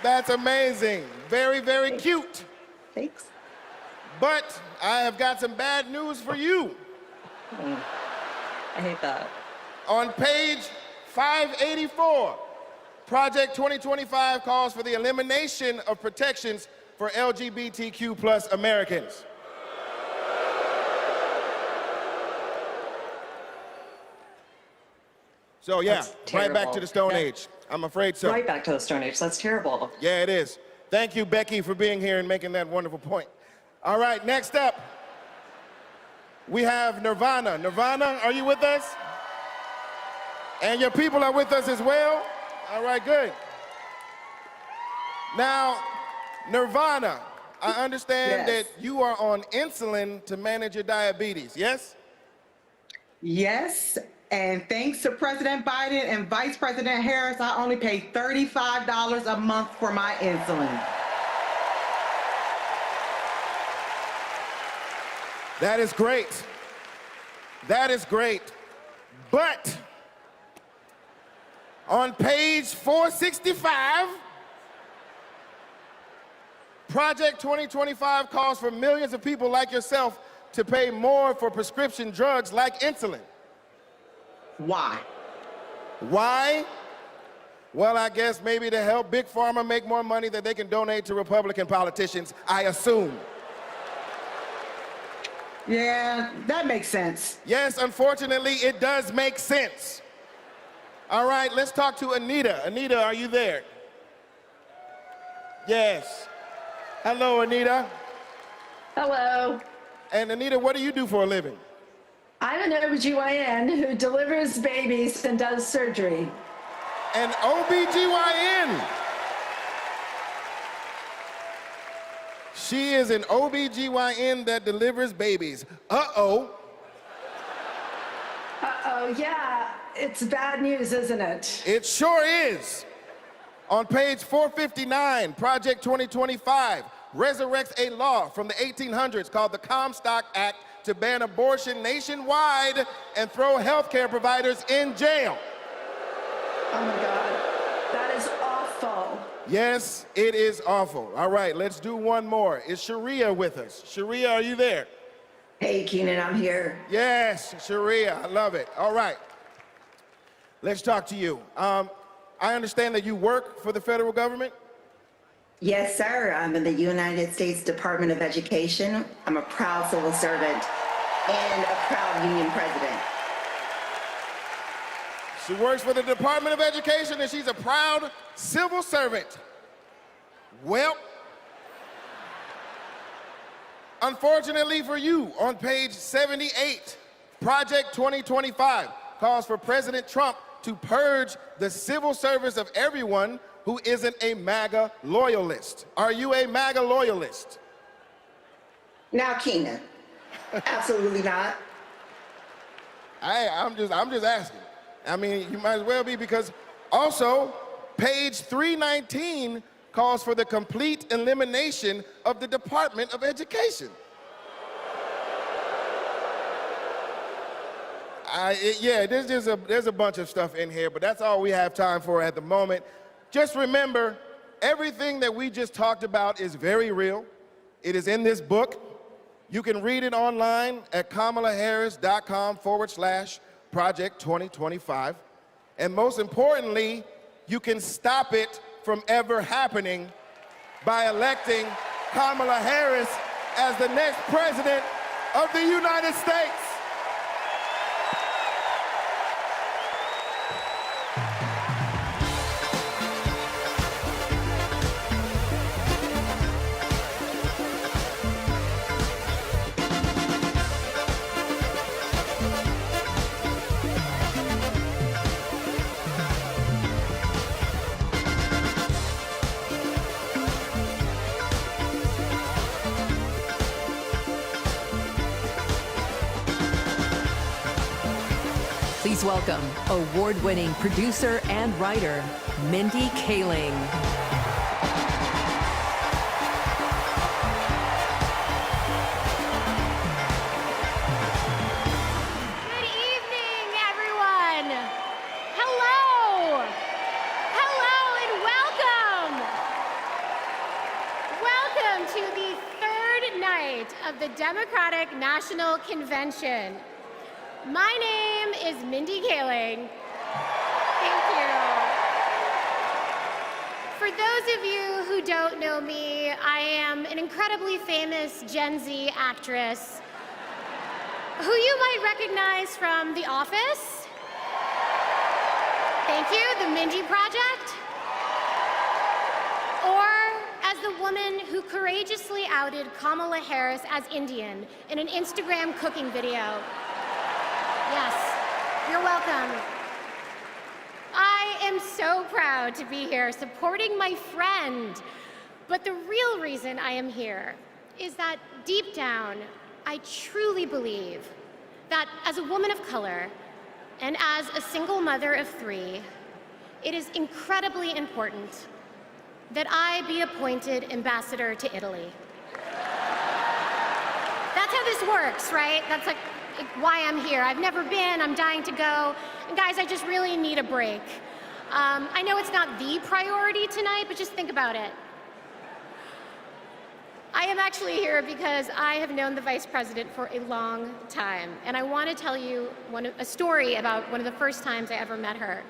that's amazing. Very, very cute. Thanks. But I have got some bad news for you. I hate that. On page 584, Project 2025 calls for the elimination of protections for LGBTQ plus Americans. So yeah, right back to the Stone Age. I'm afraid so. Right back to the Stone Age. That's terrible. Yeah, it is. Thank you, Becky, for being here and making that wonderful point. All right, next up, we have Nirvana. Nirvana, are you with us? And your people are with us as well? All right, good. Now, Nirvana, I understand that you are on insulin to manage your diabetes, yes? Yes, and thanks to President Biden and Vice President Harris, I only pay $35 a month for my insulin. That is great. That is great. But on page 465, Project 2025 calls for millions of people like yourself to pay more for prescription drugs like insulin. Why? Why? Well, I guess maybe to help Big Pharma make more money that they can donate to Republican politicians, I assume. Yeah, that makes sense. Yes, unfortunately, it does make sense. All right, let's talk to Anita. Anita, are you there? Yes. Hello, Anita. Hello. And Anita, what do you do for a living? I'm an OBGYN who delivers babies and does surgery. An OBGYN. She is an OBGYN that delivers babies. Uh-oh. Uh-oh, yeah. It's bad news, isn't it? It sure is. On page 459, Project 2025 resurrects a law from the 1800s called the Comstock Act to ban abortion nationwide and throw healthcare providers in jail. Oh my God, that is awful. Yes, it is awful. All right, let's do one more. Is Sharia with us? Sharia, are you there? Hey, Keenan, I'm here. Yes, Sharia, I love it. All right, let's talk to you. I understand that you work for the federal government? Yes, sir. I'm in the United States Department of Education. I'm a proud civil servant and a proud union president. She works for the Department of Education and she's a proud civil servant. Well, unfortunately for you, on page 78, Project 2025 calls for President Trump to purge the civil service of everyone who isn't a MAGA loyalist. Are you a MAGA loyalist? Now, Keenan, absolutely not. I'm just asking. I mean, you might as well be, because also page 319 calls for the complete elimination of the Department of Education. There's a bunch of stuff in here, but that's all we have time for at the moment. Just remember, everything that we just talked about is very real. It is in this book. You can read it online at kamalaharris.com/Project 2025. And most importantly, you can stop it from ever happening by electing Kamala Harris as the next president of the United States. Please welcome award-winning producer and writer, Mindy Kaling. Good evening, everyone. Hello. Hello and welcome. Welcome to the third night of the Democratic National Convention. My name is Mindy Kaling. Thank you. For those of you who don't know me, I am an incredibly famous Gen Z actress who you might recognize from The Office. Thank you, The Mindy Project. Or as the woman who courageously outed Kamala Harris as Indian in an Instagram cooking video. Yes, you're welcome. I am so proud to be here supporting my friend. But the real reason I am here is that deep down, I truly believe that as a woman of color and as a single mother of 3, it is incredibly important that I be appointed ambassador to Italy. That's how this works, right? That's like why I'm here. I've never been, I'm dying to go. And guys, I just really need a break. I know it's not the priority tonight, but just think about it. I am actually here because I have known the Vice President for a long time, and I want to tell you a story about one of the first times I ever met her.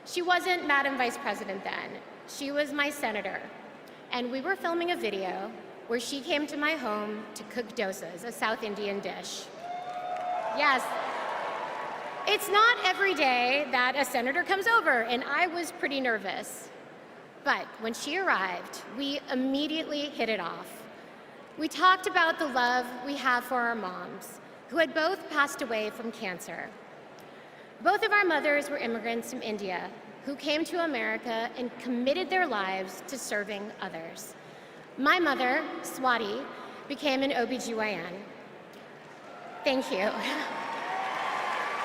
She wasn't Madam Vice President then. She was my senator, and we were filming a video where she came to my home to cook dosas, a South Indian dish. Yes. It's not every day that a senator comes over, and I was pretty nervous. But when she arrived, we immediately hit it off. We talked about the love we have for our moms, who had both passed away from cancer. Both of our mothers were immigrants from India who came to America and committed their lives to serving others. My mother, Swati, became an OBGYN. Thank you.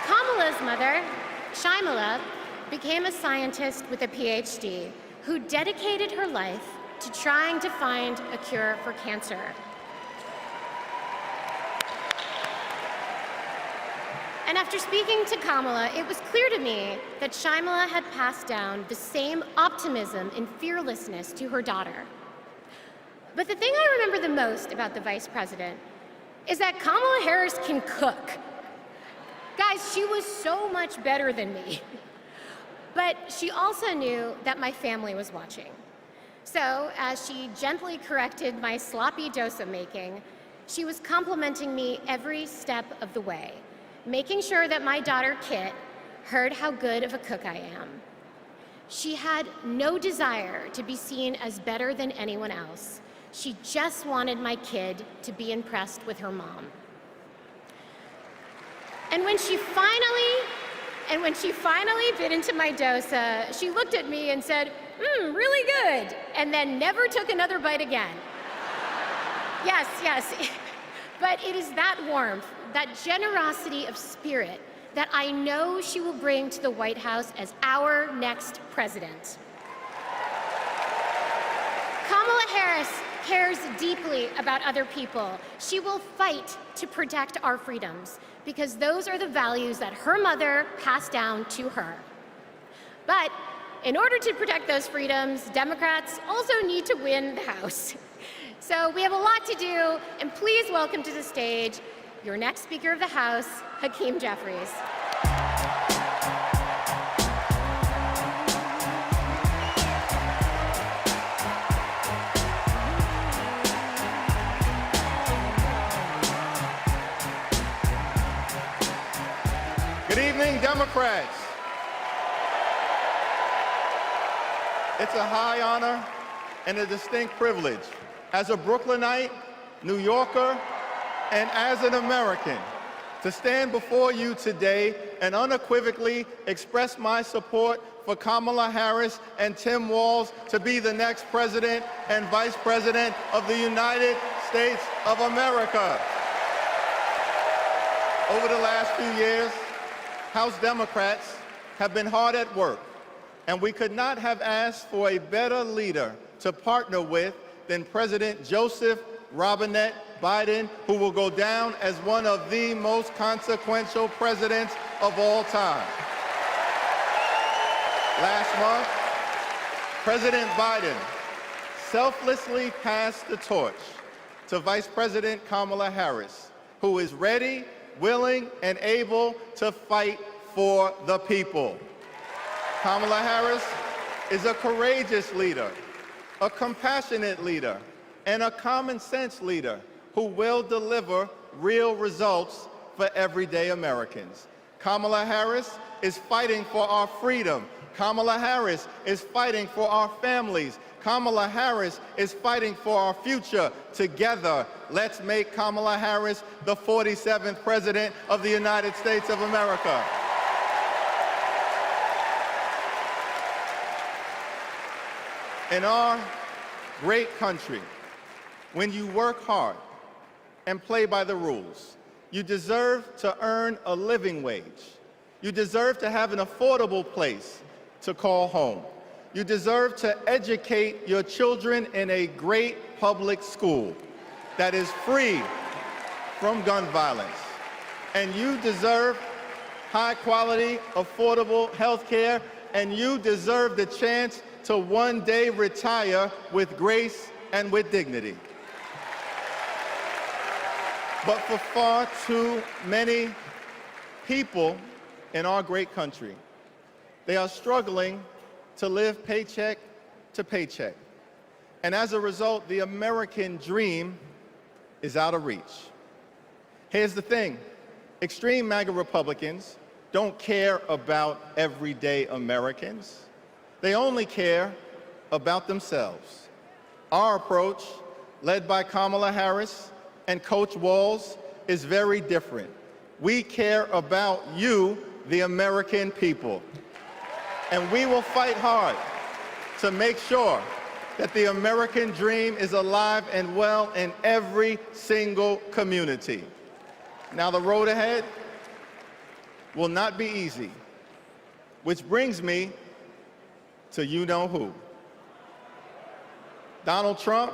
Kamala's mother, Shyamala, became a scientist with a PhD who dedicated her life to trying to find a cure for cancer. And after speaking to Kamala, it was clear to me that Shyamala had passed down the same optimism and fearlessness to her daughter. But the thing I remember the most about the vice president is that Kamala Harris can cook. Guys, she was so much better than me. But she also knew that my family was watching. So, as she gently corrected my sloppy dosa making, she was complimenting me every step of the way, making sure that my daughter Kit heard how good of a cook I am. She had no desire to be seen as better than anyone else. She just wanted my kid to be impressed with her mom. And when she finally bit into my dosa, she looked at me and said, really good, and then never took another bite again. Yes, but it is that warmth, that generosity of spirit that I know she will bring to the White House as our next president. Kamala Harris cares deeply about other people. She will fight to protect our freedoms because those are the values that her mother passed down to her. But in order to protect those freedoms, Democrats also need to win the House. So we have a lot to do, and please welcome to the stage your next Speaker of the House, Hakeem Jeffries. Good evening, Democrats. It's a high honor and a distinct privilege as a Brooklynite, New Yorker, and as an American to stand before you today and unequivocally express my support for Kamala Harris and Tim Walz to be the next president and vice president of the United States of America. Over the last few years, House Democrats have been hard at work, and we could not have asked for a better leader to partner with than President Joseph Robinette Biden, who will go down as one of the most consequential presidents of all time. Last month, President Biden selflessly passed the torch to Vice President Kamala Harris, who is ready, willing, and able to fight for the people. Kamala Harris is a courageous leader, a compassionate leader, and a common sense leader who will deliver real results for everyday Americans. Kamala Harris is fighting for our freedom. Kamala Harris is fighting for our families. Kamala Harris is fighting for our future. Together, let's make Kamala Harris the 47th President of the United States of America. In our great country, when you work hard and play by the rules, you deserve to earn a living wage. You deserve to have an affordable place to call home. You deserve to educate your children in a great public school that is free from gun violence. And you deserve high-quality, affordable health care, and you deserve the chance to one day retire with grace and with dignity. But for far too many people in our great country, they are struggling to live paycheck to paycheck. And as a result, the American dream is out of reach. Here's the thing. Extreme MAGA Republicans don't care about everyday Americans. They only care about themselves. Our approach, led by Kamala Harris and Coach Walz, is very different. We care about you, the American people. And we will fight hard to make sure that the American dream is alive and well in every single community. Now, the road ahead will not be easy, which brings me to you-know-who. Donald Trump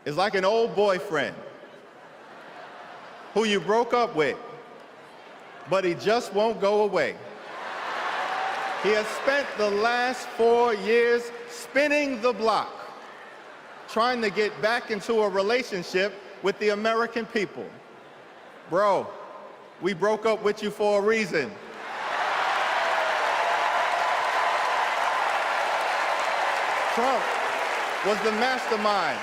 is like an old boyfriend who you broke up with, but he just won't go away. He has spent the last 4 years spinning the block, trying to get back into a relationship with the American people. Bro, we broke up with you for a reason. Trump was the mastermind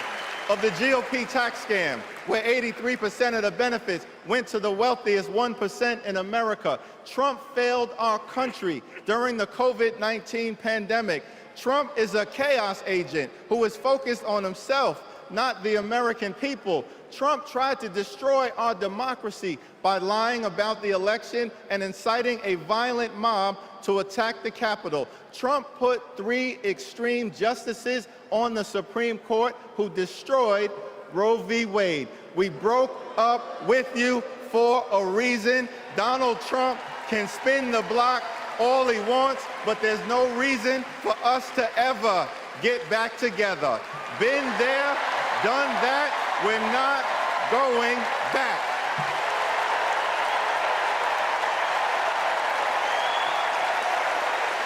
of the GOP tax scam, where 83% of the benefits went to the wealthiest 1% in America. Trump failed our country during the COVID-19 pandemic. Trump is a chaos agent who is focused on himself, not the American people. Trump tried to destroy our democracy by lying about the election and inciting a violent mob to attack the Capitol. Trump put 3 extreme justices on the Supreme Court who destroyed Roe v. Wade. We broke up with you for a reason. Donald Trump can spin the block all he wants, but there's no reason for us to ever get back together. Been there, done that, we're not going back.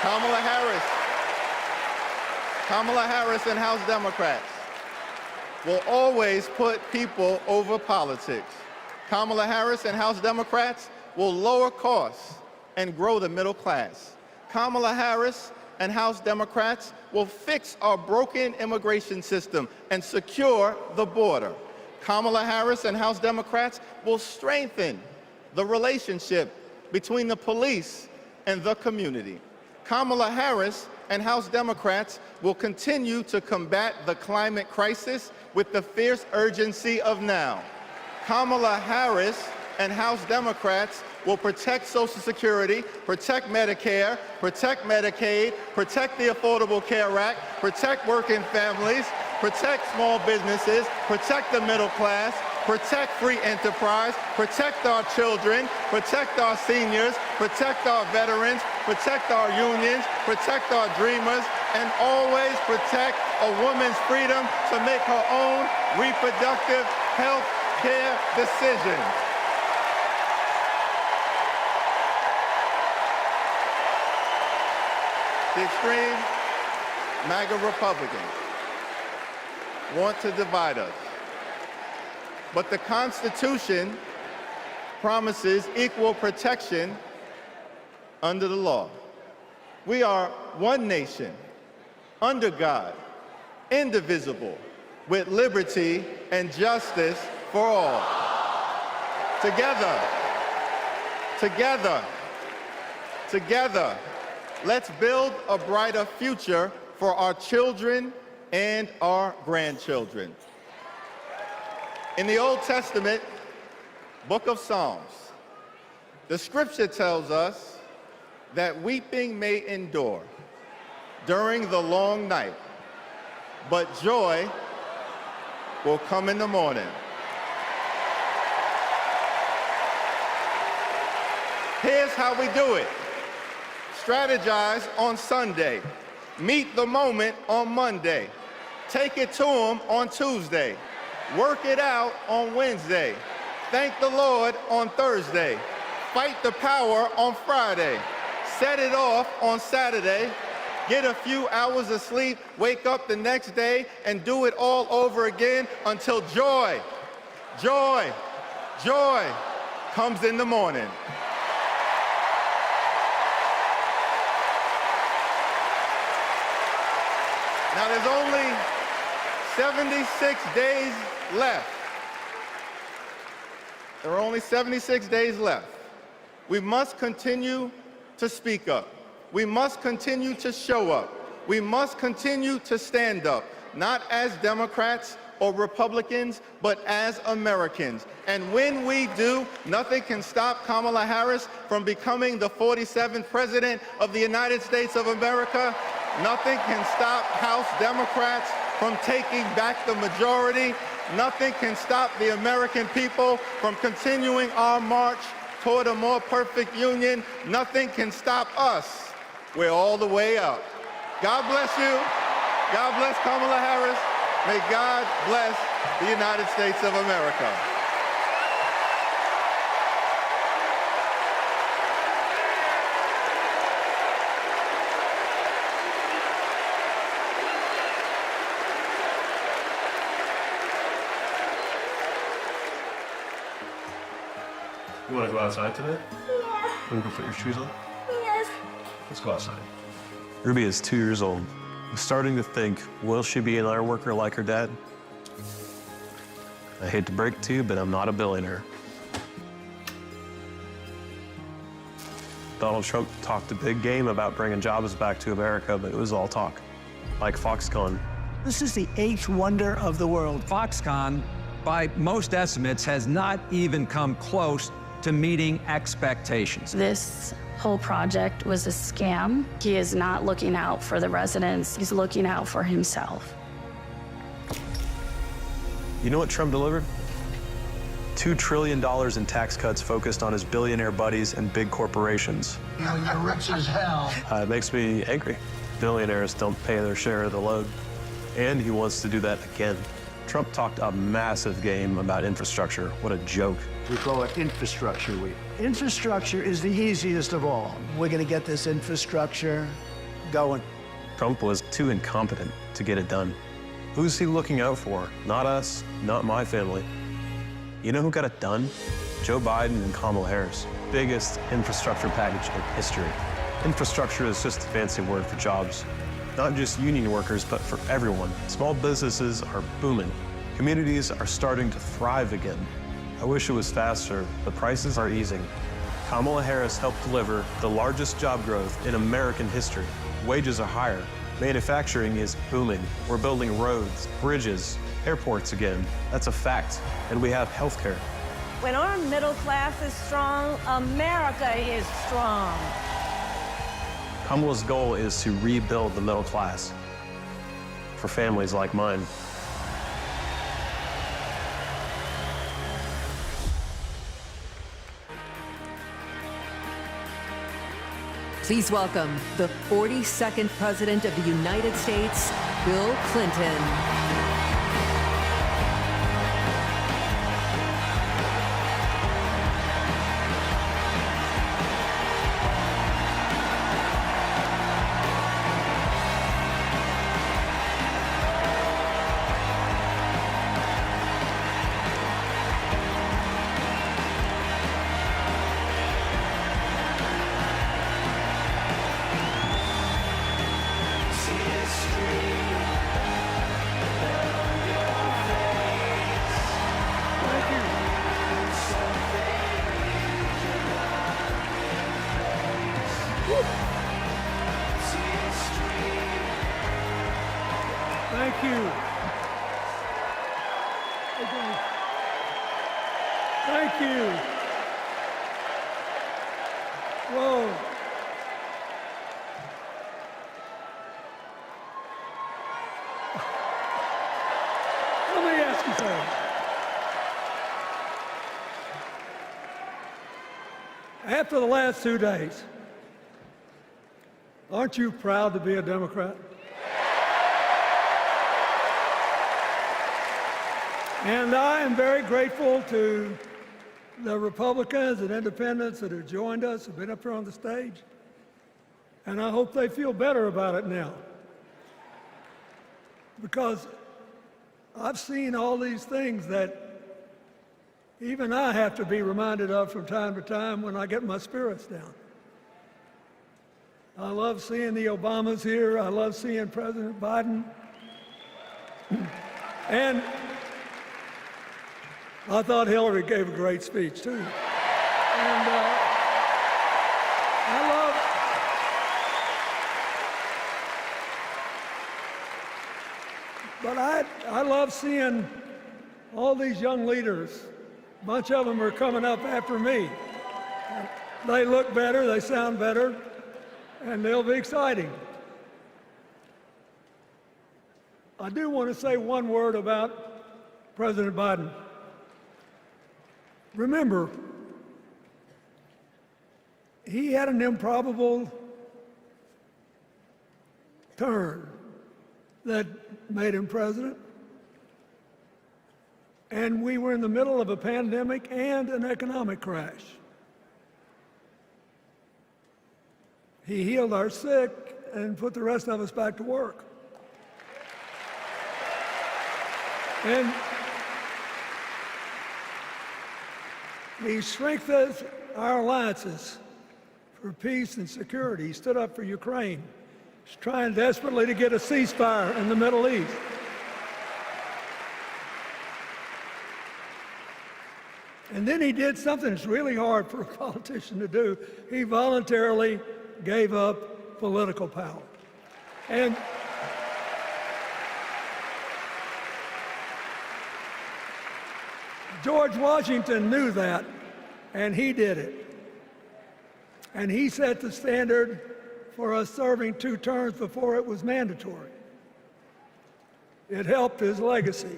Kamala Harris and House Democrats will always put people over politics. Kamala Harris and House Democrats will lower costs and grow the middle class. Kamala Harris and House Democrats will fix our broken immigration system and secure the border. Kamala Harris and House Democrats will strengthen the relationship between the police and the community. Kamala Harris and House Democrats will continue to combat the climate crisis with the fierce urgency of now. Kamala Harris and House Democrats will protect Social Security, protect Medicare, protect Medicaid, protect the Affordable Care Act, protect working families, protect small businesses, protect the middle class, protect free enterprise, protect our children, protect our seniors, protect our veterans, protect our unions, protect our dreamers, and always protect a woman's freedom to make her own reproductive health care decisions. The extreme MAGA Republicans want to divide us. But the Constitution promises equal protection under the law. We are one nation, under God, indivisible, with liberty and justice for all. Together, let's build a brighter future for our children and our grandchildren. In the Old Testament, book of Psalms, the scripture tells us that weeping may endure during the long night, but joy will come in the morning. Here's how we do it. Strategize on Sunday. Meet the moment on Monday. Take it to them on Tuesday. Work it out on Wednesday. Thank the Lord on Thursday. Fight the power on Friday. Set it off on Saturday. Get a few hours of sleep, wake up the next day, and do it all over again until joy comes in the morning. Now there's only 76 days left. There are only 76 days left We must continue to speak up. We must continue to show up. We must continue to stand up, not as Democrats or Republicans, but as Americans. And when we do, nothing can stop Kamala Harris from becoming the 47th President of the United States of America. Nothing can stop House Democrats from taking back the majority. Nothing can stop the American people from continuing our march toward a more perfect union. Nothing can stop us. We're all the way up. God bless you. God bless Kamala Harris. May God bless the United States of America. You want to go outside today? Yeah. Want to go put your shoes on? Yes. Let's go outside. Ruby is 2 years old. I'm starting to think, will she be an iron worker like her dad? I hate to break it to you, but I'm not a billionaire. Donald Trump talked a big game about bringing jobs back to America, but it was all talk, like Foxconn. This is the 8th wonder of the world. Foxconn, by most estimates, has not even come close to meeting expectations. This whole project was a scam. He is not looking out for the residents. He's looking out for himself. You know what Trump delivered? $2 trillion in tax cuts focused on his billionaire buddies and big corporations. You know, you're rich as hell. It makes me angry. Billionaires don't pay their share of the load. And he wants to do that again. Trump talked a massive game about infrastructure. What a joke. We call it Infrastructure Week. Infrastructure is the easiest of all. We're going to get this infrastructure going. Trump was too incompetent to get it done. Who's he looking out for? Not us, not my family. You know who got it done? Joe Biden and Kamala Harris. Biggest infrastructure package in history. Infrastructure is just a fancy word for jobs. Not just union workers, but for everyone. Small businesses are booming. Communities are starting to thrive again. I wish it was faster, but prices are easing. Kamala Harris helped deliver the largest job growth in American history. Wages are higher. Manufacturing is booming. We're building roads, bridges, airports again. That's a fact. And we have healthcare. When our middle class is strong, America is strong. Kamala's goal is to rebuild the middle class for families like mine. Please welcome the 42nd President of the United States, Bill Clinton. Thank you. Thank you. Whoa. Let me ask you something. After the last 2 days, aren't you proud to be a Democrat? And I am very grateful to the Republicans and independents that have joined us, have been up here on the stage. And I hope they feel better about it now. Because I've seen all these things that even I have to be reminded of from time to time when I get my spirits down. I love seeing the Obamas here. I love seeing President Biden. And I thought Hillary gave a great speech, too. And But I love seeing all these young leaders. A bunch of them are coming up after me. They look better, they sound better, and they'll be exciting. I do want to say one word about President Biden. Remember, he had an improbable turn that made him president. And we were in the middle of a pandemic and an economic crash. He healed our sick and put the rest of us back to work. And he strengthened our alliances for peace and security. He stood up for Ukraine. He's trying desperately to get a ceasefire in the Middle East. And then he did something that's really hard for a politician to do. He voluntarily gave up political power. And George Washington knew that, and he did it. And he set the standard for us serving 2 terms before it was mandatory. It helped his legacy,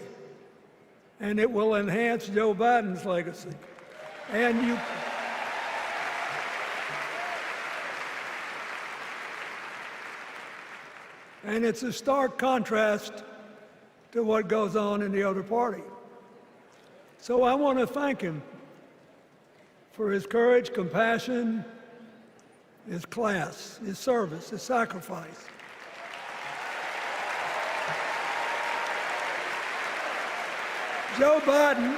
and it will enhance Joe Biden's legacy. And it's a stark contrast to what goes on in the other party. So I want to thank him for his courage, compassion, his class, his service, his sacrifice. Joe Biden,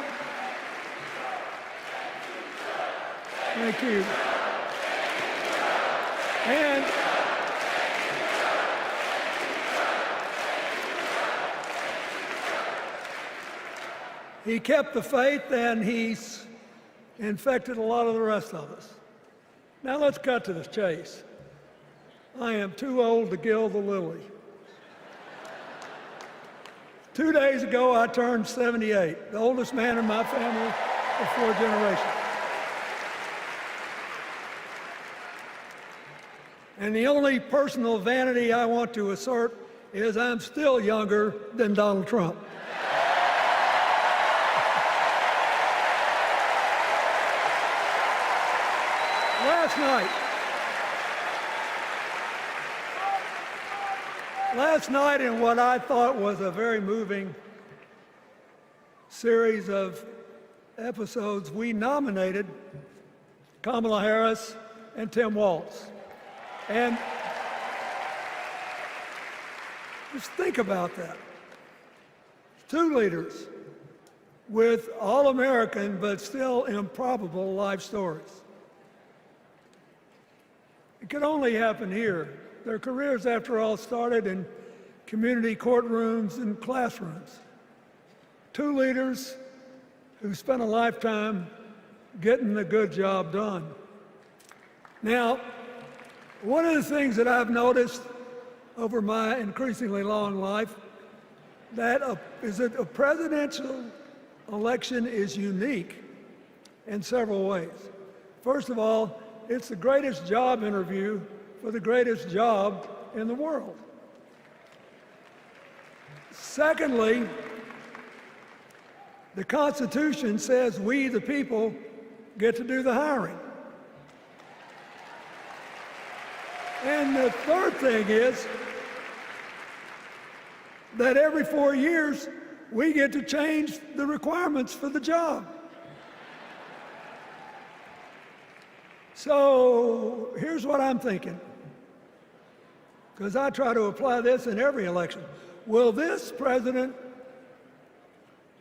thank you. And he kept the faith, and he's infected a lot of the rest of us. Now let's cut to the chase. I am too old to gild the lily. 2 days ago, I turned 78, the oldest man in my family of 4 generations. And the only personal vanity I want to assert is I'm still younger than Donald Trump. Last night, in what I thought was a very moving series of episodes, we nominated Kamala Harris and Tim Walz. And just think about that. 2 leaders with all-American but still improbable life stories. It could only happen here. Their careers, after all, started in community courtrooms and classrooms. 2 leaders who spent a lifetime getting the good job done. Now, one of the things that I've noticed over my increasingly long life is that a presidential election is unique in several ways. First of all, it's the greatest job interview for the greatest job in the world. Secondly, the Constitution says we, the people, get to do the hiring. And the third thing is that every 4 years, we get to change the requirements for the job. So here's what I'm thinking, because I try to apply this in every election. Will this president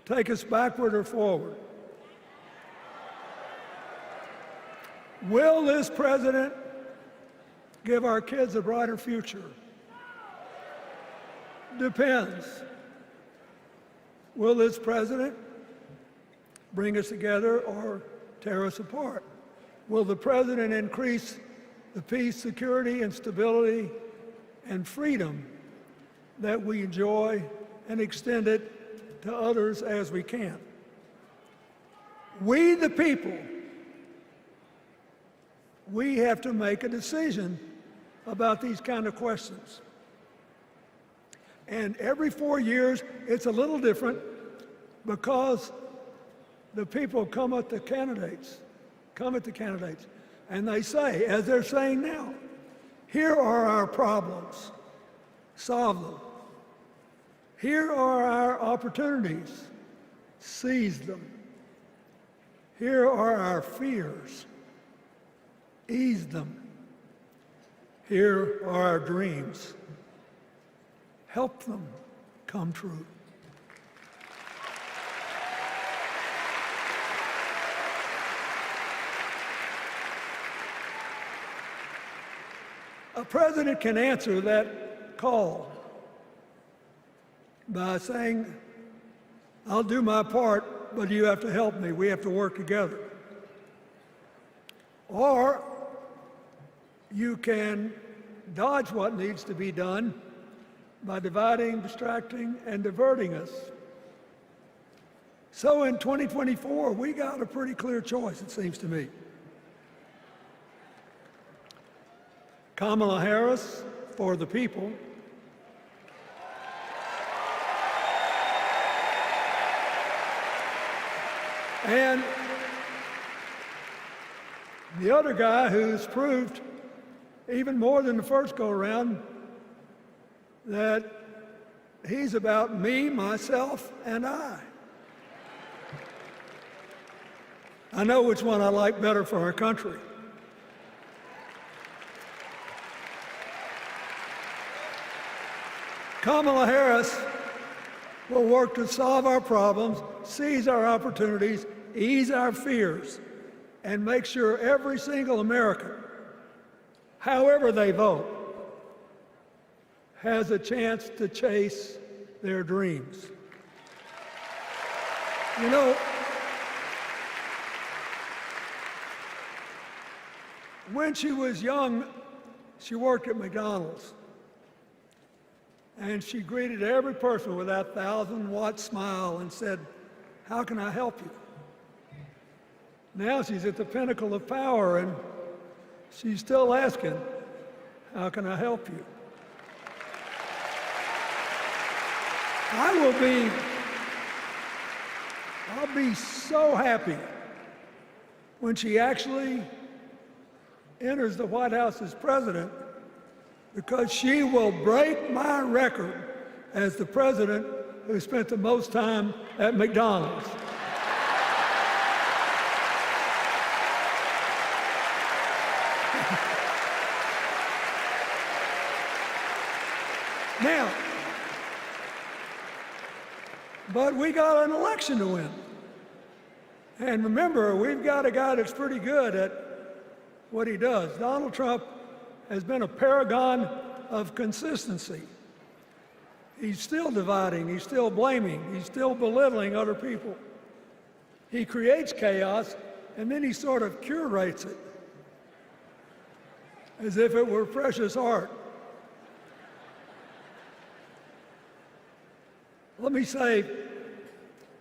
take us backward or forward? Will this president give our kids a brighter future? Depends. Will this president bring us together or tear us apart? Will the president increase the peace, security, and stability and freedom that we enjoy and extend it to others as we can. We, the people, we have to make a decision about these kind of questions. And every 4 years, it's a little different because the people come at the candidates, and they say, as they're saying now, here are our problems, solve them. Here are our opportunities, seize them. Here are our fears, ease them. Here are our dreams, help them come true. A president can answer that call by saying, I'll do my part, but you have to help me. We have to work together. Or you can dodge what needs to be done by dividing, distracting, and diverting us. So in 2024, we got a pretty clear choice, it seems to me. Kamala Harris for the people, and the other guy who's proved even more than the first go-around that he's about me, myself, and I. I know which one I like better for our country. Kamala Harris will work to solve our problems, seize our opportunities, ease our fears, and make sure every single American, however they vote, has a chance to chase their dreams. You know, when she was young, she worked at McDonald's. And she greeted every person with that 1,000-watt smile and said, how can I help you? Now she's at the pinnacle of power and she's still asking, how can I help you? I'll be so happy when she actually enters the White House as president, because she will break my record as the president who spent the most time at McDonald's. Now, but we got an election to win. And remember, we've got a guy that's pretty good at what he does. Donald Trump has been a paragon of consistency. He's still dividing, he's still blaming, he's still belittling other people. He creates chaos, and then he sort of curates it as if it were precious art. Let me say,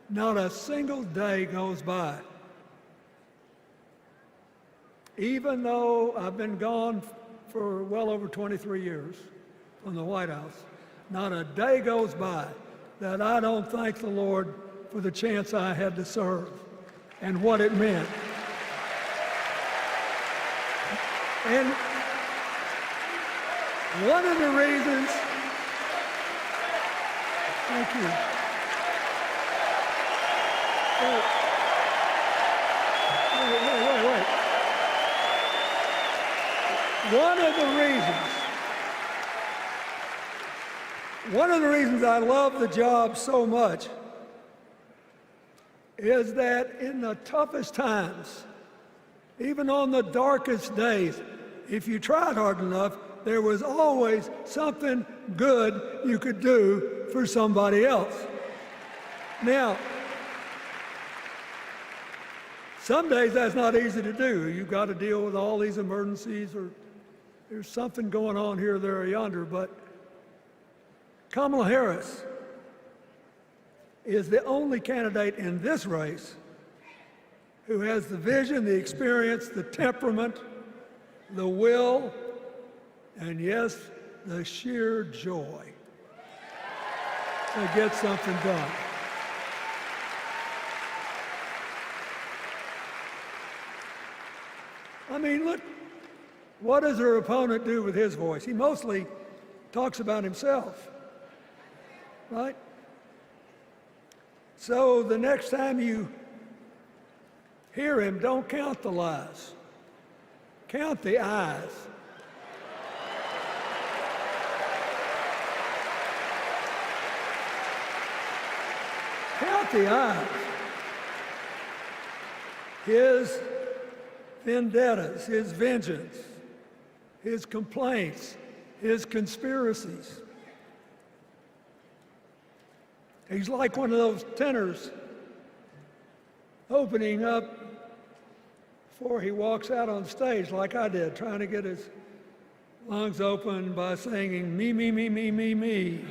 not a single day goes by, even though I've been gone for well over 23 years from the White House, not a day goes by that I don't thank the Lord for the chance I had to serve and what it meant. And one of the reasons, thank you. Wait. One of the reasons I love the job so much is that in the toughest times, even on the darkest days, if you tried hard enough, there was always something good you could do for somebody else. Now, some days that's not easy to do. You've got to deal with all these emergencies, or there's something going on here, there, or yonder. But Kamala Harris is the only candidate in this race who has the vision, the experience, the temperament, the will, and yes, the sheer joy to get something done. I mean, look, what does her opponent do with his voice? He mostly talks about himself, right? So the next time you hear him, don't count the lies. Count the eyes. Count the eyes. His vendettas, his vengeance, his complaints, his conspiracies. He's like one of those tenors opening up before he walks out on stage, like I did, trying to get his lungs open by singing me, me, me, me, me, me.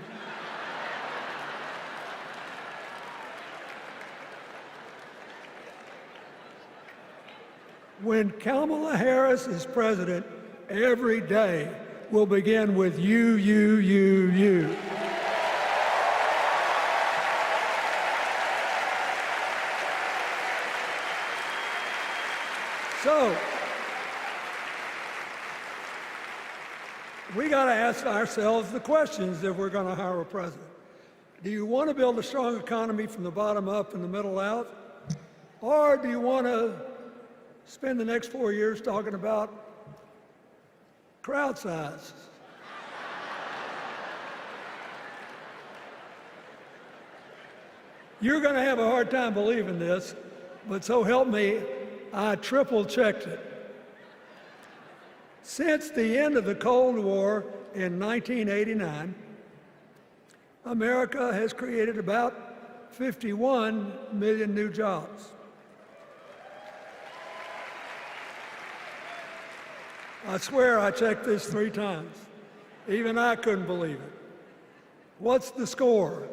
When Kamala Harris is president, every day will begin with you, you, you, you. So, we got to ask ourselves the questions if we're going to hire a president. Do you want to build a strong economy from the bottom up and the middle out? Or do you want to spend the next 4 years talking about crowd size? You're going to have a hard time believing this, but so help me, I triple-checked it. Since the end of the Cold War in 1989, America has created about 51 million new jobs. I swear I checked this 3 times. Even I couldn't believe it. What's the score?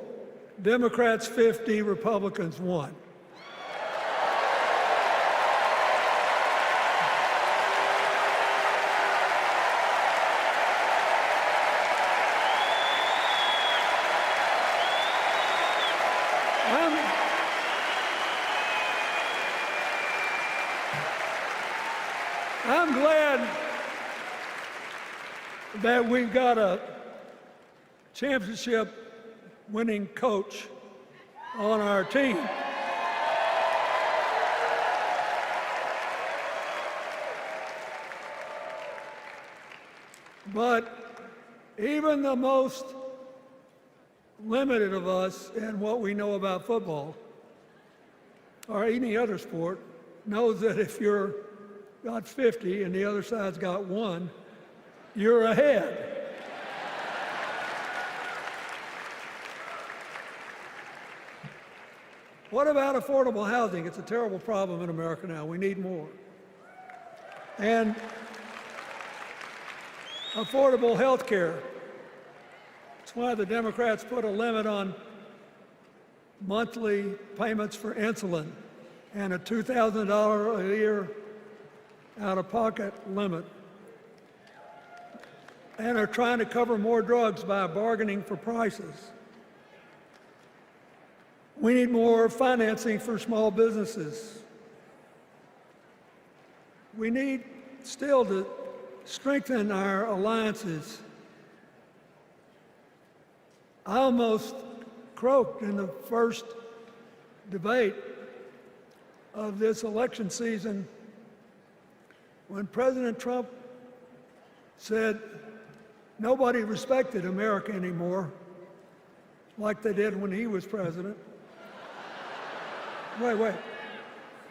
Democrats 50, Republicans 1. I'm glad that we've got a championship-winning coach on our team. But even the most limited of us in what we know about football or any other sport knows that if you're got 50 and the other side's got 1, you're ahead. What about affordable housing? It's a terrible problem in America now. We need more. And affordable health care. That's why the Democrats put a limit on monthly payments for insulin and a $2,000 a year out-of-pocket limit, and are trying to cover more drugs by bargaining for prices. We need more financing for small businesses. We need still to strengthen our alliances. I almost croaked in the first debate of this election season when President Trump said nobody respected America anymore like they did when he was president. Wait.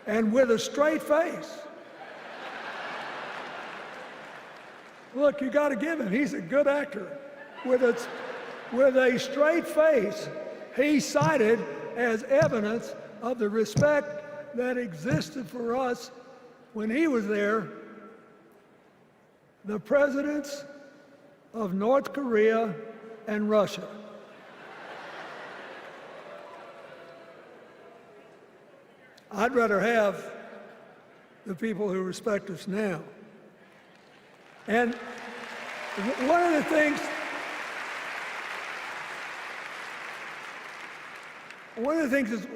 And with a straight face. Look, you got to give him, he's a good actor. With a straight face, he cited as evidence of the respect that existed for us when he was there the presidents of North Korea and Russia. I'd rather have the people who respect us now. And one of the things is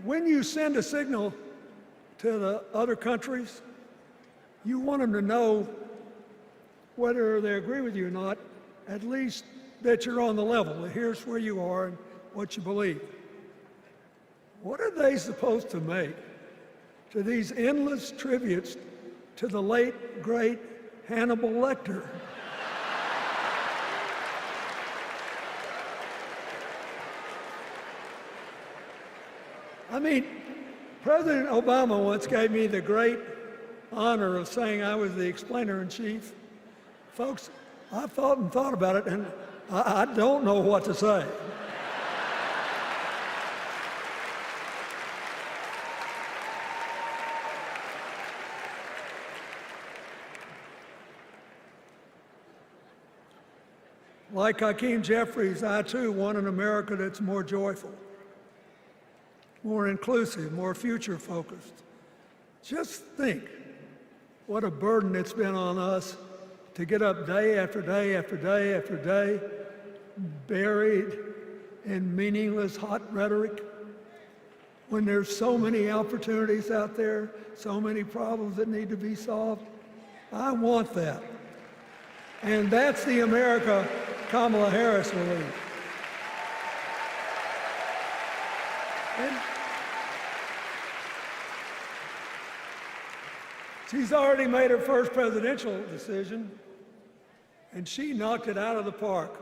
when you send a signal to the other countries, you want them to know, whether they agree with you or not, at least that you're on the level, that here's where you are and what you believe. What are they supposed to make to these endless tributes to the late, great Hannibal Lecter? I mean, President Obama once gave me the great honor of saying I was the explainer-in-chief. Folks, I've thought and thought about it, and I don't know what to say. Like Hakeem Jeffries, I too want an America that's more joyful, more inclusive, more future-focused. Just think what a burden it's been on us to get up day after day after day after day, buried in meaningless hot rhetoric, when there's so many opportunities out there, so many problems that need to be solved. I want that. And that's the America Kamala Harris will lead. And she's already made her first presidential decision, and she knocked it out of the park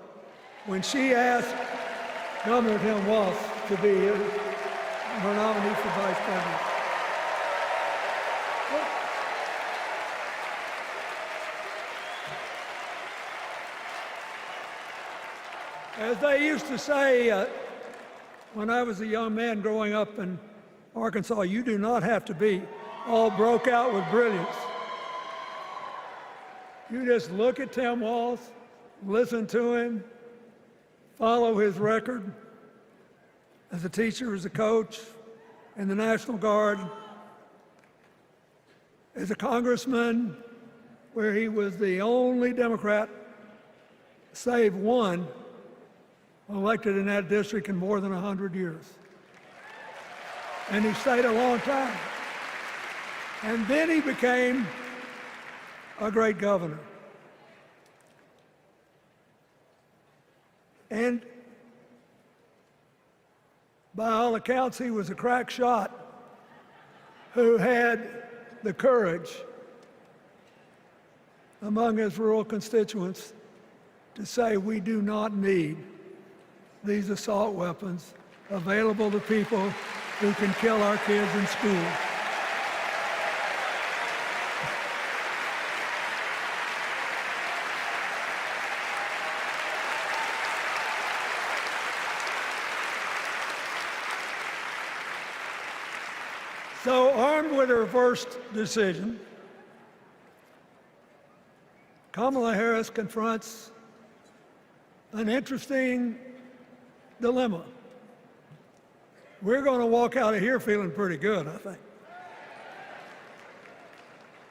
when she asked Governor Tim Walz to be her nominee for vice president. As they used to say when I was a young man growing up in Arkansas, you do not have to be all broke out with brilliance. You just look at Tim Walz, listen to him, follow his record as a teacher, as a coach, in the National Guard, as a congressman, where he was the only Democrat, save one, elected in that district in more than 100 years. And he stayed a long time. And then he became a great governor. And by all accounts, he was a crack shot who had the courage among his rural constituents to say, we do not need these assault weapons available to people who can kill our kids in school. So, armed with her first decision, Kamala Harris confronts an interesting dilemma. We're going to walk out of here feeling pretty good, I think.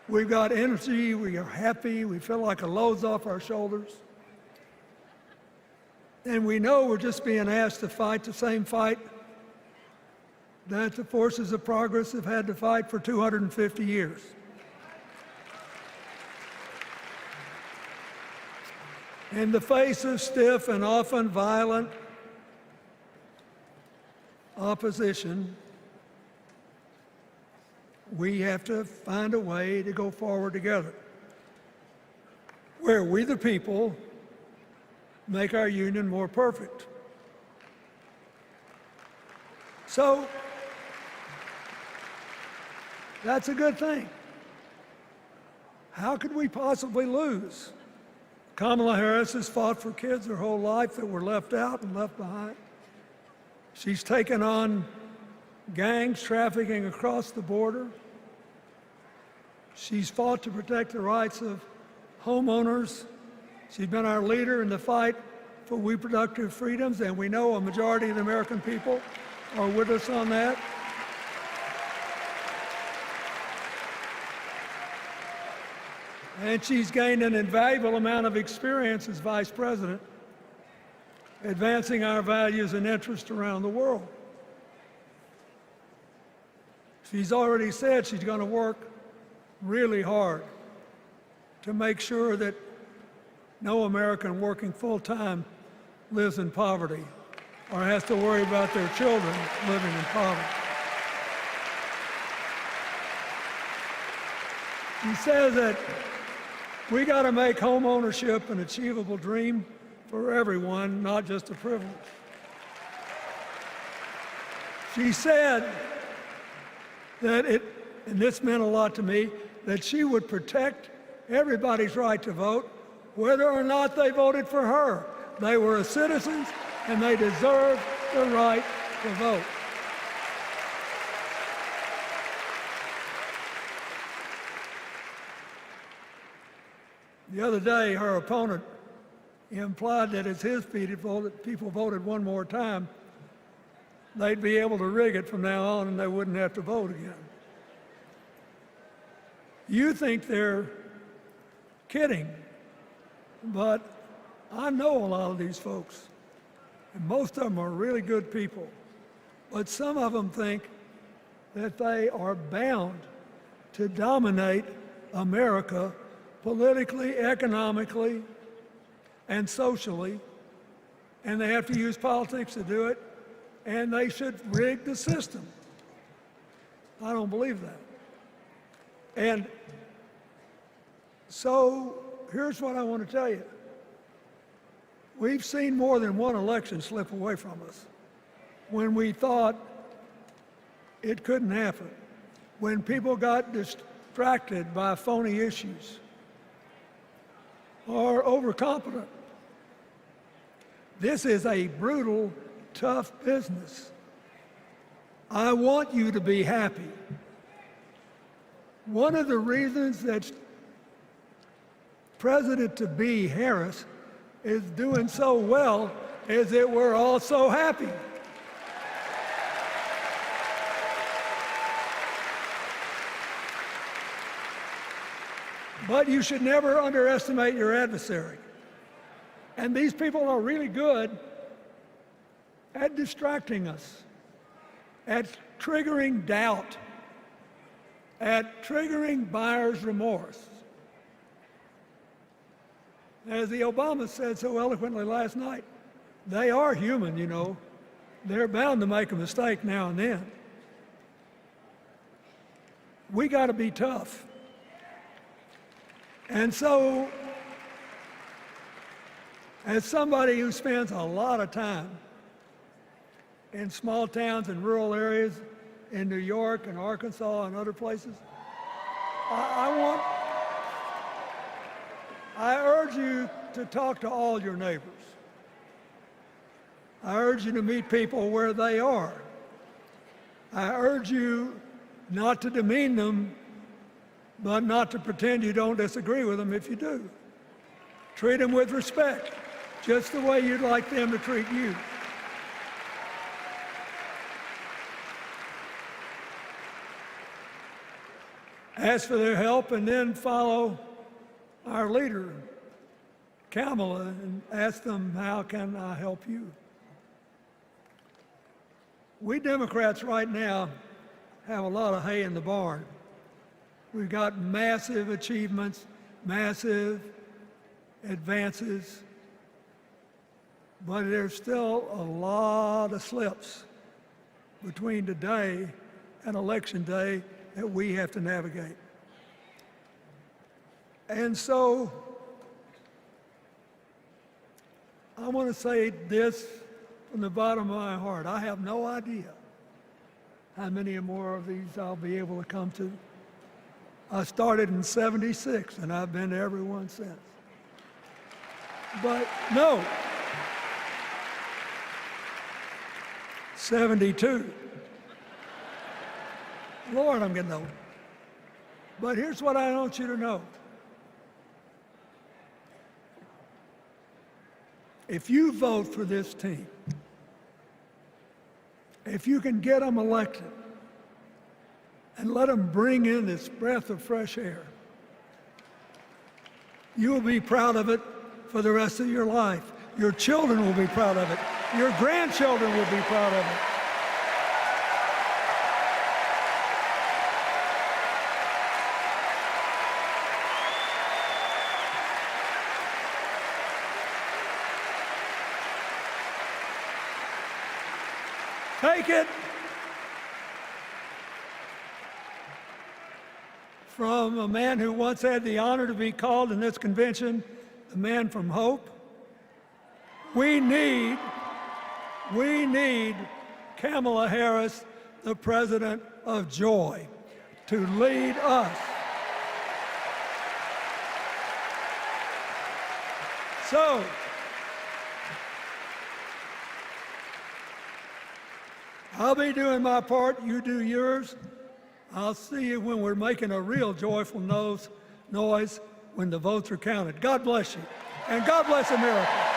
We've got energy, we are happy, we feel like a load's off our shoulders. And we know we're just being asked to fight the same fight that the forces of progress have had to fight for 250 years. In the face of stiff and often violent opposition, we have to find a way to go forward together, where we the people make our union more perfect. So, that's a good thing. How could we possibly lose? Kamala Harris has fought for kids her whole life that were left out and left behind. She's taken on gangs trafficking across the border. She's fought to protect the rights of homeowners. She's been our leader in the fight for reproductive freedoms, and we know a majority of the American people are with us on that. And she's gained an invaluable amount of experience as vice president, advancing our values and interests around the world. She's already said she's going to work really hard to make sure that no American working full-time lives in poverty or has to worry about their children living in poverty. She says that we got to make home ownership an achievable dream for everyone, not just a privilege. She said that and this meant a lot to me, that she would protect everybody's right to vote, whether or not they voted for her. They were citizens and they deserve the right to vote. The other day, her opponent implied that as his people voted one more time, they'd be able to rig it from now on and they wouldn't have to vote again. You think they're kidding, but I know a lot of these folks, and most of them are really good people, but some of them think that they are bound to dominate America politically, economically, and socially, and they have to use politics to do it, and they should rig the system. I don't believe that. And so here's what I want to tell you. We've seen more than one election slip away from us when we thought it couldn't happen, when people got distracted by phony issues or overconfident. This is a brutal, tough business. I want you to be happy. One of the reasons that President-to-be Harris is doing so well is that we're all so happy. But you should never underestimate your adversary. And these people are really good at distracting us, at triggering doubt, at triggering buyer's remorse. As the Obama said so eloquently last night, they are human, you know. They're bound to make a mistake now and then. We got to be tough. And so, as somebody who spends a lot of time in small towns and rural areas in New York and Arkansas and other places, I urge you to talk to all your neighbors. I urge you to meet people where they are. I urge you not to demean them, but not to pretend you don't disagree with them if you do. Treat them with respect, just the way you'd like them to treat you. Ask for their help and then follow our leader, Kamala, and ask them, how can I help you? We Democrats right now have a lot of hay in the barn. We've got massive achievements, massive advances, but there's still a lot of slips between today and Election Day that we have to navigate. And so I want to say this from the bottom of my heart. I have no idea how many more of these I'll be able to come to. I started in '76 and I've been to every one since. But no, 72. Lord, I'm getting old. But here's what I want you to know. If you vote for this team, if you can get them elected and let them bring in this breath of fresh air, You will be proud of it for the rest of your life. Your children will be proud of it. Your grandchildren will be proud of it. Take it from a man who once had the honor to be called in this convention the man from hope. We need Kamala Harris, the president of joy, to lead us. So, I'll be doing my part, you do yours. I'll see you when we're making a real joyful noise when the votes are counted. God bless you, and God bless America.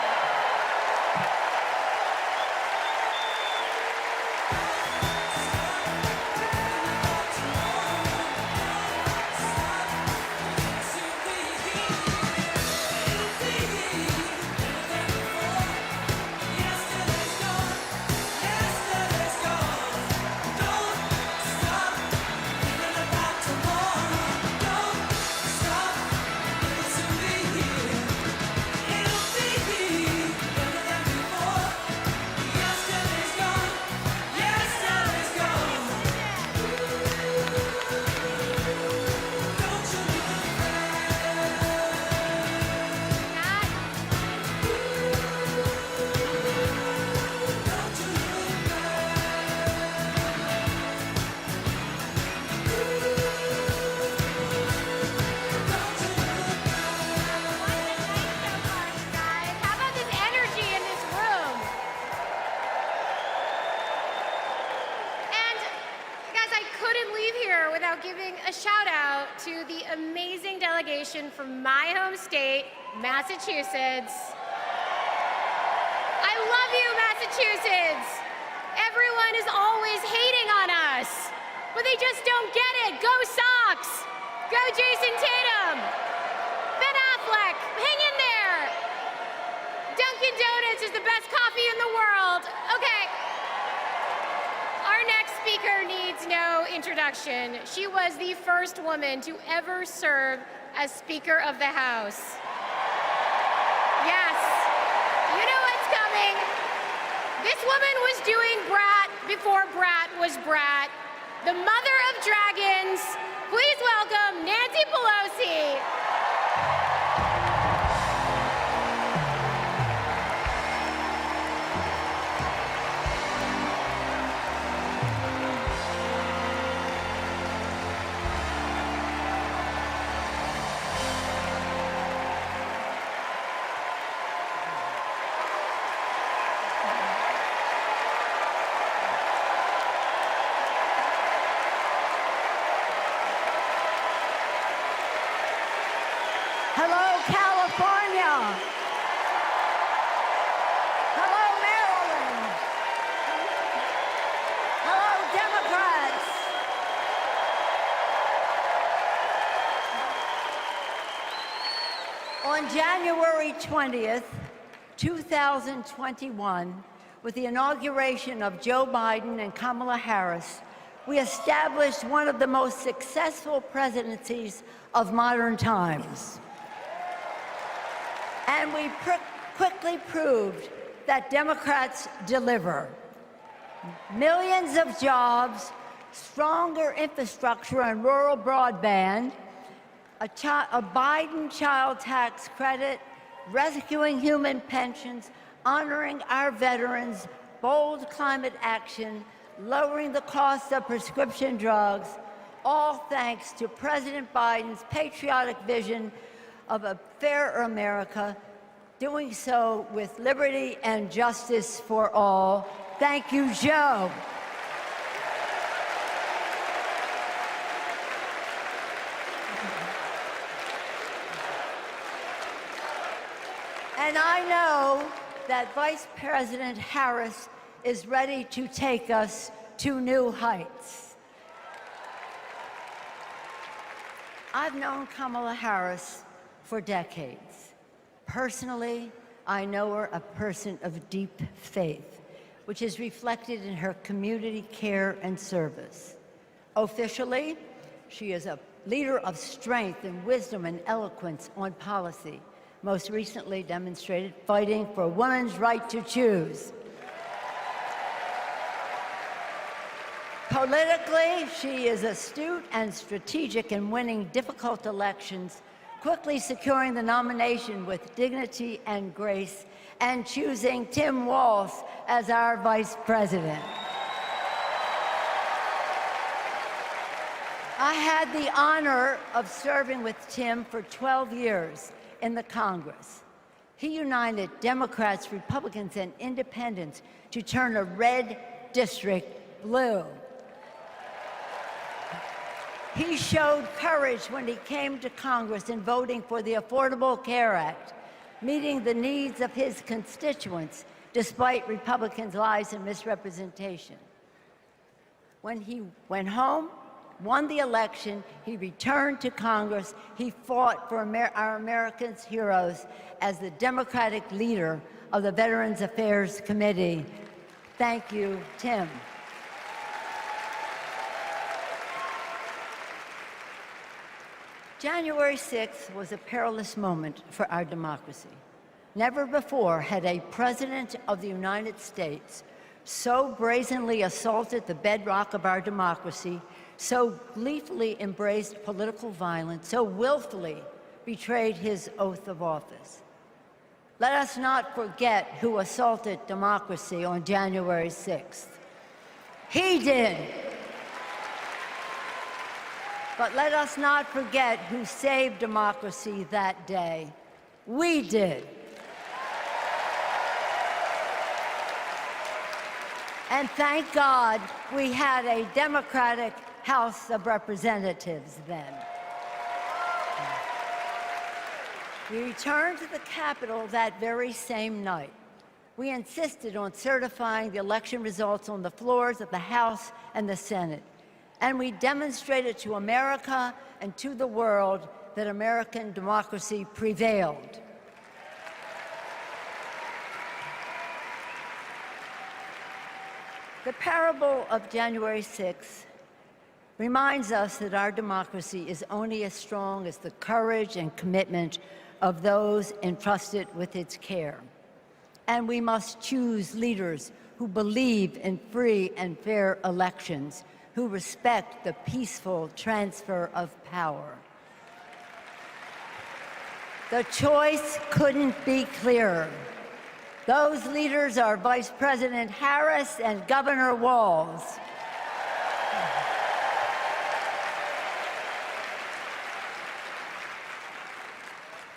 From my home state, Massachusetts. I love you, Massachusetts. Everyone is always hating on us, but they just don't get it. Go Sox. Go Jason Tatum. Ben Affleck, hang in there. Dunkin' Donuts is the best coffee in the world. Okay. Our next speaker needs no introduction. She was the first woman to ever serve as Speaker of the House. Yes, you know what's coming. This woman was doing Brat before Brat was Brat. The mother of dragons. Please welcome Nancy Pelosi. Hello, California. Hello, Maryland. Hello, Democrats. On January 20th, 2021, with the inauguration of Joe Biden and Kamala Harris, we established one of the most successful presidencies of modern times. And we quickly proved that Democrats deliver. Millions of jobs, stronger infrastructure and rural broadband, a Biden child tax credit, rescuing human pensions, honoring our veterans, bold climate action, lowering the cost of prescription drugs, all thanks to President Biden's patriotic vision of a fairer America, doing so with liberty and justice for all. Thank you, Joe. And I know that Vice President Harris is ready to take us to new heights. I've known Kamala Harris for decades. Personally, I know her a person of deep faith, which is reflected in her community care and service. Officially, she is a leader of strength and wisdom and eloquence on policy, most recently demonstrated fighting for women's right to choose. Politically, she is astute and strategic in winning difficult elections, quickly securing the nomination with dignity and grace, and choosing Tim Walz as our vice president. I had the honor of serving with Tim for 12 years in the Congress. He united Democrats, Republicans, and independents to turn a red district blue. He showed courage when he came to Congress in voting for the Affordable Care Act, meeting the needs of his constituents despite Republicans' lies and misrepresentation. When he went home, won the election, he returned to Congress. He fought for our Americans' heroes as the Democratic leader of the Veterans Affairs Committee. Thank you, Tim. January 6th was a perilous moment for our democracy. Never before had a president of the United States so brazenly assaulted the bedrock of our democracy, so gleefully embraced political violence, so willfully betrayed his oath of office. Let us not forget who assaulted democracy on January 6th. He did. But let us not forget who saved democracy that day. We did. And thank God we had a Democratic House of Representatives then. We returned to the Capitol that very same night. We insisted on certifying the election results on the floors of the House and the Senate. And we demonstrated to America and to the world that American democracy prevailed. The parable of January 6th reminds us that our democracy is only as strong as the courage and commitment of those entrusted with its care. And we must choose leaders who believe in free and fair elections, who respect the peaceful transfer of power. The choice couldn't be clearer. Those leaders are Vice President Harris and Governor Walz.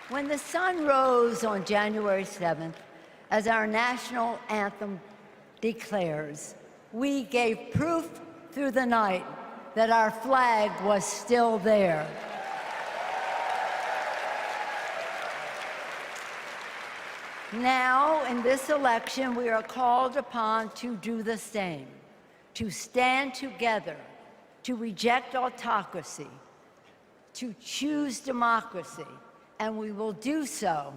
When the sun rose on January 7th, as our national anthem declares, we gave proof through the night that our flag was still there. Now, in this election, we are called upon to do the same, to stand together, to reject autocracy, to choose democracy, and we will do so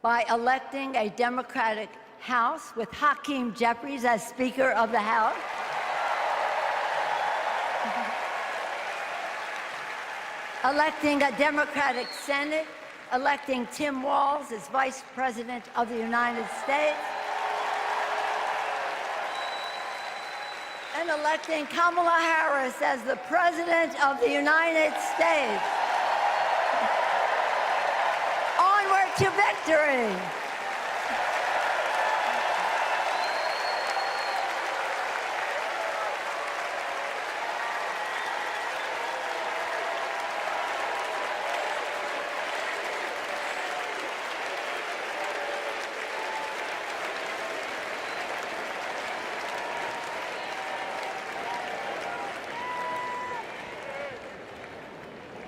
by electing a Democratic House with Hakeem Jeffries as Speaker of the House, electing a Democratic Senate, electing Tim Walz as Vice President of the United States, and electing Kamala Harris as the President of the United States. Onward to victory!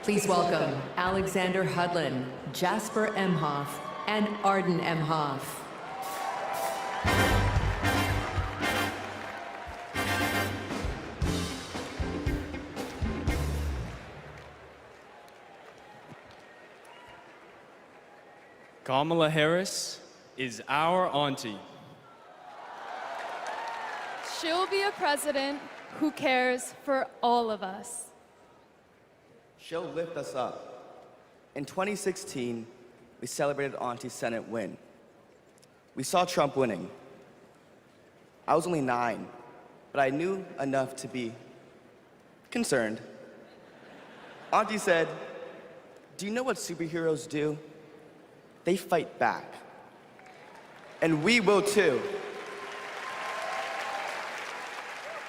Please welcome Alexander Hudlin, Jasper Emhoff, and Arden Emhoff. Kamala Harris is our auntie. She'll be a president who cares for all of us. She'll lift us up. In 2016, we celebrated Auntie's Senate win. We saw Trump winning. I was only 9, but I knew enough to be concerned. Auntie said, "Do you know what superheroes do? They fight back. And we will too."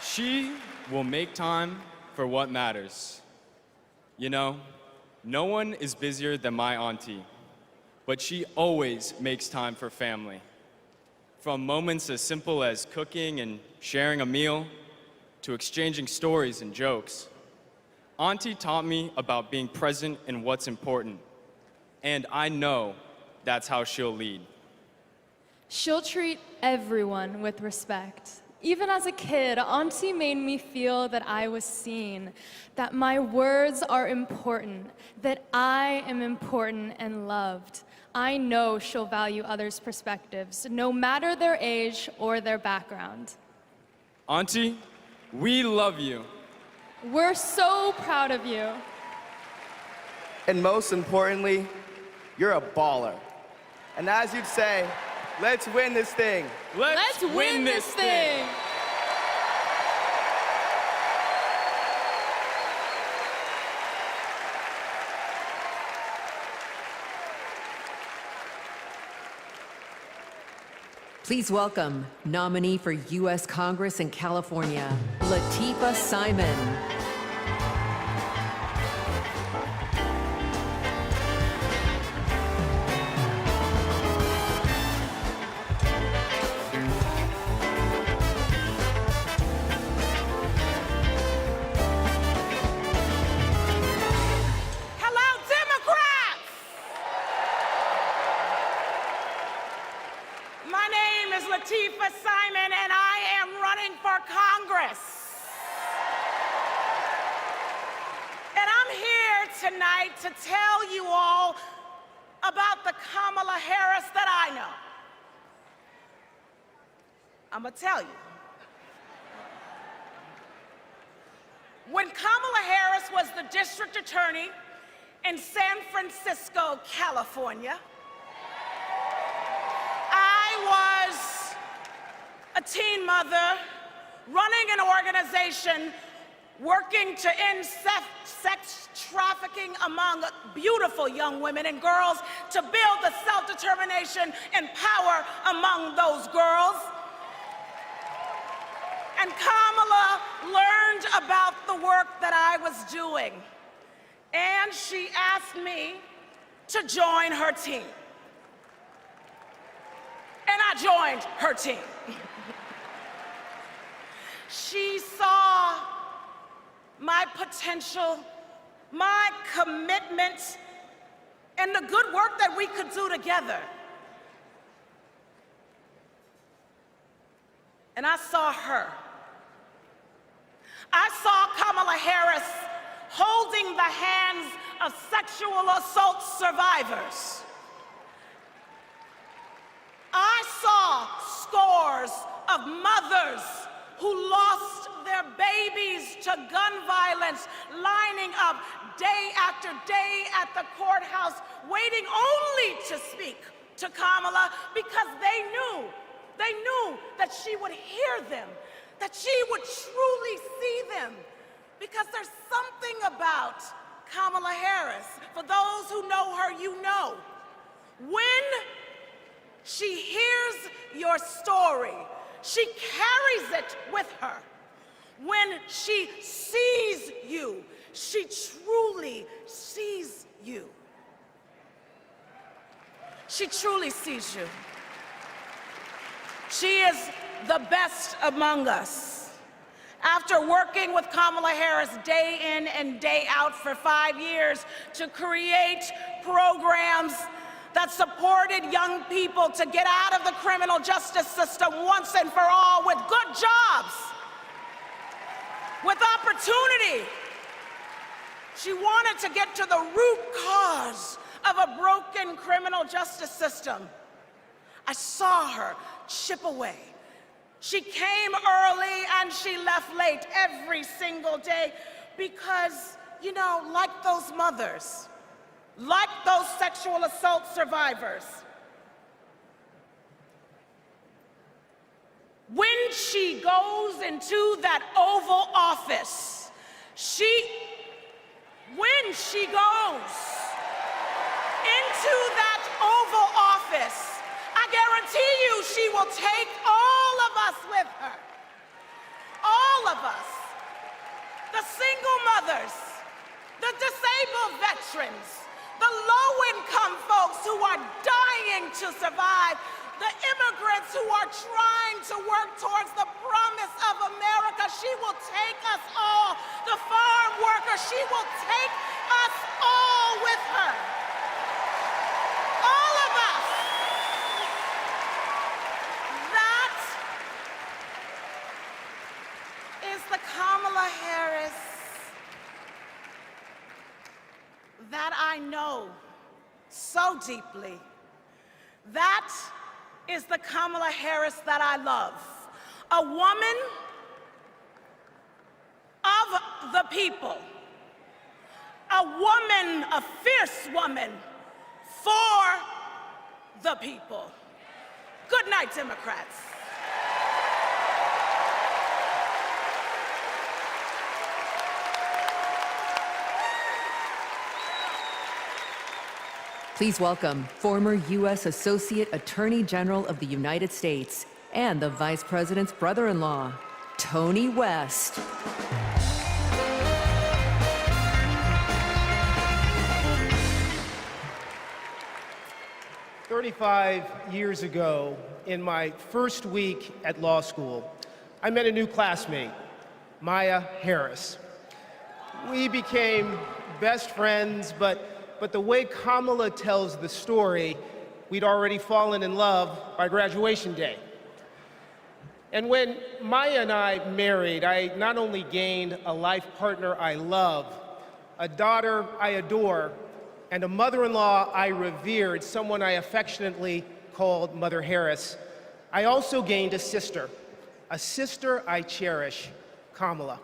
She will make time for what matters. You know, no one is busier than my auntie, but she always makes time for family. From moments as simple as cooking and sharing a meal, to exchanging stories and jokes. Auntie taught me about being present in what's important, and I know that's how she'll lead. She'll treat everyone with respect. Even as a kid, Auntie made me feel that I was seen, that my words are important, that I am important and loved. I know she'll value others' perspectives, no matter their age or their background. Auntie, we love you. We're so proud of you. And most importantly, you're a baller. And as you'd say, let's win this thing. Let's win this thing. Please welcome nominee for U.S. Congress in California, Latifah Simon. Latifah Simon, and I am running for Congress. And I'm here tonight to tell you all about the Kamala Harris that I know. I'm gonna tell you. When Kamala Harris was the district attorney in San Francisco, California, I was a teen mother running an organization working to end sex trafficking among beautiful young women and girls, to build the self-determination and power among those girls. And Kamala learned about the work that I was doing, and she asked me to join her team. And I joined her team. She saw my potential, my commitment, and the good work that we could do together. And I saw her. I saw Kamala Harris holding the hands of sexual assault survivors. I saw scores of mothers who lost their babies to gun violence, lining up day after day at the courthouse, waiting only to speak to Kamala because they knew that she would hear them, that she would truly see them, because there's something about Kamala Harris. For those who know her, you know. When she hears your story, she carries it with her. When she sees you, she truly sees you. She truly sees you. She is the best among us. After working with Kamala Harris day in and day out for 5 years to create programs that supported young people to get out of the criminal justice system once and for all, with good jobs, with opportunity. She wanted to get to the root cause of a broken criminal justice system. I saw her chip away. She came early and she left late every single day because, you know, like those mothers, like those sexual assault survivors, when she goes into that Oval Office, when she goes into that Oval Office, I guarantee you she will take all of us with her. All of us. The single mothers, the disabled veterans, the low-income folks who are dying to survive, the immigrants who are trying to work towards the promise of America. She will take us all. The farm workers, she will take us all with her. All of us. That is the Kamala Harris that I know so deeply. That is the Kamala Harris that I love. A woman of the people. A woman, a fierce woman for the people. Good night, Democrats. Please welcome former U.S. Associate Attorney General of the United States and the Vice President's brother-in-law, Tony West. "35 years ago, in my first week at law school, I met a new classmate, Maya Harris. We became best friends, but the way Kamala tells the story, we'd already fallen in love by graduation day. And when Maya and I married, I not only gained a life partner I love, a daughter I adore, and a mother-in-law I revered, someone I affectionately called Mother Harris, I also gained a sister I cherish, Kamala.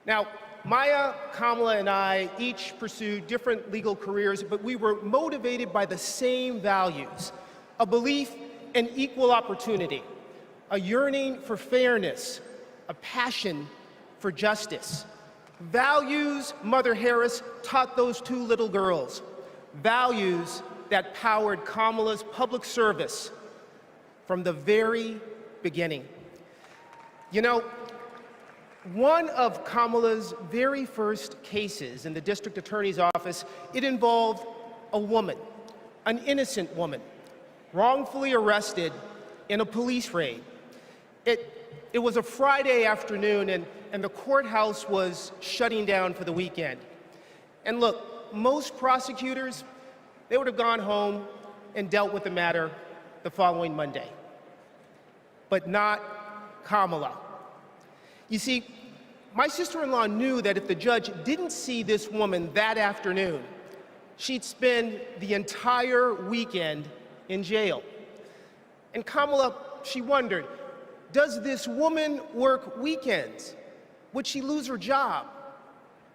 Now, Maya, Kamala, and I each pursued different legal careers, but we were motivated by the same values: a belief in equal opportunity, a yearning for fairness, a passion for justice. Values Mother Harris taught those two little girls, values that powered Kamala's public service from the very beginning. You know, one of Kamala's very first cases in the district attorney's office, it involved a woman, an innocent woman, wrongfully arrested in a police raid. It was a Friday afternoon, and the courthouse was shutting down for the weekend. And look, most prosecutors, they would have gone home and dealt with the matter the following Monday. But not Kamala. You see, my sister-in-law knew that if the judge didn't see this woman that afternoon, she'd spend the entire weekend in jail. And Kamala, she wondered, does this woman work weekends? Would she lose her job?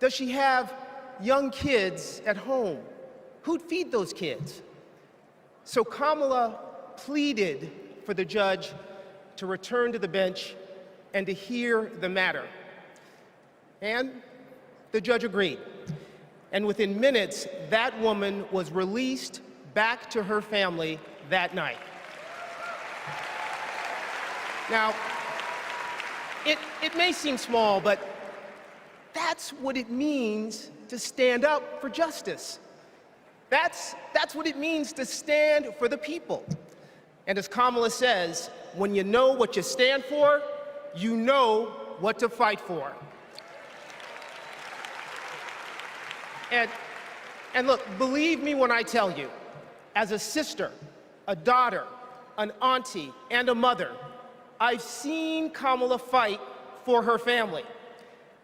Does she have young kids at home? Who'd feed those kids? So Kamala pleaded for the judge to return to the bench and to hear the matter. And the judge agreed. And within minutes, that woman was released back to her family that night. Now, it may seem small, but that's what it means to stand up for justice. That's what it means to stand for the people. And as Kamala says, when you know what you stand for, you know what to fight for. And look, believe me when I tell you, as a sister, a daughter, an auntie, and a mother, I've seen Kamala fight for her family.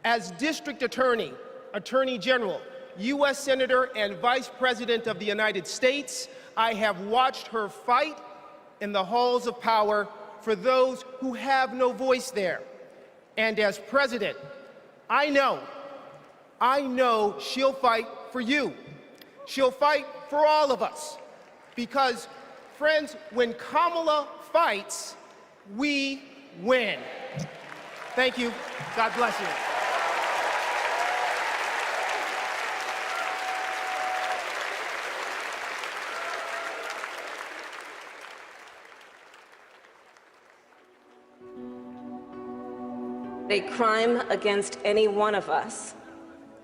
As district attorney, attorney general, U.S. Senator and Vice President of the United States, I have watched her fight in the halls of power for those who have no voice there. And as president, I know she'll fight for you. She'll fight for all of us. Because, friends, when Kamala fights, we win. Thank you. God bless you. A crime against any one of us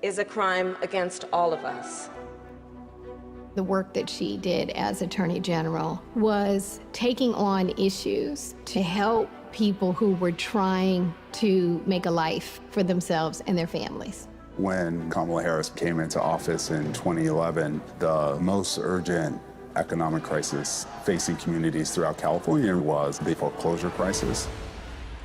is a crime against all of us. The work that she did as Attorney General was taking on issues to help people who were trying to make a life for themselves and their families. When Kamala Harris came into office in 2011, the most urgent economic crisis facing communities throughout California was the foreclosure crisis.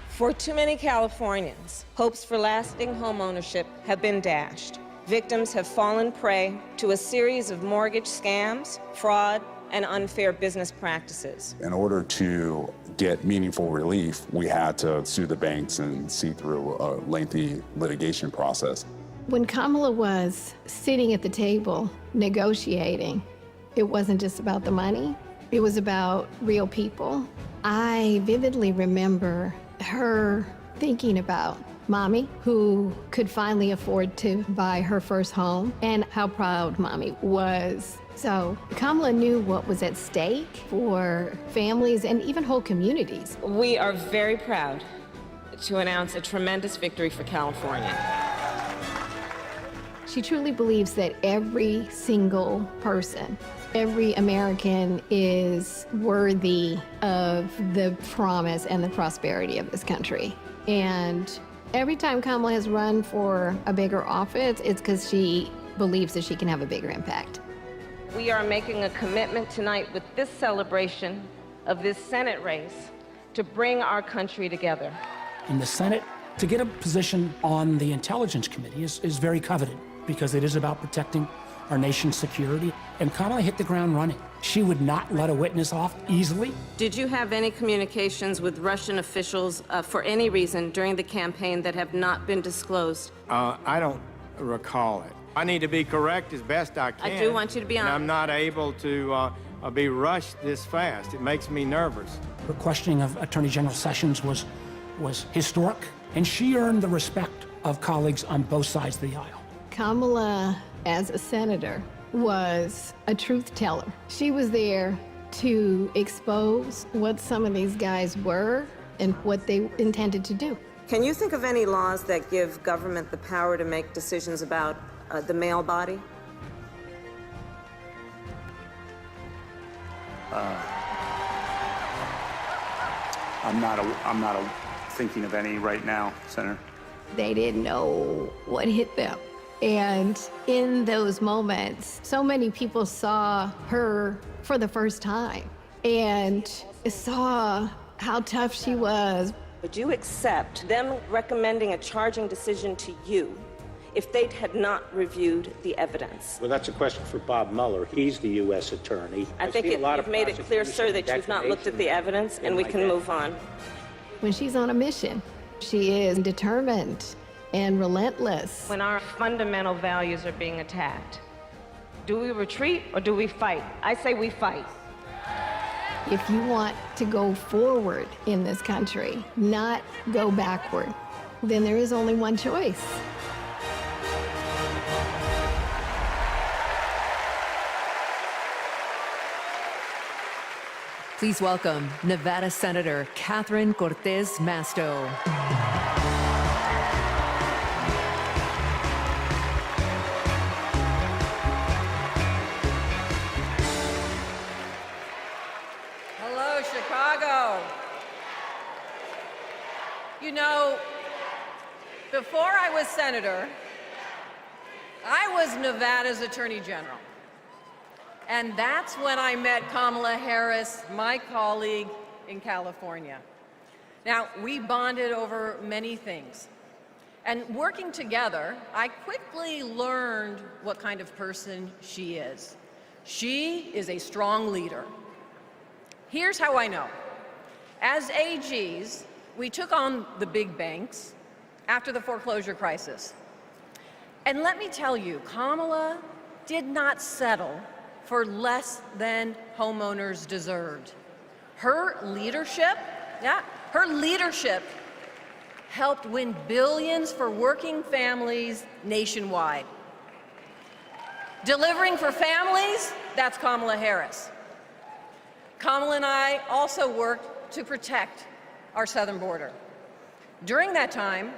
For too many Californians, hopes for lasting homeownership have been dashed. Victims have fallen prey to a series of mortgage scams, fraud, and unfair business practices. In order to get meaningful relief, we had to sue the banks and see through a lengthy litigation process. When Kamala was sitting at the table negotiating, it wasn't just about the money, it was about real people. I vividly remember her thinking about Mommy, who could finally afford to buy her first home, and how proud Mommy was. So Kamala knew what was at stake for families and even whole communities. We are very proud to announce a tremendous victory for California. She truly believes that every single person, every American is worthy of the promise and the prosperity of this country. And every time Kamala has run for a bigger office, it's because she believes that she can have a bigger impact. We are making a commitment tonight with this celebration of this Senate race to bring our country together. In the Senate, to get a position on the Intelligence Committee is very coveted because it is about protecting our nation's security. And Kamala hit the ground running. She would not let a witness off easily. Did you have any communications with Russian officials for any reason during the campaign that have not been disclosed? I don't recall it. I need to be correct as best I can. I do want you to be honest. And I'm not able to be rushed this fast. It makes me nervous. Her questioning of Attorney General Sessions was historic, and she earned the respect of colleagues on both sides of the aisle. Kamala, as a senator, was a truth teller. She was there to expose what some of these guys were and what they intended to do. Can you think of any laws that give government the power to make decisions about the male body? I'm not thinking of any right now, Senator. They didn't know what hit them. And in those moments, so many people saw her for the first time and saw how tough she was. Would you accept them recommending a charging decision to you if they had not reviewed the evidence? Well, that's a question for Bob Mueller. He's the U.S. attorney. I think you've made it clear, sir, that you've not looked at the evidence, and we can move on. When she's on a mission, she is determined and relentless. When our fundamental values are being attacked, do we retreat or do we fight? I say we fight. If you want to go forward in this country, not go backward, then there is only one choice. Please welcome Nevada Senator Catherine Cortez Masto. Hello, Chicago. You know, before I was senator, I was Nevada's Attorney General. And that's when I met Kamala Harris, my colleague in California. Now, we bonded over many things. And working together, I quickly learned what kind of person she is. She is a strong leader. Here's how I know. As AGs, we took on the big banks after the foreclosure crisis. And let me tell you, Kamala did not settle for less than homeowners deserved. Her leadership helped win billions for working families nationwide. Delivering for families, that's Kamala Harris. Kamala and I also worked to protect our southern border. During that time,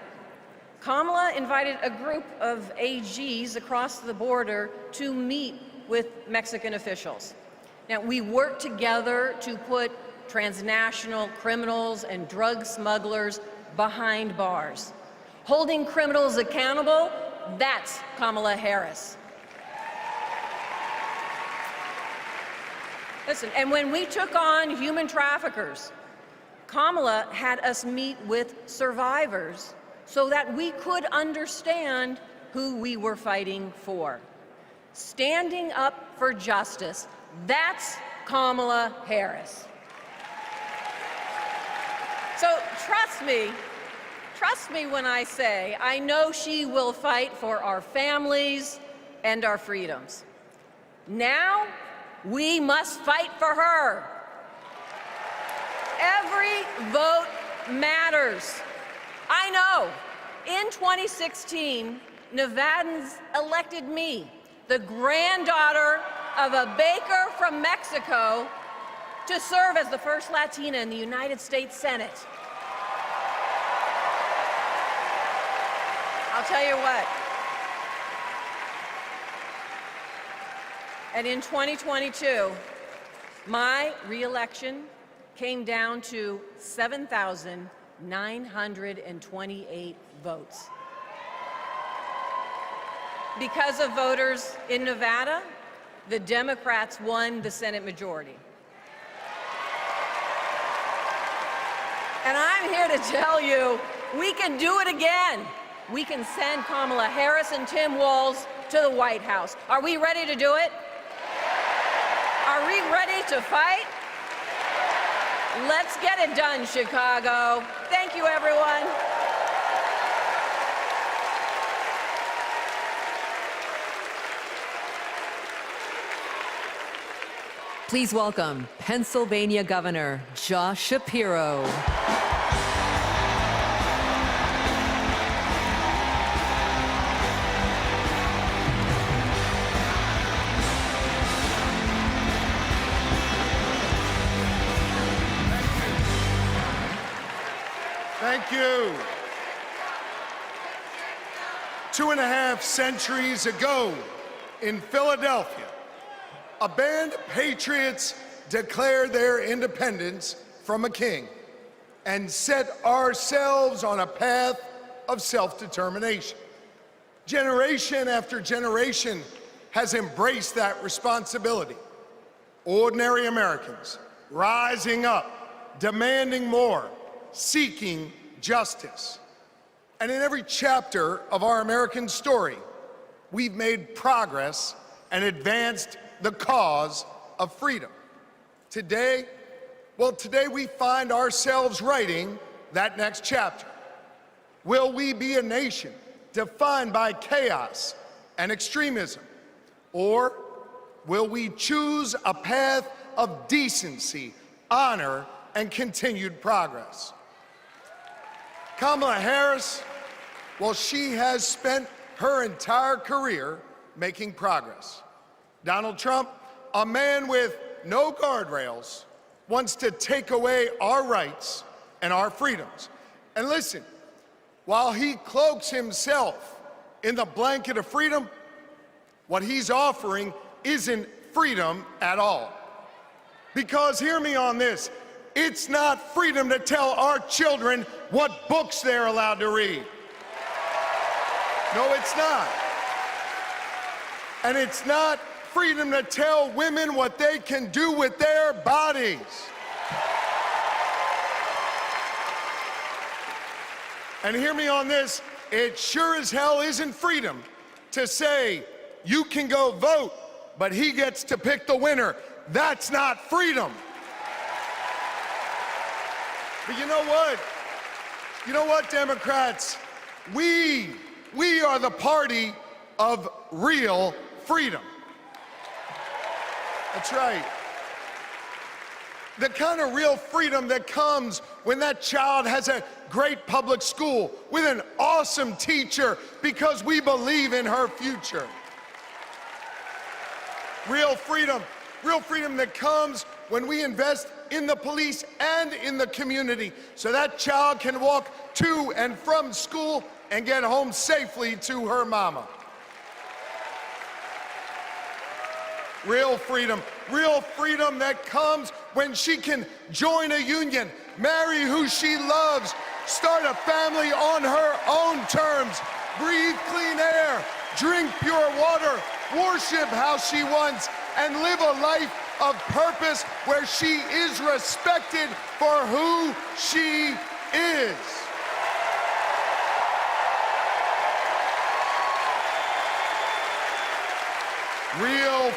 Kamala invited a group of AGs across the border to meet with Mexican officials. Now, we worked together to put transnational criminals and drug smugglers behind bars. Holding criminals accountable, that's Kamala Harris. Listen, and when we took on human traffickers, Kamala had us meet with survivors so that we could understand who we were fighting for. Standing up for justice, that's Kamala Harris. So trust me when I say I know she will fight for our families and our freedoms. Now, we must fight for her. Every vote matters. I know, in 2016, Nevadans elected me, the granddaughter of a baker from Mexico, to serve as the first Latina in the United States Senate. I'll tell you what. And in 2022, my re-election came down to 7,928 votes. Because of voters in Nevada, the Democrats won the Senate majority. And I'm here to tell you, we can do it again. We can send Kamala Harris and Tim Walz to the White House. Are we ready to do it? Are we ready to fight? Let's get it done, Chicago. Thank you, everyone. Please welcome Pennsylvania Governor Josh Shapiro. Thank you. 2.5 centuries ago in Philadelphia, a band of patriots declared their independence from a king and set ourselves on a path of self-determination. Generation after generation has embraced that responsibility. Ordinary Americans rising up, demanding more, seeking justice. And in every chapter of our American story, we've made progress and advanced the cause of freedom. Today we find ourselves writing that next chapter. Will we be a nation defined by chaos and extremism? Or will we choose a path of decency, honor, and continued progress? Kamala Harris, well, she has spent her entire career making progress. Donald Trump, a man with no guardrails, wants to take away our rights and our freedoms. And listen, while he cloaks himself in the blanket of freedom, what he's offering isn't freedom at all. Because hear me on this, it's not freedom to tell our children what books they're allowed to read. No, it's not. And it's not freedom to tell women what they can do with their bodies. And hear me on this, it sure as hell isn't freedom to say you can go vote, but he gets to pick the winner. That's not freedom. But you know what? You know what, Democrats? We are the party of real freedom. That's right. The kind of real freedom that comes when that child has a great public school with an awesome teacher because we believe in her future. Real freedom that comes when we invest in the police and in the community so that child can walk to and from school and get home safely to her mama. Real freedom that comes when she can join a union, marry who she loves, start a family on her own terms, breathe clean air, drink pure water, worship how she wants, and live a life of purpose where she is respected for who she is. Real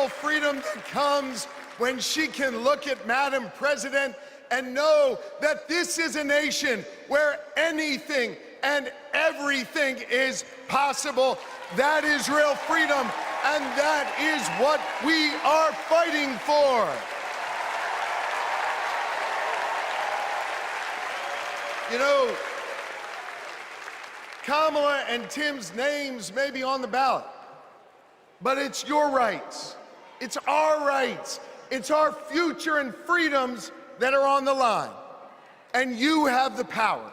freedom that comes when she can look at Madam President and know that this is a nation where anything and everything is possible. That is real freedom, and that is what we are fighting for. You know, Kamala and Tim's names may be on the ballot, but it's your rights. It's our rights. It's our future and freedoms that are on the line. And you have the power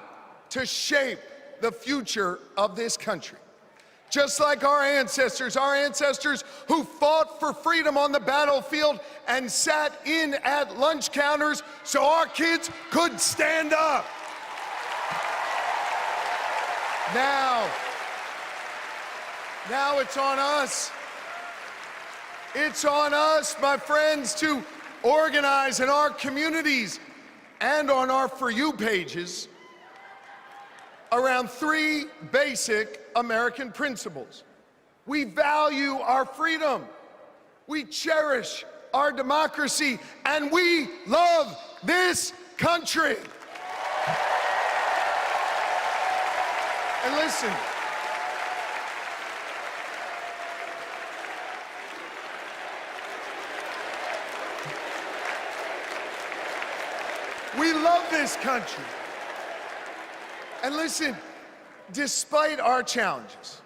to shape the future of this country. Just like our ancestors who fought for freedom on the battlefield and sat in at lunch counters so our kids could stand up. Now it's on us. It's on us, my friends, to organize in our communities and on our For You pages around three basic American principles. We value our freedom, we cherish our democracy, and we love this country. And listen, we love this country. And listen, despite our challenges,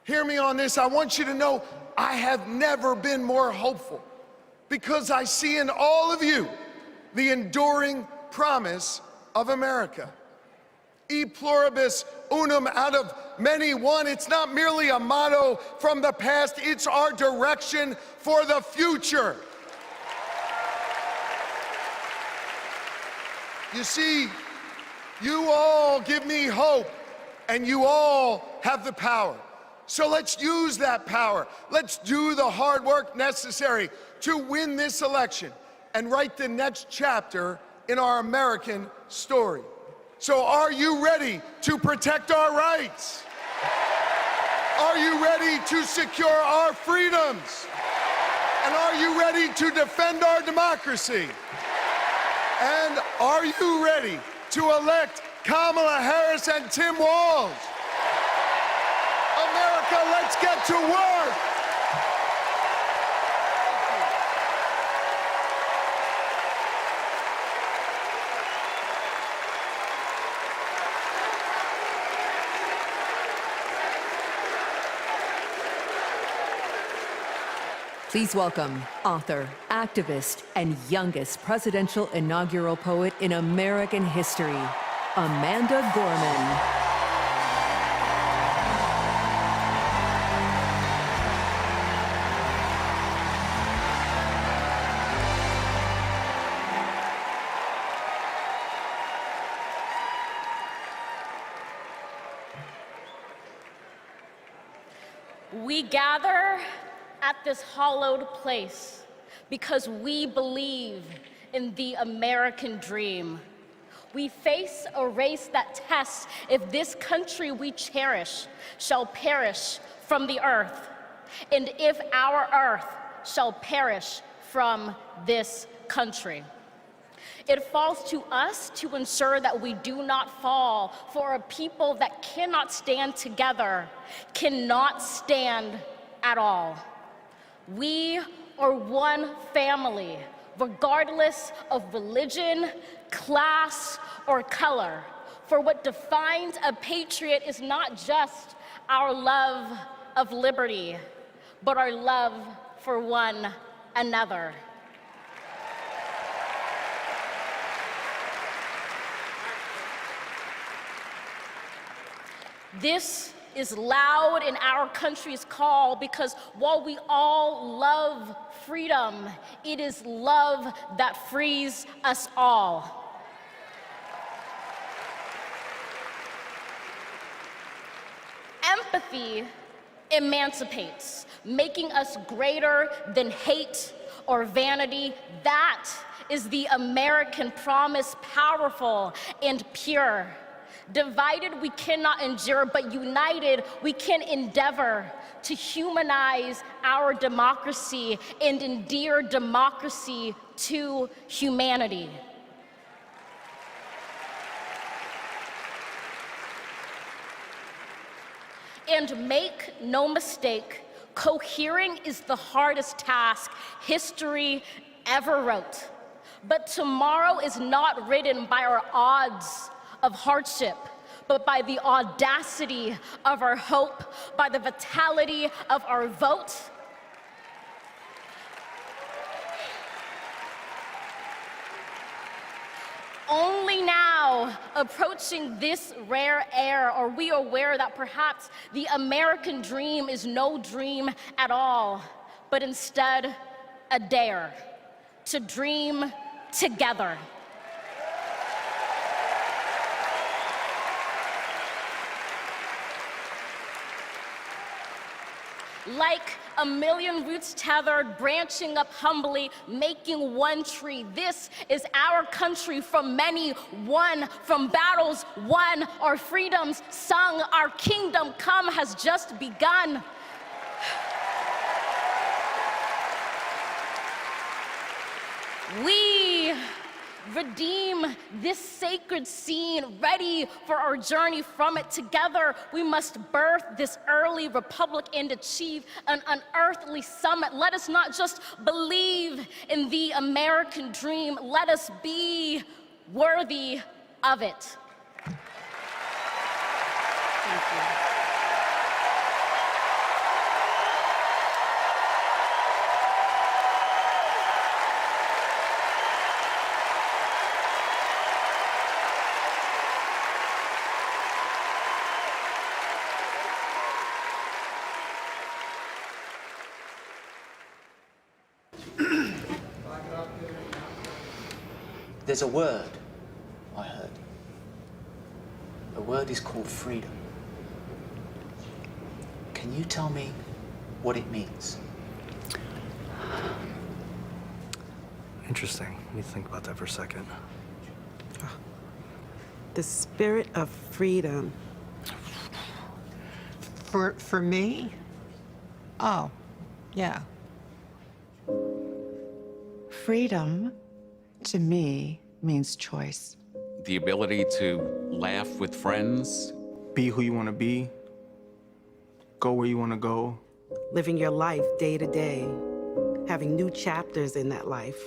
hear me on this, I want you to know I have never been more hopeful because I see in all of you the enduring promise of America. E pluribus unum, out of many one. It's not merely a motto from the past, it's our direction for the future. You see, you all give me hope, and you all have the power. So let's use that power. Let's do the hard work necessary to win this election and write the next chapter in our American story. So are you ready to protect our rights? Are you ready to secure our freedoms? And are you ready to defend our democracy? And are you ready to elect Kamala Harris and Tim Walz? America, let's get to work. Please welcome author, activist, and youngest presidential inaugural poet in American history, Amanda Gorman. We gather at this hallowed place because we believe in the American dream. We face a race that tests if this country we cherish shall perish from the earth, and if our earth shall perish from this country. It falls to us to ensure that we do not fall, for a people that cannot stand together cannot stand at all. We are one family, regardless of religion, class, or color. For what defines a patriot is not just our love of liberty, but our love for one another. This is loud in our country's call because while we all love freedom, it is love that frees us all. Empathy emancipates, making us greater than hate or vanity. That is the American promise, powerful and pure. Divided we cannot endure, but united we can endeavor to humanize our democracy and endear democracy to humanity. And make no mistake, cohering is the hardest task history ever wrote. But tomorrow is not written by our odds of hardship, but by the audacity of our hope, by the vitality of our vote. Only now, approaching this rare air, are we aware that perhaps the American dream is no dream at all, but instead a dare to dream together. Like a million roots tethered, branching up humbly, making one tree. This is our country, from many won, from battles won, our freedoms sung, our kingdom come has just begun. We redeem this sacred scene, ready for our journey from it. Together, we must birth this early republic and achieve an unearthly summit. Let us not just believe in the American dream, let us be worthy of it. Thank you. There's a word I heard. The word is called freedom. Can you tell me what it means? Interesting. Let me think about that for a second. The spirit of freedom. For me? Oh, yeah. Freedom, to me, means choice. The ability to laugh with friends. Be who you want to be. Go where you want to go. Living your life day to day. Having new chapters in that life.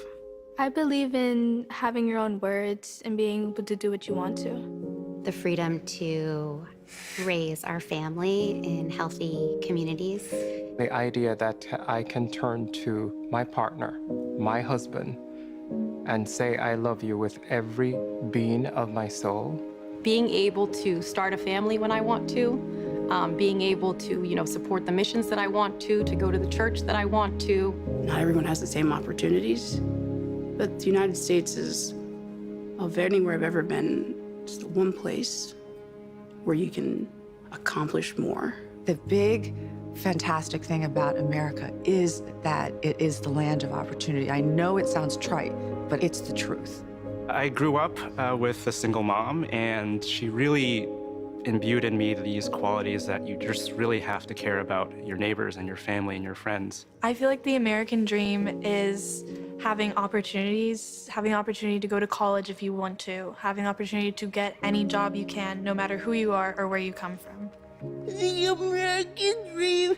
I believe in having your own words and being able to do what you want to. The freedom to raise our family in healthy communities. The idea that I can turn to my partner, my husband, and say I love you with every being of my soul. Being able to start a family when I want to, being able to, support the missions that I want to go to the church that I want to. Not everyone has the same opportunities, but the United States is, of anywhere I've ever been, just one place where you can accomplish more. The big, fantastic thing about America is that it is the land of opportunity. I know it sounds trite, but it's the truth. I grew up with a single mom, and she really imbued in me these qualities that you just really have to care about your neighbors and your family and your friends. I feel like the American dream is having opportunities, having the opportunity to go to college if you want to, having the opportunity to get any job you can, no matter who you are or where you come from. The American dream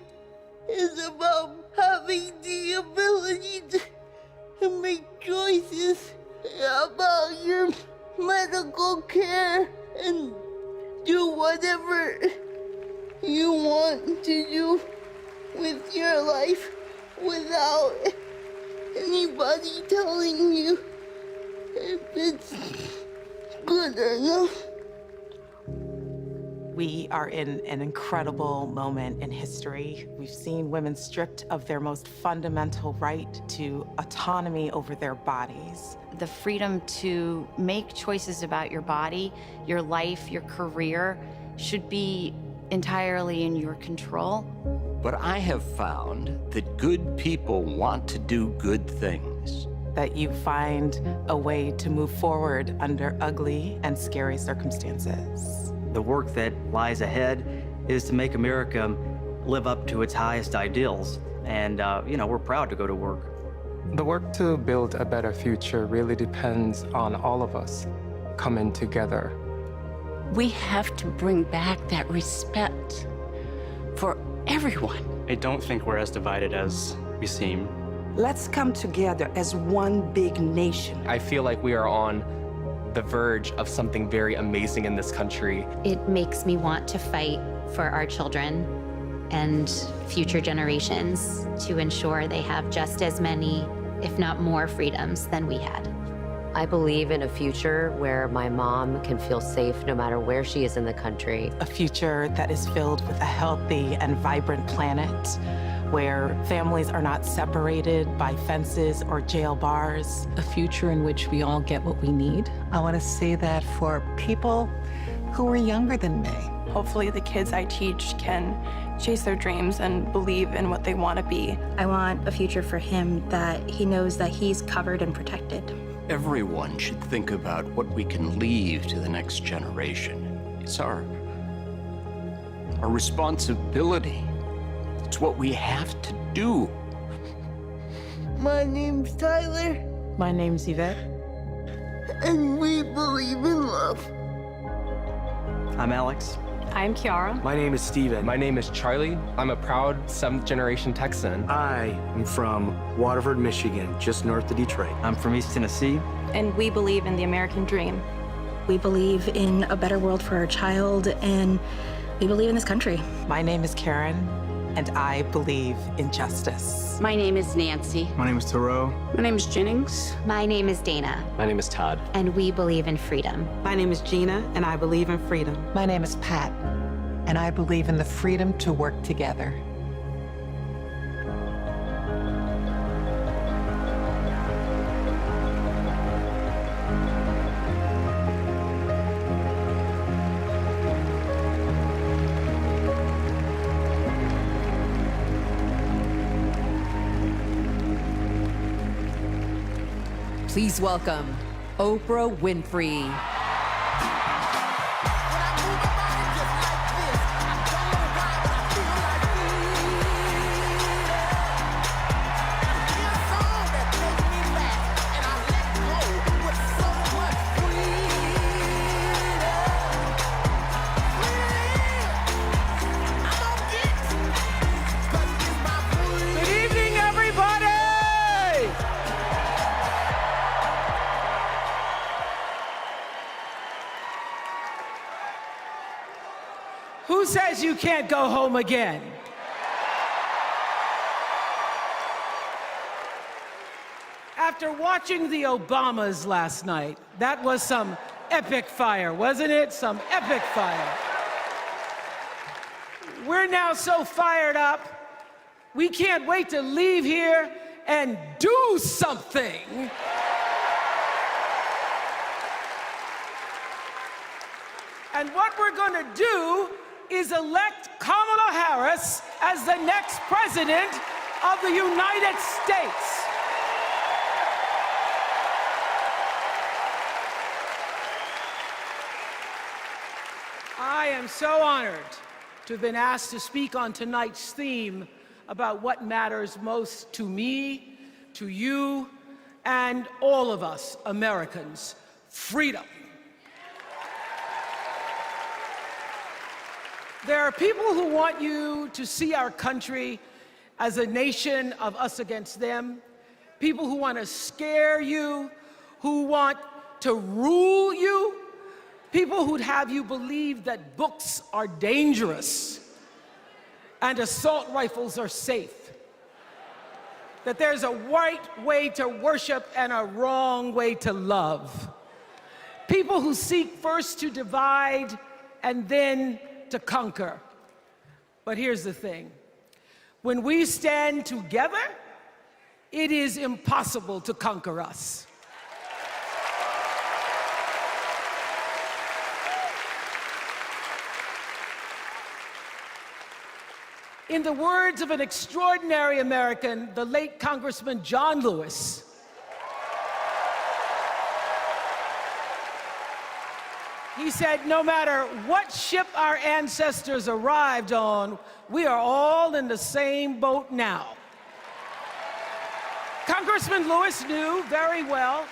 is about having the ability to make choices about your medical care and do whatever you want to do with your life without anybody telling you if it's good or not. We are in an incredible moment in history. We've seen women stripped of their most fundamental right to autonomy over their bodies. The freedom to make choices about your body, your life, your career should be entirely in your control. But I have found that good people want to do good things. That you find a way to move forward under ugly and scary circumstances. The work that lies ahead is to make America live up to its highest ideals. And, we're proud to go to work. The work to build a better future really depends on all of us coming together. We have to bring back that respect for everyone. I don't think we're as divided as we seem. Let's come together as one big nation. I feel like we are on the verge of something very amazing in this country. It makes me want to fight for our children and future generations to ensure they have just as many, if not more, freedoms than we had. I believe in a future where my mom can feel safe no matter where she is in the country. A future that is filled with a healthy and vibrant planet, where families are not separated by fences or jail bars. A future in which we all get what we need. I want to say that for people who are younger than me. Hopefully the kids I teach can chase their dreams and believe in what they want to be. I want a future for him that he knows that he's covered and protected. Everyone should think about what we can leave to the next generation. It's our responsibility. It's what we have to do. My name's Tyler. My name's Yvette. And we believe in love. I'm Alex. I'm Kiara. My name is Steven. My name is Charlie. I'm a proud 7th generation Texan. I am from Waterford, Michigan, just north of Detroit. I'm from East Tennessee. And we believe in the American dream. We believe in a better world for our child, and we believe in this country. My name is Karen, and I believe in justice. My name is Nancy. My name is Thoreau. My name is Jennings. My name is Dana. My name is Todd. And we believe in freedom. My name is Gina, and I believe in freedom. My name is Pat, and I believe in the freedom to work together. Please welcome Oprah Winfrey. Who says you can't go home again? After watching the Obamas last night, that was some epic fire, wasn't it? Some epic fire. We're now so fired up, we can't wait to leave here and do something. And what we're going to do is elect Kamala Harris as the next president of the United States. I am so honored to have been asked to speak on tonight's theme about what matters most to me, to you, and all of us Americans: freedom. There are people who want you to see our country as a nation of us against them, people who want to scare you, who want to rule you, people who'd have you believe that books are dangerous and assault rifles are safe, that there's a right way to worship and a wrong way to love. People who seek first to divide and then to conquer. But here's the thing. When we stand together, it is impossible to conquer us. In the words of an extraordinary American, the late Congressman John Lewis, he said, no matter what ship our ancestors arrived on, we are all in the same boat now. Congressman Lewis knew very well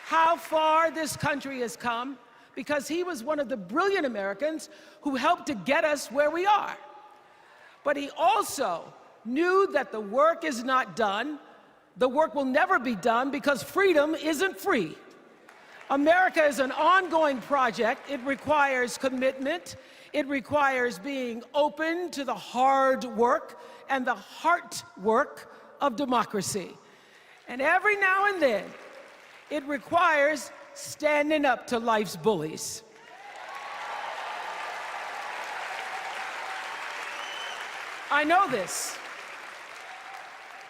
how far this country has come because he was one of the brilliant Americans who helped to get us where we are. But he also knew that the work is not done. The work will never be done because freedom isn't free. America is an ongoing project. It requires commitment. It requires being open to the hard work and the heart work of democracy. And every now and then, it requires standing up to life's bullies. I know this.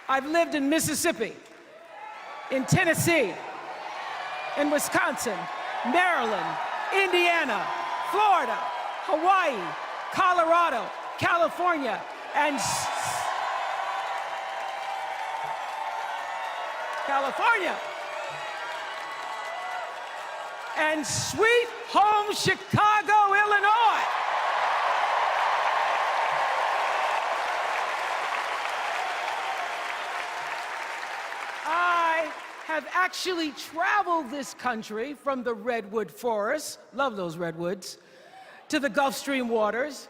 I've lived in Mississippi, in Tennessee, in Wisconsin, Maryland, Indiana, Florida, Hawaii, Colorado, California, and and sweet home Chicago, Illinois. I have actually traveled this country from the redwood forests, love those redwoods, to the Gulf Stream waters.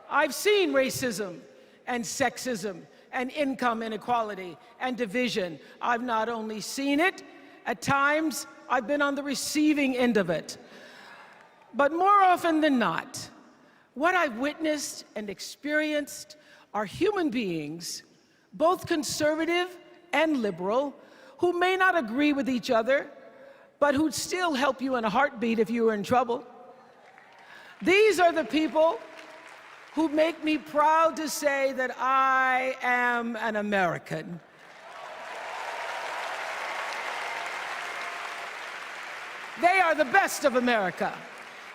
I've seen racism and sexism and income inequality and division. I've not only seen it, at times I've been on the receiving end of it. But more often than not, what I've witnessed and experienced are human beings, both conservative and liberal, who may not agree with each other, but who'd still help you in a heartbeat if you were in trouble. These are the people who make me proud to say that I am an American. They are the best of America.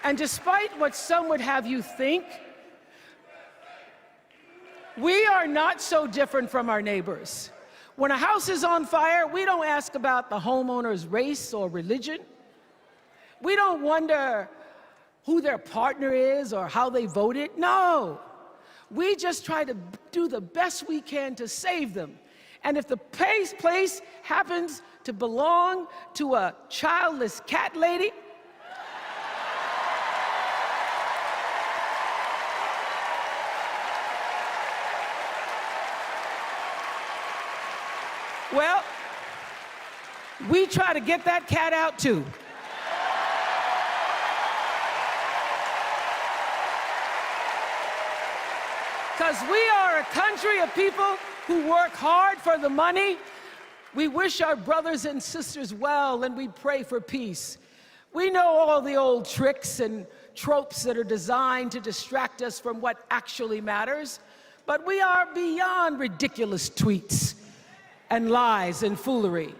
And despite what some would have you think, we are not so different from our neighbors. When a house is on fire, we don't ask about the homeowner's race or religion. We don't wonder who their partner is or how they voted. No, we just try to do the best we can to save them. And if the place happens to belong to a childless cat lady, well, we try to get that cat out too. Because we are a country of people who work hard for the money. We wish our brothers and sisters well, and we pray for peace. We know all the old tricks and tropes that are designed to distract us from what actually matters, but we are beyond ridiculous tweets and lies and foolery.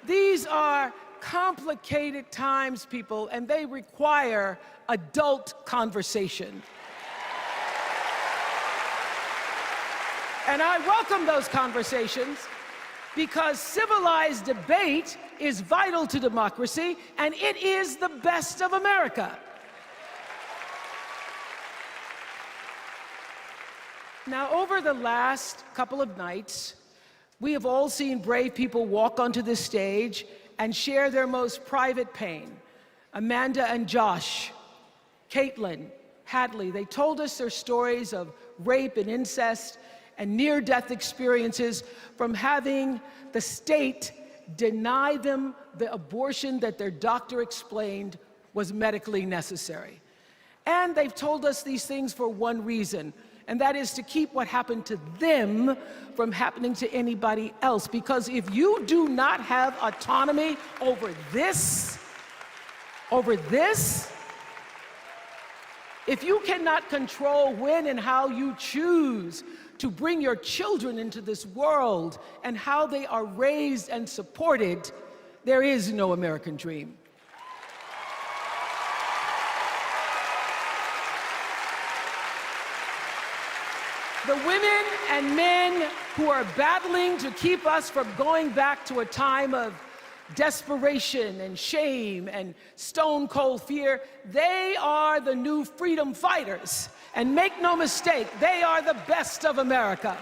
These are complicated times, people, and they require adult conversation. And I welcome those conversations because civilized debate is vital to democracy, and it is the best of America. Now, over the last couple of nights, we have all seen brave people walk onto this stage and share their most private pain. Amanda and Josh, Caitlin, Hadley, they told us their stories of rape and incest and near-death experiences from having the state deny them the abortion that their doctor explained was medically necessary. And they've told us these things for one reason, and that is to keep what happened to them from happening to anybody else. Because if you do not have autonomy over this, if you cannot control when and how you choose to bring your children into this world and how they are raised and supported, there is no American dream. The women and men who are battling to keep us from going back to a time of desperation and shame and stone cold fear, they are the new freedom fighters. And make no mistake, they are the best of America.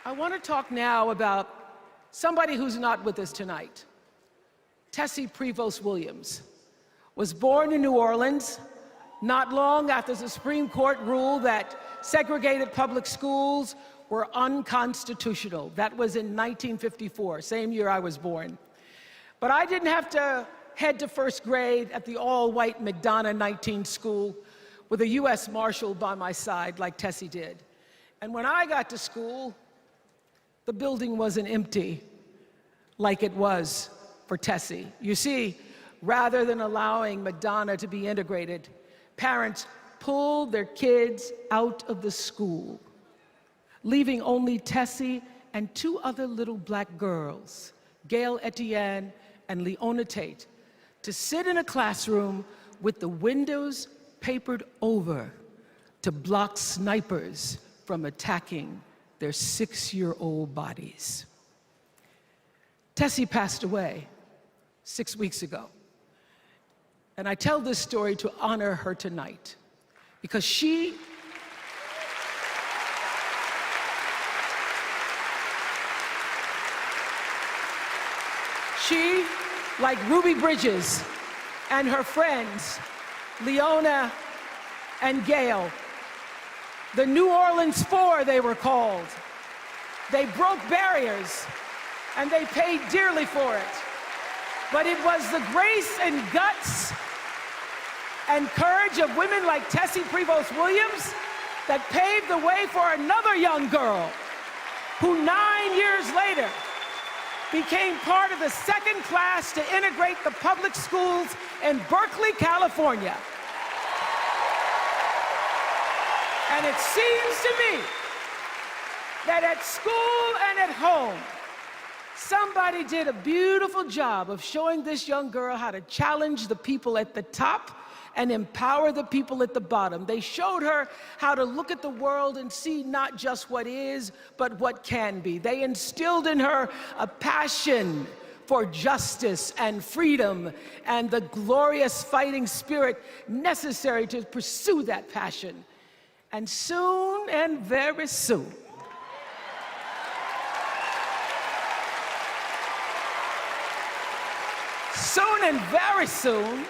I want to talk now about somebody who's not with us tonight. Tessie Prevost Williams was born in New Orleans, not long after the Supreme Court ruled that segregated public schools were unconstitutional. That was in 1954, same year I was born. But I didn't have to head to first grade at the all-white McDonough 19 school with a U.S. Marshal by my side like Tessie did. And when I got to school, the building wasn't empty like it was for Tessie. You see, rather than allowing McDonough to be integrated, parents pulled their kids out of the school, leaving only Tessie and two other little black girls, Gail Etienne and Leona Tate, to sit in a classroom with the windows papered over to block snipers from attacking their 6-year-old bodies. Tessie passed away 6 weeks ago. And I tell this story to honor her tonight, because she like Ruby Bridges and her friends, Leona and Gail, the New Orleans Four they were called, they broke barriers and they paid dearly for it. But it was the grace and guts and courage of women like Tessie Prevost Williams that paved the way for another young girl who 9 years later became part of the second class to integrate the public schools in Berkeley, California. And it seems to me that at school and at home, somebody did a beautiful job of showing this young girl how to challenge the people at the top and empower the people at the bottom. They showed her how to look at the world and see not just what is, but what can be. They instilled in her a passion for justice and freedom and the glorious fighting spirit necessary to pursue that passion. And soon, and very soon, very soon,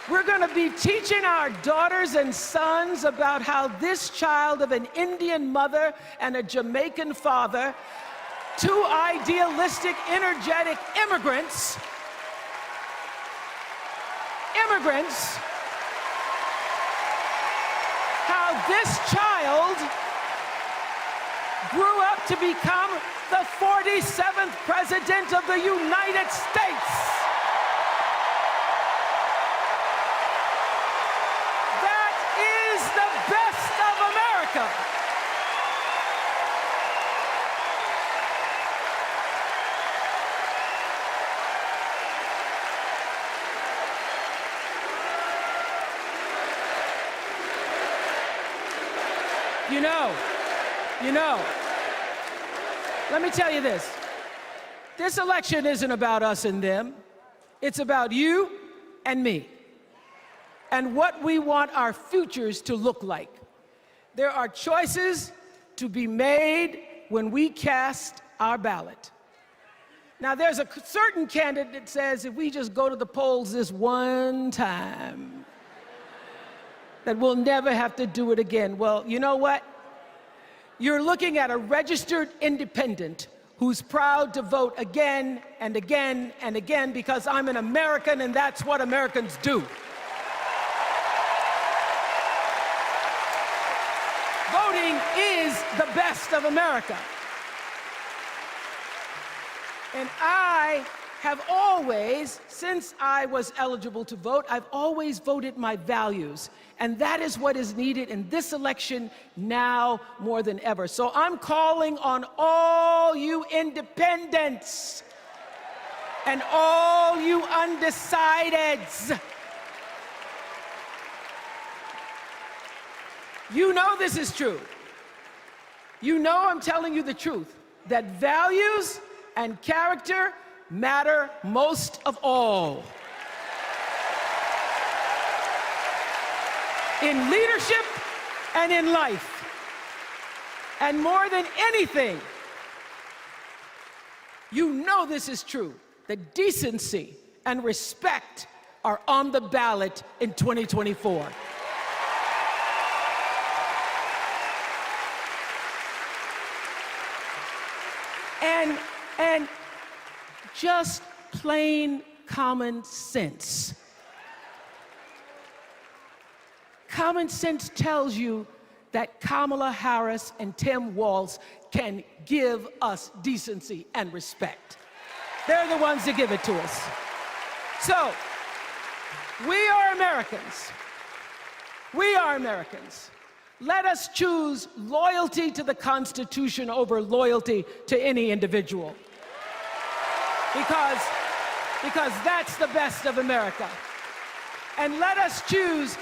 we're going to be teaching our daughters and sons about how this child of an Indian mother and a Jamaican father, two idealistic, energetic immigrants, how this child grew up to become the 47th president of the United States. Best of America. You know, let me tell you this. This election isn't about us and them. It's about you and me. and what we want our futures to look like. There are choices to be made when we cast our ballot. Now, there's a certain candidate that says if we just go to the polls this one time, that we'll never have to do it again. Well, you know what? You're looking at a registered independent who's proud to vote again and again and again because I'm an American and that's what Americans do. Voting is the best of America. And I have always, since I was eligible to vote, I've always voted my values. And that is what is needed in this election now more than ever. So I'm calling on all you independents and all you undecideds. You know this is true. You know I'm telling you the truth, that values and character matter most of all. In leadership and in life. And more than anything, you know this is true, that decency and respect are on the ballot in 2024. And just plain common sense. Common sense tells you that Kamala Harris and Tim Walz can give us decency and respect. They're the ones that give it to us. So, we are Americans. We are Americans. Let us choose loyalty to the Constitution over loyalty to any individual. Because that's the best of America. And let us choose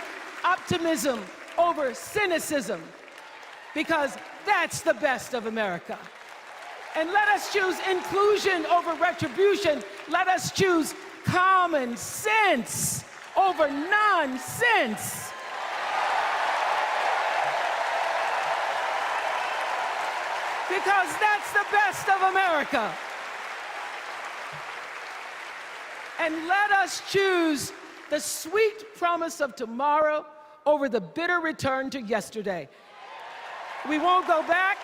optimism over cynicism, because that's the best of America. And let us choose inclusion over retribution. Let us choose common sense over nonsense. Because that's the best of America. And let us choose the sweet promise of tomorrow over the bitter return to yesterday. We won't go back.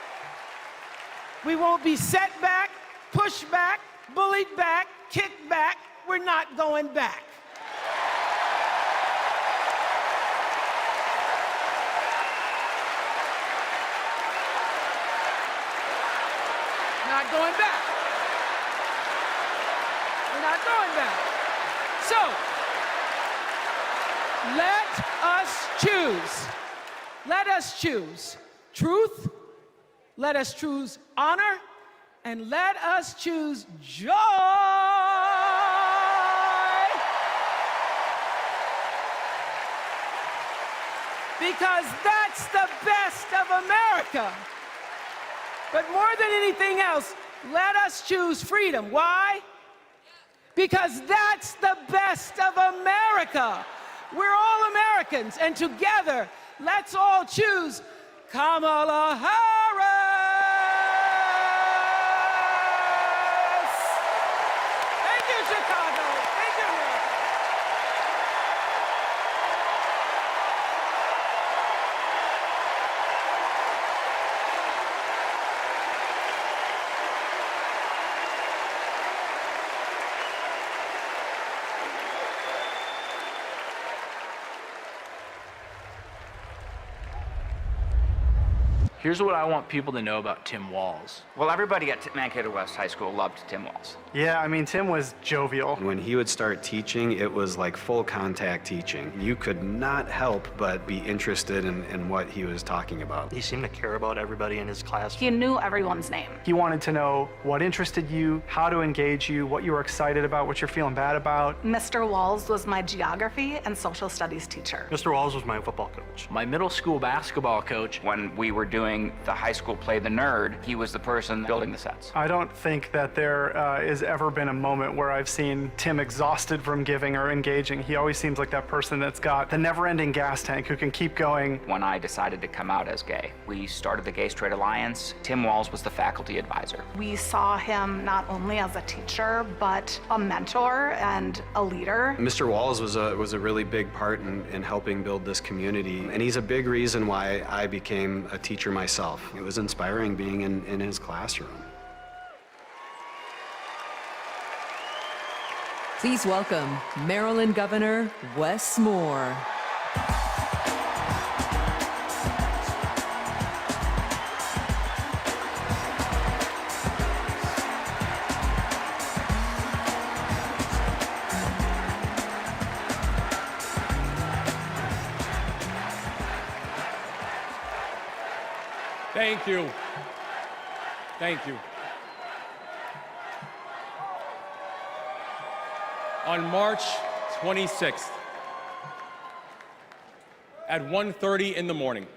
We won't be set back, pushed back, bullied back, kicked back. We're not going back. Not going back. We're not going back. So, let us choose. Let us choose truth. Let us choose honor. And let us choose joy. Because that's the best of America. But more than anything else, let us choose freedom. Why? Because that's the best of America. We're all Americans, and together, let's all choose Kamala Harris. Thank you, Chicago. Thank you, America. Here's what I want people to know about Tim Walz. Well, everybody at Mankato West High School loved Tim Walz. Yeah, I mean, Tim was jovial. When he would start teaching, it was like full contact teaching. You could not help but be interested in what he was talking about. He seemed to care about everybody in his class. He knew everyone's name. He wanted to know what interested you, how to engage you, what you were excited about, what you're feeling bad about. Mr. Walz was my geography and social studies teacher. Mr. Walz was my football coach. My middle school basketball coach. When we were doing doing the high school play The Nerd, he was the person building the sets. I don't think that there has ever been a moment where I've seen Tim exhausted from giving or engaging. He always seems like that person that's got the never-ending gas tank who can keep going. When I decided to come out as gay, we started the Gay Straight Alliance. Tim Walz was the faculty advisor. We saw him not only as a teacher, but a mentor and a leader. Mr. Walz was a really big part in helping build this community, and he's a big reason why I became a teacher myself. It was inspiring being in his classroom. Please welcome Maryland Governor Wes Moore. Thank you. Thank you. On March 26th, at 1:30 in the morning,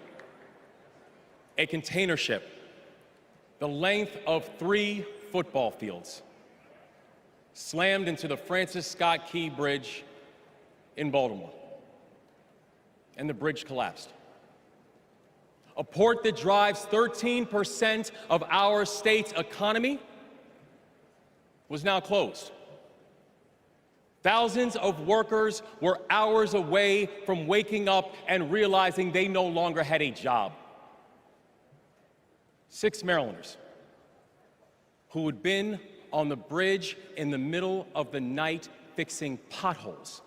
a container ship the length of 3 football fields slammed into the Francis Scott Key Bridge in Baltimore, and the bridge collapsed. A port that drives 13% of our state's economy was now closed. Thousands of workers were hours away from waking up and realizing they no longer had a job. 6 Marylanders who had been on the bridge in the middle of the night fixing potholes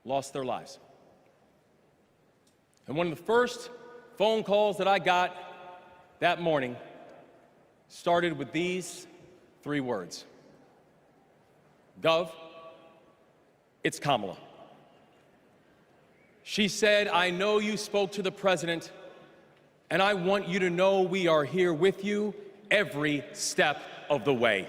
lost their lives. And one of the first phone calls that I got that morning started with these 3 words. Gov, it's Kamala. She said, I know you spoke to the president, and I want you to know we are here with you every step of the way.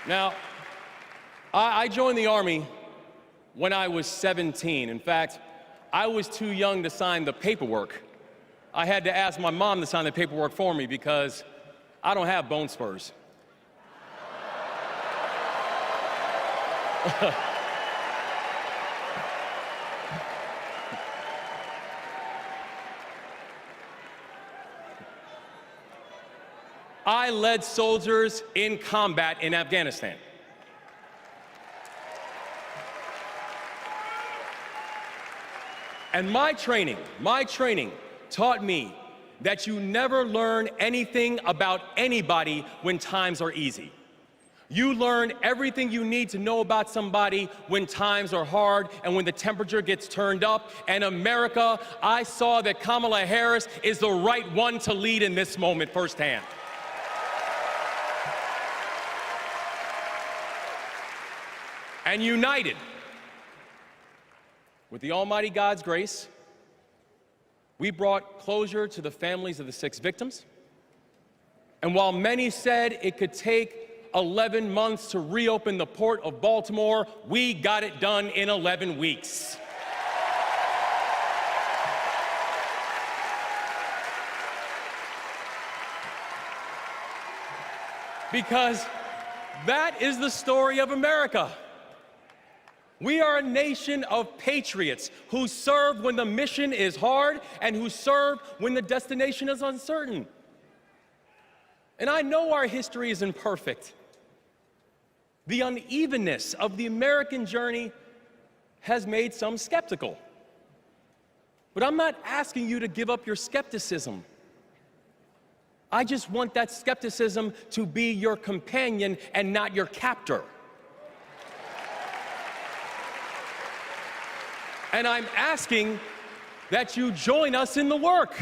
Now, I joined the Army when I was 17. In fact, I was too young to sign the paperwork. I had to ask my mom to sign the paperwork for me because I don't have bone spurs. I led soldiers in combat in Afghanistan. And my training taught me that you never learn anything about anybody when times are easy. You learn everything you need to know about somebody when times are hard and when the temperature gets turned up. And America, I saw that Kamala Harris is the right one to lead in this moment firsthand. And united with the Almighty God's grace, we brought closure to the families of the 6 victims. And while many said it could take 11 months to reopen the port of Baltimore, we got it done in 11 weeks. Because that is the story of America. We are a nation of patriots who serve when the mission is hard and who serve when the destination is uncertain. And I know our history is imperfect. The unevenness of the American journey has made some skeptical. But I'm not asking you to give up your skepticism. I just want that skepticism to be your companion and not your captor. And I'm asking that you join us in the work.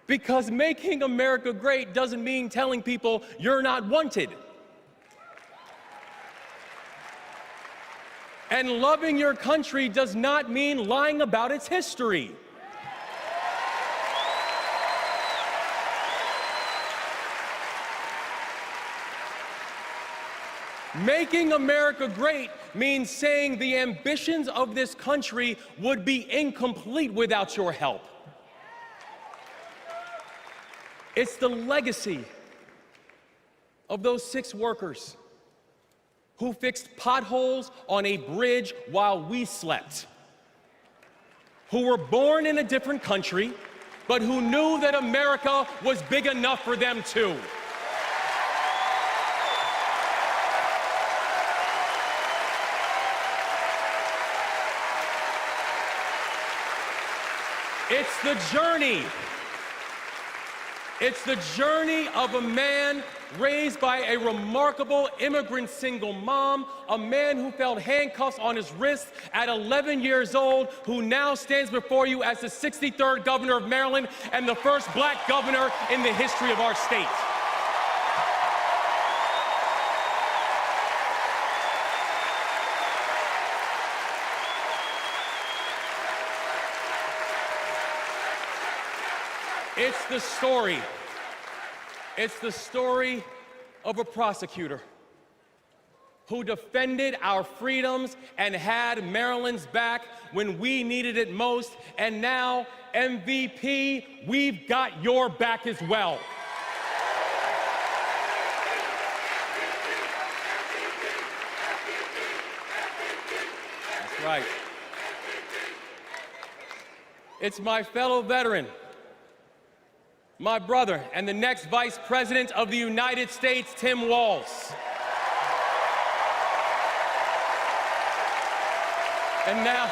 Because making America great doesn't mean telling people you're not wanted. And loving your country does not mean lying about its history. Making America great means saying the ambitions of this country would be incomplete without your help. It's the legacy of those 6 workers who fixed potholes on a bridge while we slept, who were born in a different country, but who knew that America was big enough for them too. It's the journey. It's the journey of a man raised by a remarkable immigrant single mom, a man who felt handcuffs on his wrists at 11 years old, who now stands before you as the 63rd governor of Maryland and the first black governor in the history of our state. It's the story of a prosecutor who defended our freedoms and had Maryland's back when we needed it most. And now, MVP, we've got your back as well. That's right. It's my fellow veteran, my brother, and the next Vice President of the United States, Tim Walz. And now,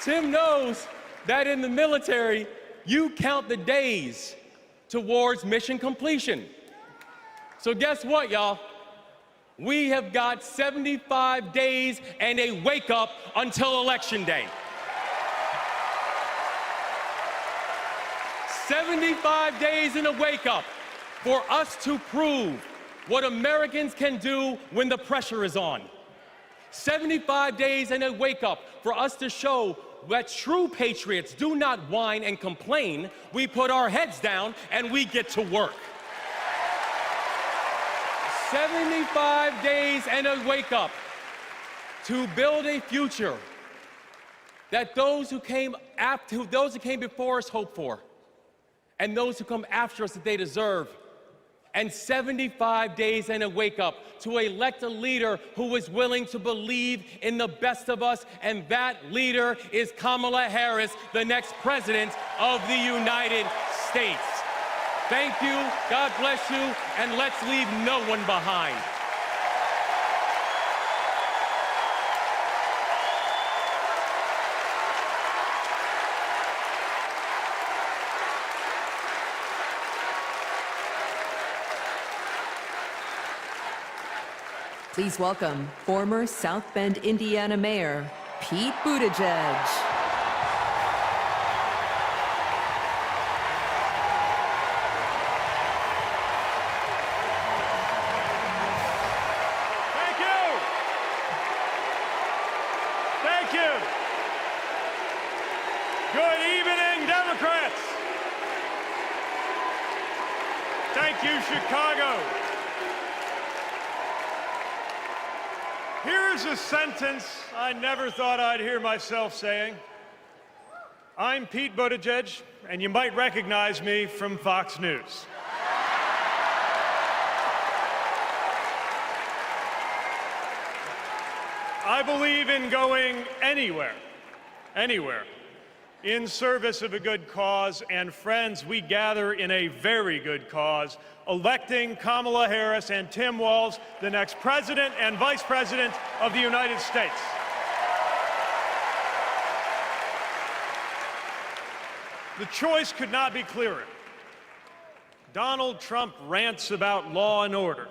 Tim knows that in the military, you count the days towards mission completion. So guess what, y'all? We have got 75 days and a wake-up until Election Day. 75 days in a wake-up for us to prove what Americans can do when the pressure is on. 75 days in a wake-up for us to show that true patriots do not whine and complain. We put our heads down and we get to work. 75 days and a wake-up to build a future that those who came before us hope for, and those who come after us that they deserve. And 75 days and a wake-up to elect a leader who is willing to believe in the best of us, and that leader is Kamala Harris, the next president of the United States. Thank you, God bless you, and let's leave no one behind. Please welcome former South Bend, Indiana Mayor Pete Buttigieg. Thank you. Thank you. Good evening, Democrats. Thank you, Chicago. Here's a sentence I never thought I'd hear myself saying. I'm Pete Buttigieg, and you might recognize me from Fox News. I believe in going anywhere, in service of a good cause, and friends, we gather in a very good cause, electing Kamala Harris and Tim Walz, the next president and vice president of the United States. The choice could not be clearer. Donald Trump rants about law and order,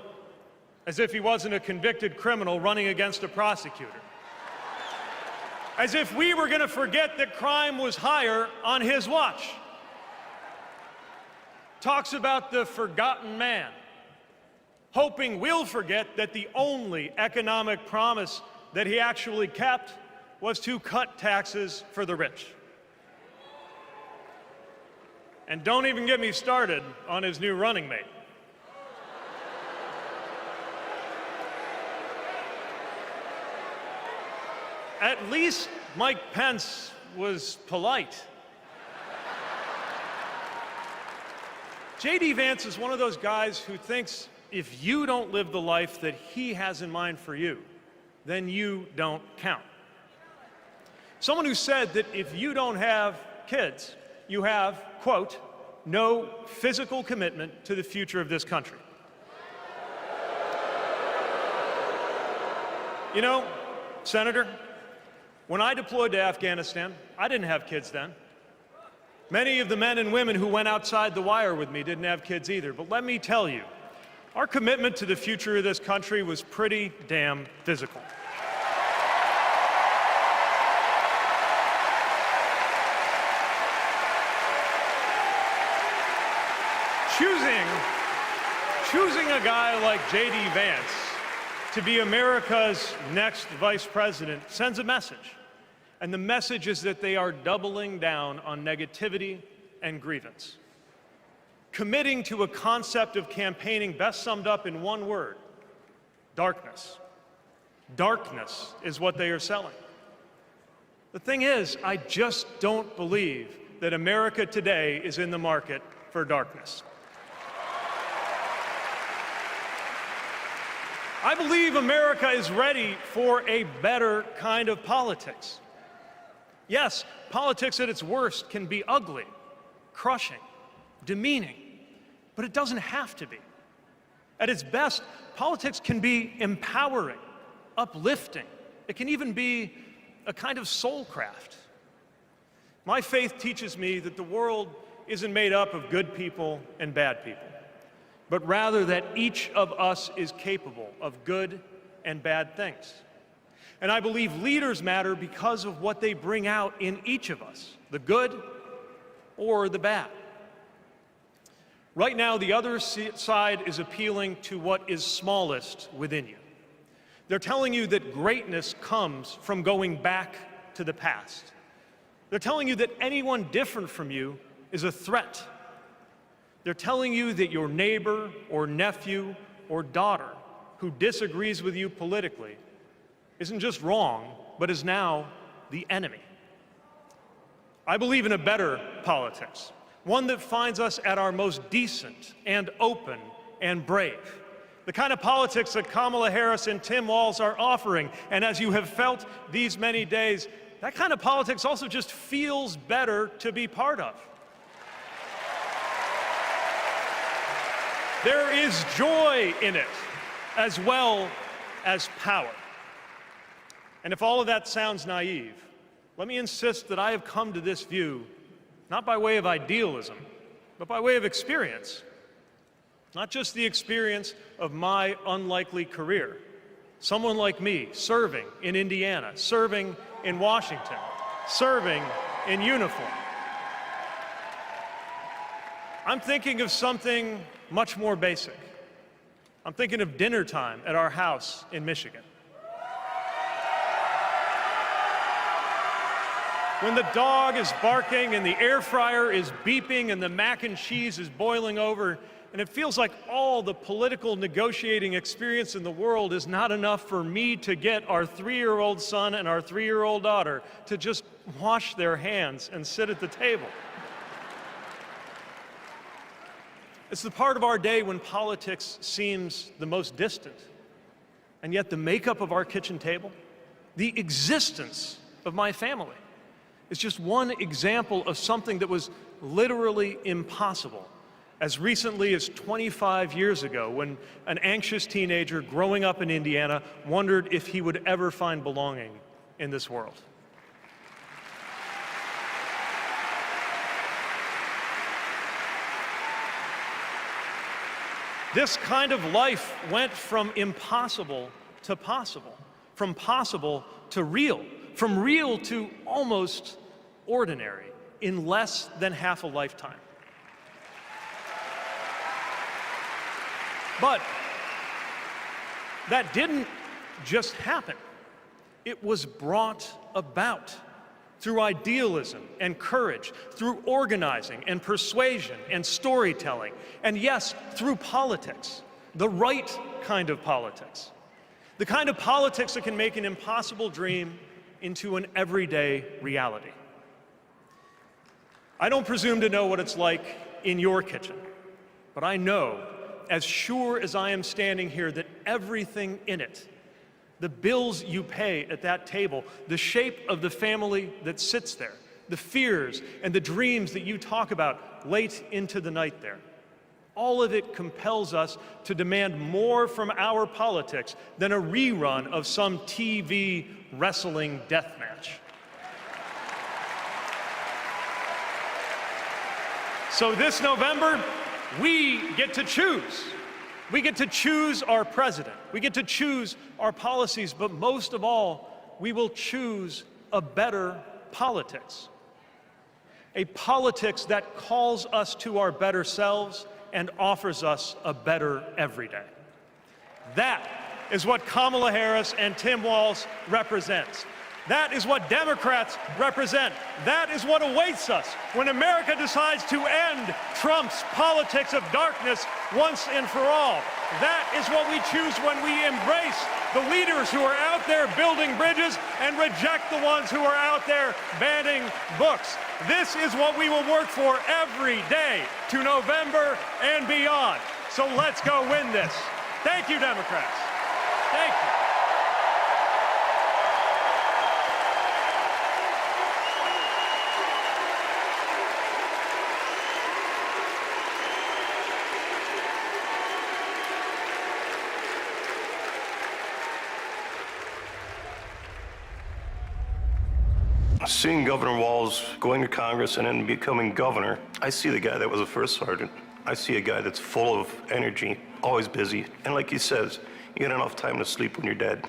as if he wasn't a convicted criminal running against a prosecutor. As if we were going to forget that crime was higher on his watch. Talks about the forgotten man, hoping we'll forget that the only economic promise that he actually kept was to cut taxes for the rich. And don't even get me started on his new running mate. At least Mike Pence was polite. J.D. Vance is one of those guys who thinks if you don't live the life that he has in mind for you, then you don't count. Someone who said that if you don't have kids, you have, quote, no physical commitment to the future of this country. You know, Senator, when I deployed to Afghanistan, I didn't have kids then. Many of the men and women who went outside the wire with me didn't have kids either. But let me tell you, our commitment to the future of this country was pretty damn physical. Choosing a guy like J.D. Vance to be America's next vice president sends a message. And the message is that they are doubling down on negativity and grievance. Committing to a concept of campaigning best summed up in one word: darkness. Darkness is what they are selling. The thing is, I just don't believe that America today is in the market for darkness. I believe America is ready for a better kind of politics. Yes, politics at its worst can be ugly, crushing, demeaning, but it doesn't have to be. At its best, politics can be empowering, uplifting. It can even be a kind of soul craft. My faith teaches me that the world isn't made up of good people and bad people, but rather that each of us is capable of good and bad things. And I believe leaders matter because of what they bring out in each of us, the good or the bad. Right now, the other side is appealing to what is smallest within you. They're telling you that greatness comes from going back to the past. They're telling you that anyone different from you is a threat. They're telling you that your neighbor or nephew or daughter who disagrees with you politically isn't just wrong, but is now the enemy. I believe in a better politics, one that finds us at our most decent and open and brave. The kind of politics that Kamala Harris and Tim Walz are offering, and as you have felt these many days, that kind of politics also just feels better to be part of. There is joy in it, as well as power. And if all of that sounds naive, let me insist that I have come to this view not by way of idealism, but by way of experience. Not just the experience of my unlikely career. Someone like me serving in Indiana, serving in Washington, serving in uniform. I'm thinking of something much more basic. I'm thinking of dinner time at our house in Michigan. When the dog is barking and the air fryer is beeping and the mac and cheese is boiling over, and it feels like all the political negotiating experience in the world is not enough for me to get our 3-year-old son and our 3-year-old daughter to just wash their hands and sit at the table. It's the part of our day when politics seems the most distant, and yet the makeup of our kitchen table, the existence of my family, is just one example of something that was literally impossible as recently as 25 years ago, when an anxious teenager growing up in Indiana wondered if he would ever find belonging in this world. This kind of life went from impossible to possible, from possible to real, from real to almost ordinary in less than half a lifetime. But that didn't just happen. It was brought about through idealism and courage, through organizing and persuasion and storytelling, and yes, through politics, the right kind of politics. The kind of politics that can make an impossible dream into an everyday reality. I don't presume to know what it's like in your kitchen, but I know, as sure as I am standing here, that everything in it, the bills you pay at that table, the shape of the family that sits there, the fears and the dreams that you talk about late into the night there, all of it compels us to demand more from our politics than a rerun of some TV wrestling death match. So this November, we get to choose. We get to choose our president. We get to choose our policies, but most of all, we will choose a better politics. A politics that calls us to our better selves and offers us a better everyday. That is what Kamala Harris and Tim Walz represents. That is what Democrats represent. That is what awaits us when America decides to end Trump's politics of darkness once and for all. That is what we choose when we embrace the leaders who are out there building bridges and reject the ones who are out there banning books. This is what we will work for every day to November and beyond. So let's go win this. Thank you, Democrats. Thank you. Seeing Governor Walz going to Congress and then becoming governor, I see the guy that was a first sergeant. I see a guy that's full of energy, always busy. And like he says, you get enough time to sleep when you're dead.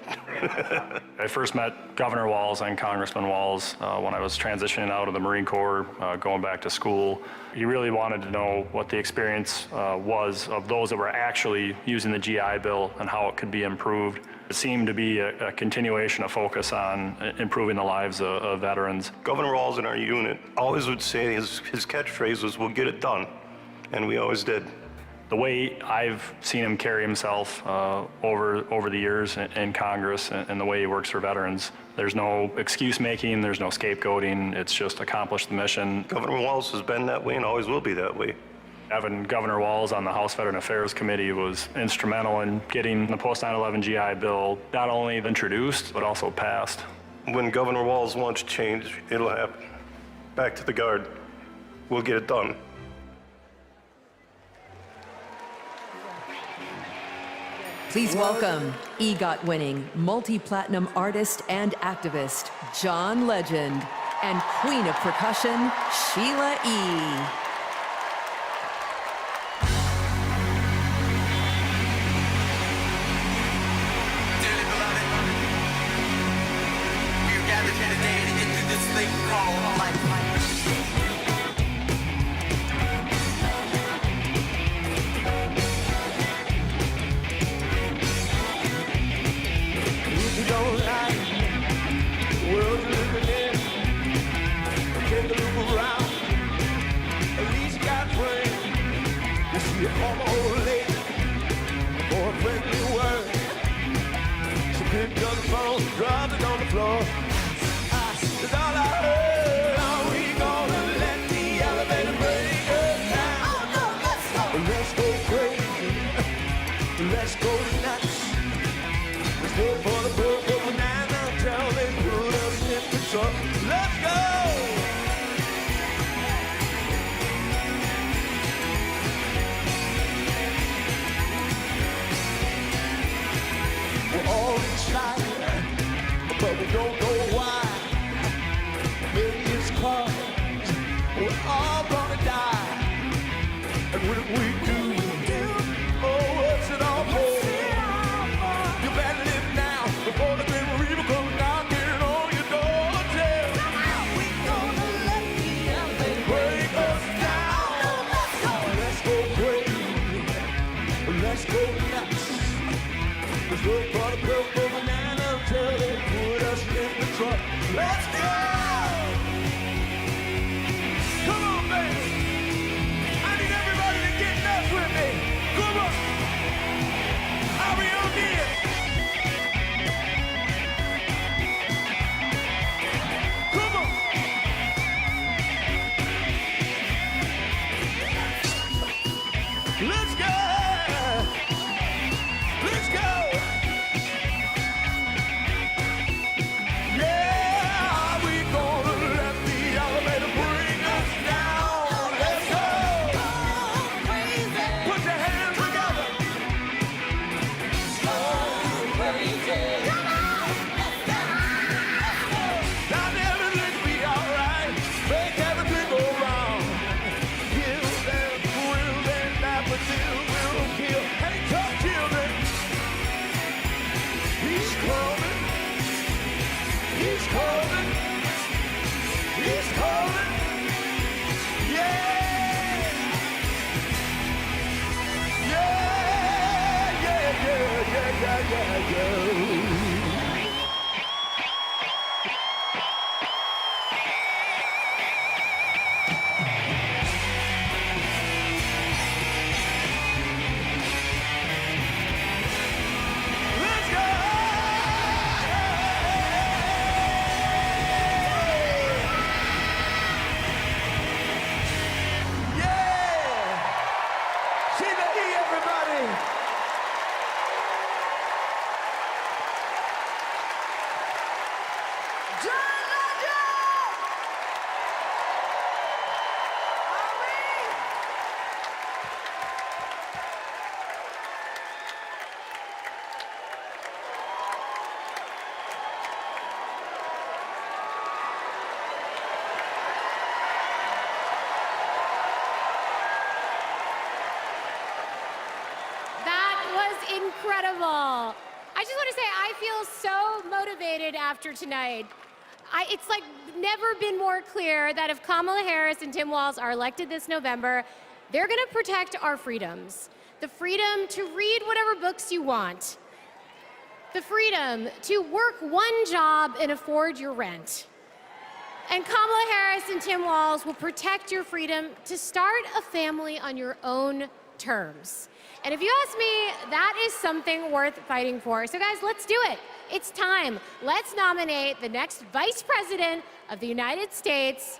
I first met Governor Walz and Congressman Walz when I was transitioning out of the Marine Corps, going back to school. He really wanted to know what the experience was of those that were actually using the GI Bill and how it could be improved. It seemed to be a continuation of focus on improving the lives of veterans. Governor Walz in our unit always would say his catchphrase was, "We'll get it done," and we always did. The way I've seen him carry himself over the years in Congress and the way he works for veterans, there's no excuse making, there's no scapegoating, it's just accomplish the mission. Governor Walz has been that way and always will be that way. Having Governor Walz on the House Veteran Affairs Committee was instrumental in getting the post-9/11 GI Bill not only introduced, but also passed. When Governor Walz wants change, it'll happen. Back to the Guard. We'll get it done. Please welcome EGOT-winning multi-platinum artist and activist John Legend and Queen of Percussion Sheila E. Let's go! Come on, baby! incredible. I just want to say I feel so motivated after tonight. It's like never been more clear that if Kamala Harris and Tim Walz are elected this November, they're going to protect our freedoms. The freedom to read whatever books you want. The freedom to work one job and afford your rent. And Kamala Harris and Tim Walz will protect your freedom to start a family on your own terms. And if you ask me, that is something worth fighting for. So guys, let's do it. It's time. Let's nominate the next Vice President of the United States,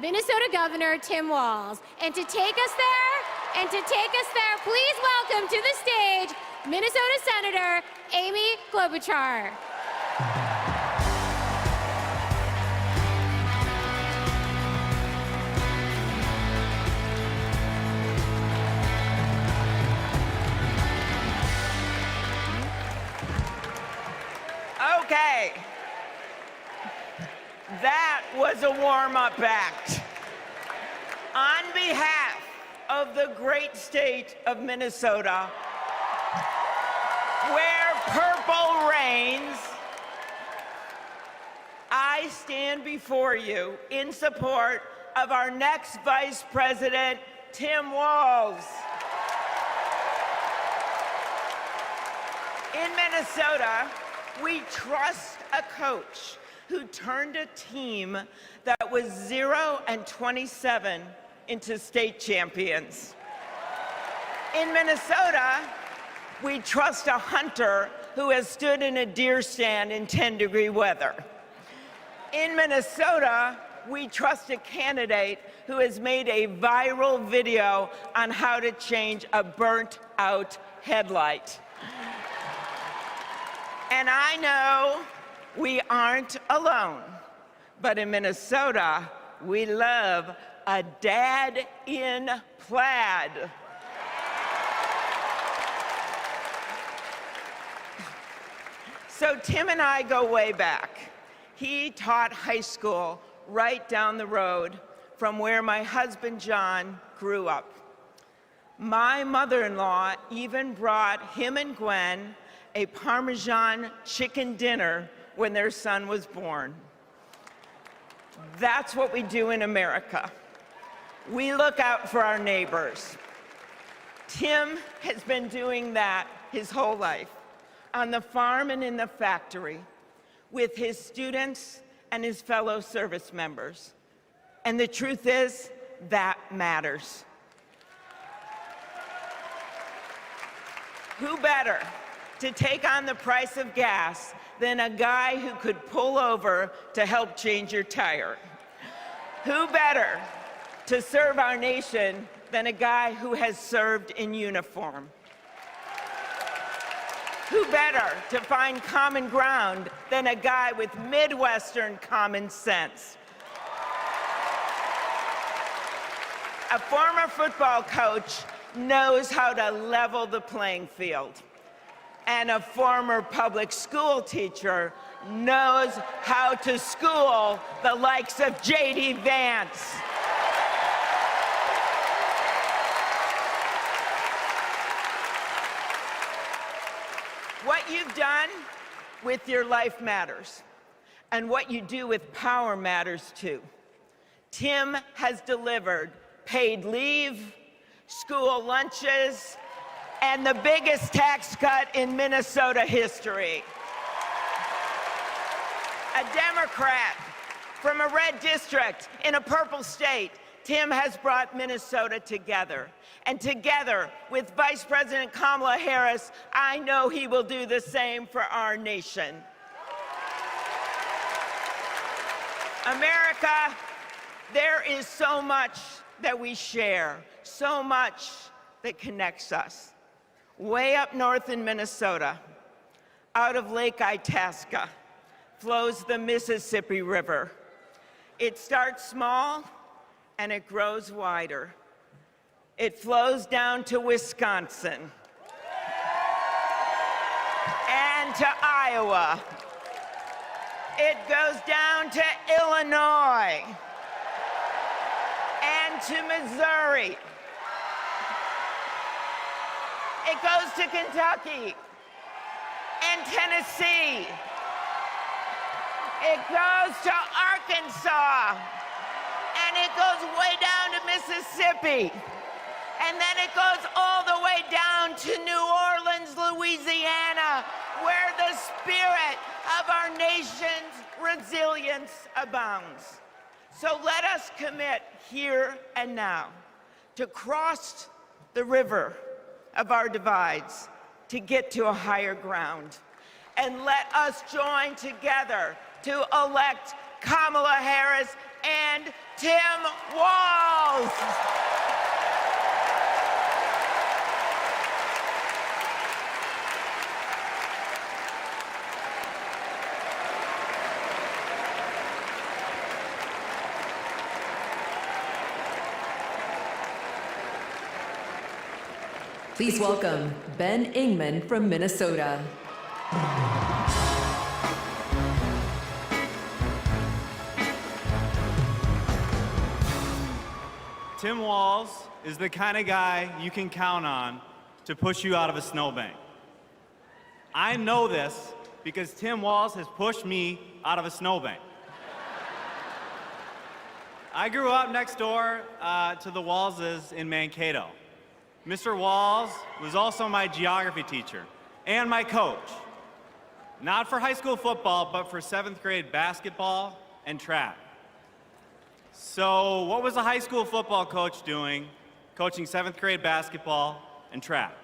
Minnesota Governor Tim Walz. And to take us there, please welcome to the stage, Minnesota Senator Amy Klobuchar. Okay, that was a warm-up act. On behalf of the great state of Minnesota, where purple reigns, I stand before you in support of our next Vice President, Tim Walz. In Minnesota, we trust a coach who turned a team that was 0-27 into state champions. In Minnesota, we trust a hunter who has stood in a deer stand in 10-degree weather. In Minnesota, we trust a candidate who has made a viral video on how to change a burnt-out headlight. And I know we aren't alone, but in Minnesota, we love a dad in plaid. So Tim and I go way back. He taught high school right down the road from where my husband John grew up. My mother-in-law even brought him and Gwen a Parmesan chicken dinner when their son was born. That's what we do in America. We look out for our neighbors. Tim has been doing that his whole life, on the farm and in the factory, with his students and his fellow service members. And the truth is, that matters. Who better to take on the price of gas than a guy who could pull over to help change your tire? Who better to serve our nation than a guy who has served in uniform? Who better to find common ground than a guy with Midwestern common sense? A former football coach knows how to level the playing field. And a former public school teacher knows how to school the likes of J.D. Vance. What you've done with your life matters, and what you do with power matters too. Tim has delivered paid leave, school lunches, and the biggest tax cut in Minnesota history. A Democrat from a red district in a purple state, Tim has brought Minnesota together. And together with Vice President Kamala Harris, I know he will do the same for our nation. America, there is so much that we share, so much that connects us. Way up north in Minnesota, out of Lake Itasca, flows the Mississippi River. It starts small and it grows wider. It flows down to Wisconsin and to Iowa. It goes down to Illinois and to Missouri. It goes to Kentucky and Tennessee. It goes to Arkansas. And it goes way down to Mississippi. And then it goes all the way down to New Orleans, Louisiana, where the spirit of our nation's resilience abounds. So let us commit here and now to cross the river of our divides to get to a higher ground. And let us join together to elect Kamala Harris and Tim Walz. Please welcome Ben Ingman from Minnesota. Tim Walz is the kind of guy you can count on to push you out of a snowbank. I know this because Tim Walz has pushed me out of a snowbank. I grew up next door to the Walzes in Mankato. Mr. Walz was also my geography teacher and my coach. Not for high school football, but for 7th grade basketball and track. So what was a high school football coach doing, coaching 7th grade basketball and track?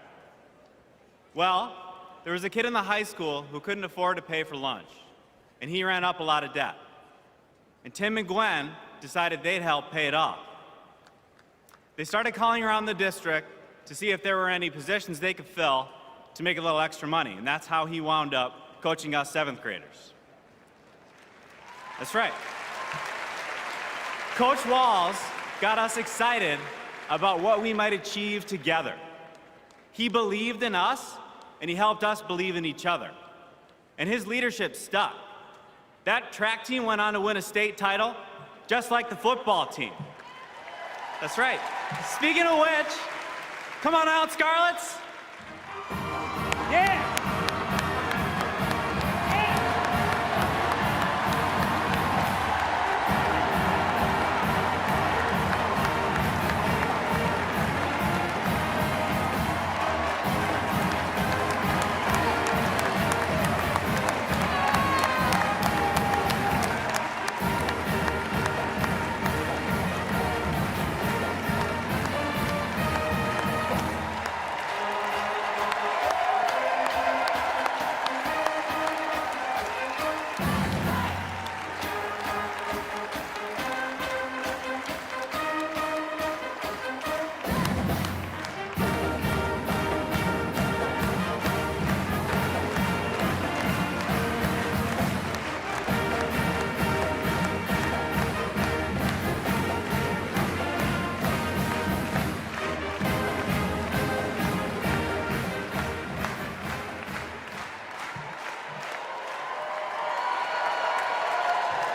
Well, there was a kid in the high school who couldn't afford to pay for lunch, and he ran up a lot of debt. And Tim and Gwen decided they'd help pay it off. They started calling around the district to see if there were any positions they could fill to make a little extra money, and that's how he wound up coaching us 7th graders. That's right. Coach Walz got us excited about what we might achieve together. He believed in us, and he helped us believe in each other. And his leadership stuck. That track team went on to win a state title, just like the football team. That's right. Speaking of which, come on out, Scarlets. Yeah!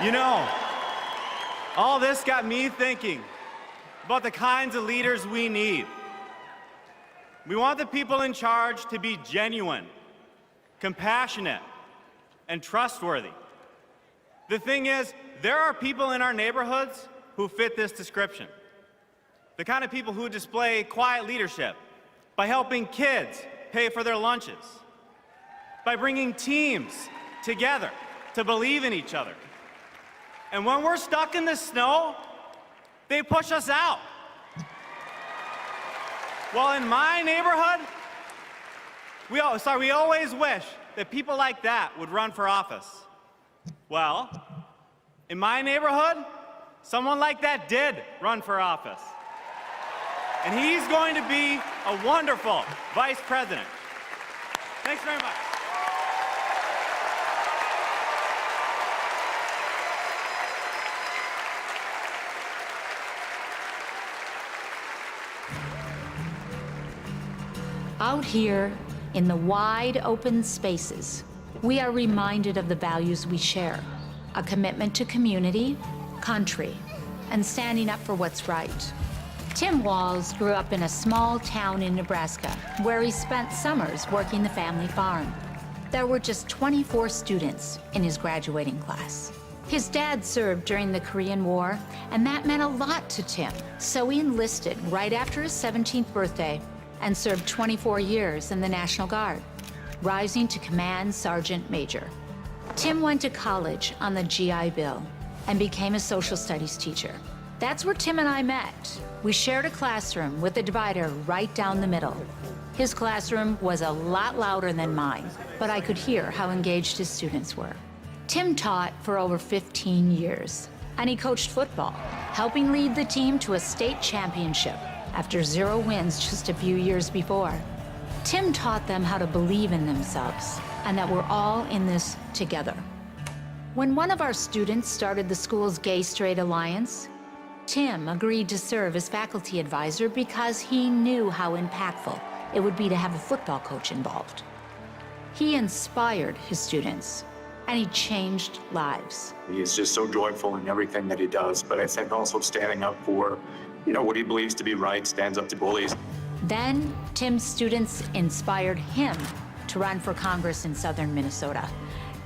You know, all this got me thinking about the kinds of leaders we need. We want the people in charge to be genuine, compassionate, and trustworthy. The thing is, there are people in our neighborhoods who fit this description. The kind of people who display quiet leadership by helping kids pay for their lunches, by bringing teams together to believe in each other. And when we're stuck in the snow, they push us out. Well, in my neighborhood, we always wish that people like that would run for office. Well, in my neighborhood, someone like that did run for office. And he's going to be a wonderful vice president. Thanks very much. Out here in the wide open spaces, we are reminded of the values we share: a commitment to community, country, and standing up for what's right. Tim Walz grew up in a small town in Nebraska where he spent summers working the family farm. There were just 24 students in his graduating class. His dad served during the Korean War, and that meant a lot to Tim. So he enlisted right after his 17th birthday and served 24 years in the National Guard, rising to Command Sergeant Major. Tim went to college on the GI Bill and became a social studies teacher. That's where Tim and I met. We shared a classroom with a divider right down the middle. His classroom was a lot louder than mine, but I could hear how engaged his students were. Tim taught for over 15 years, and he coached football, helping lead the team to a state championship after 0 wins just a few years before. Tim taught them how to believe in themselves and that we're all in this together. When one of our students started the school's Gay-Straight Alliance, Tim agreed to serve as faculty advisor because he knew how impactful it would be to have a football coach involved. He inspired his students, and he changed lives. He is just so joyful in everything that he does, but I think also standing up for, what he believes to be right, stands up to bullies. Then, Tim's students inspired him to run for Congress in southern Minnesota.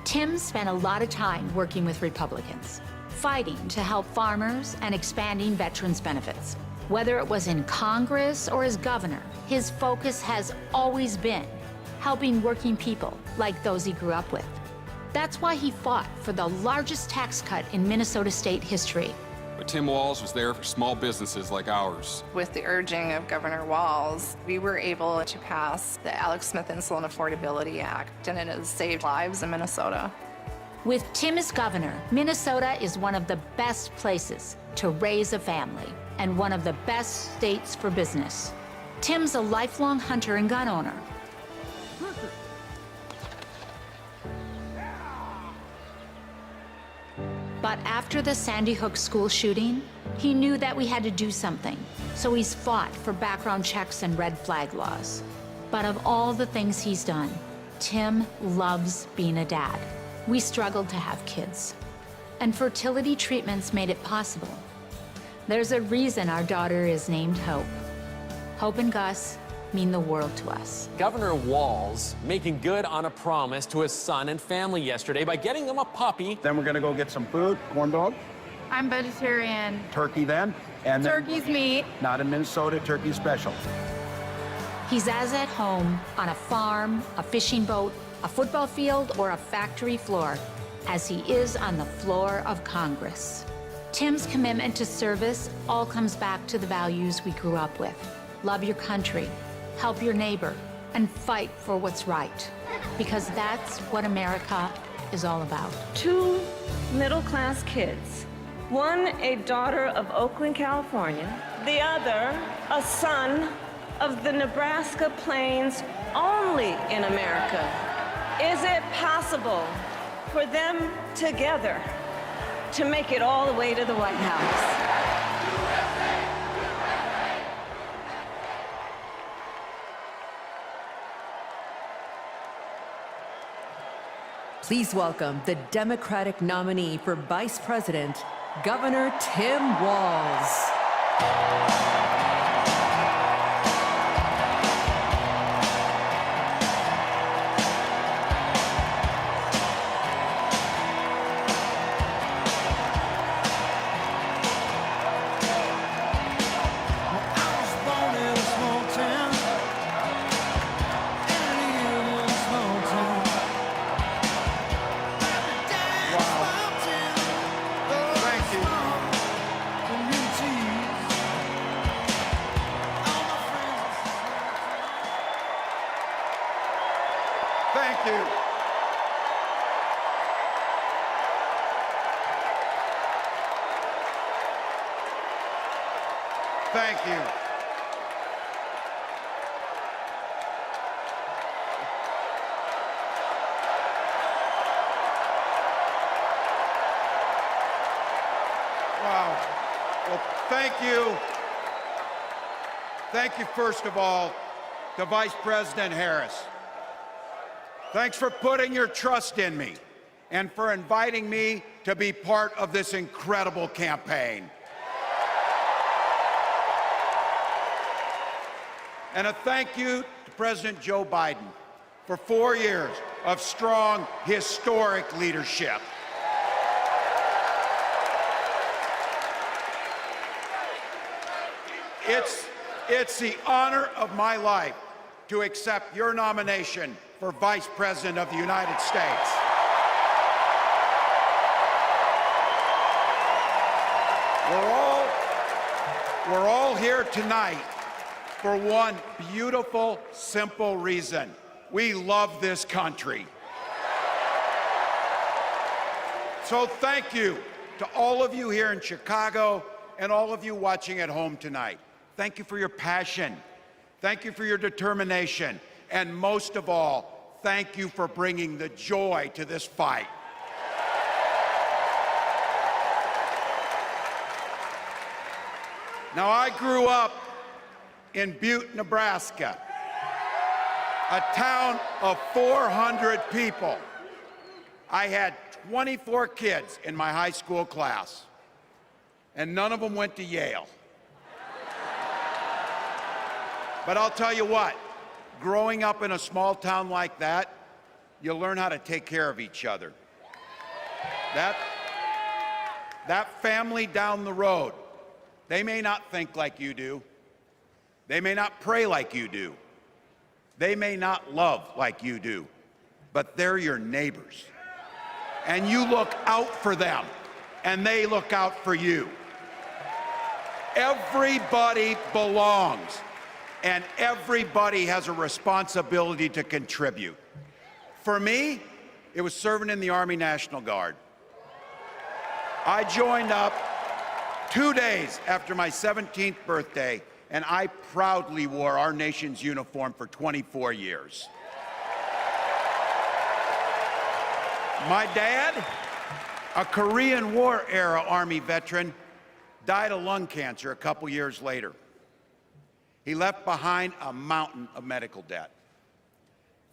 Tim spent a lot of time working with Republicans, fighting to help farmers and expanding veterans' benefits. Whether it was in Congress or as governor, his focus has always been helping working people like those he grew up with. That's why he fought for the largest tax cut in Minnesota state history. But Tim Walz was there for small businesses like ours. With the urging of Governor Walz, we were able to pass the Alex Smith Insulin Affordability Act, and it has saved lives in Minnesota. With Tim as governor, Minnesota is one of the best places to raise a family and one of the best states for business. Tim's a lifelong hunter and gun owner. But after the Sandy Hook school shooting, he knew that we had to do something. So he's fought for background checks and red flag laws. But of all the things he's done, Tim loves being a dad. We struggled to have kids, and fertility treatments made it possible. There's a reason our daughter is named Hope. Hope and Gus mean the world to us. Governor Walz making good on a promise to his son and family yesterday by getting them a puppy. Then we're gonna go get some food, corn dog. I'm vegetarian. Turkey then. And Turkey's meat. Not in Minnesota, turkey special. He's as at home on a farm, a fishing boat, a football field, or a factory floor as he is on the floor of Congress. Tim's commitment to service all comes back to the values we grew up with. Love your country, help your neighbor, and fight for what's right. Because that's what America is all about. 2 middle-class kids. One, a daughter of Oakland, California. The other, a son of the Nebraska Plains, only in America. Is it possible for them together to make it all the way to the White House? Please welcome the Democratic nominee for Vice President, Governor Tim Walz. Thank you. Thank you. Wow. Well, thank you. Thank you, first of all, to Vice President Harris. Thanks for putting your trust in me and for inviting me to be part of this incredible campaign. And a thank you to President Joe Biden for 4 years of strong, historic leadership. It's the honor of my life to accept your nomination for Vice President of the United States. We're all here tonight for one beautiful, simple reason. We love this country. So thank you to all of you here in Chicago and all of you watching at home tonight. Thank you for your passion. Thank you for your determination. And most of all, thank you for bringing the joy to this fight. Now, I grew up in Butte, Nebraska, a town of 400 people. I had 24 kids in my high school class, and none of them went to Yale. But I'll tell you what, growing up in a small town like that, you learn how to take care of each other. That family down the road, they may not think like you do. They may not pray like you do. They may not love like you do, but they're your neighbors. And you look out for them, and they look out for you. Everybody belongs, and everybody has a responsibility to contribute. For me, it was serving in the Army National Guard. I joined up 2 days after my 17th birthday, and I proudly wore our nation's uniform for 24 years. My dad, a Korean War era Army veteran, died of lung cancer a couple years later. He left behind a mountain of medical debt.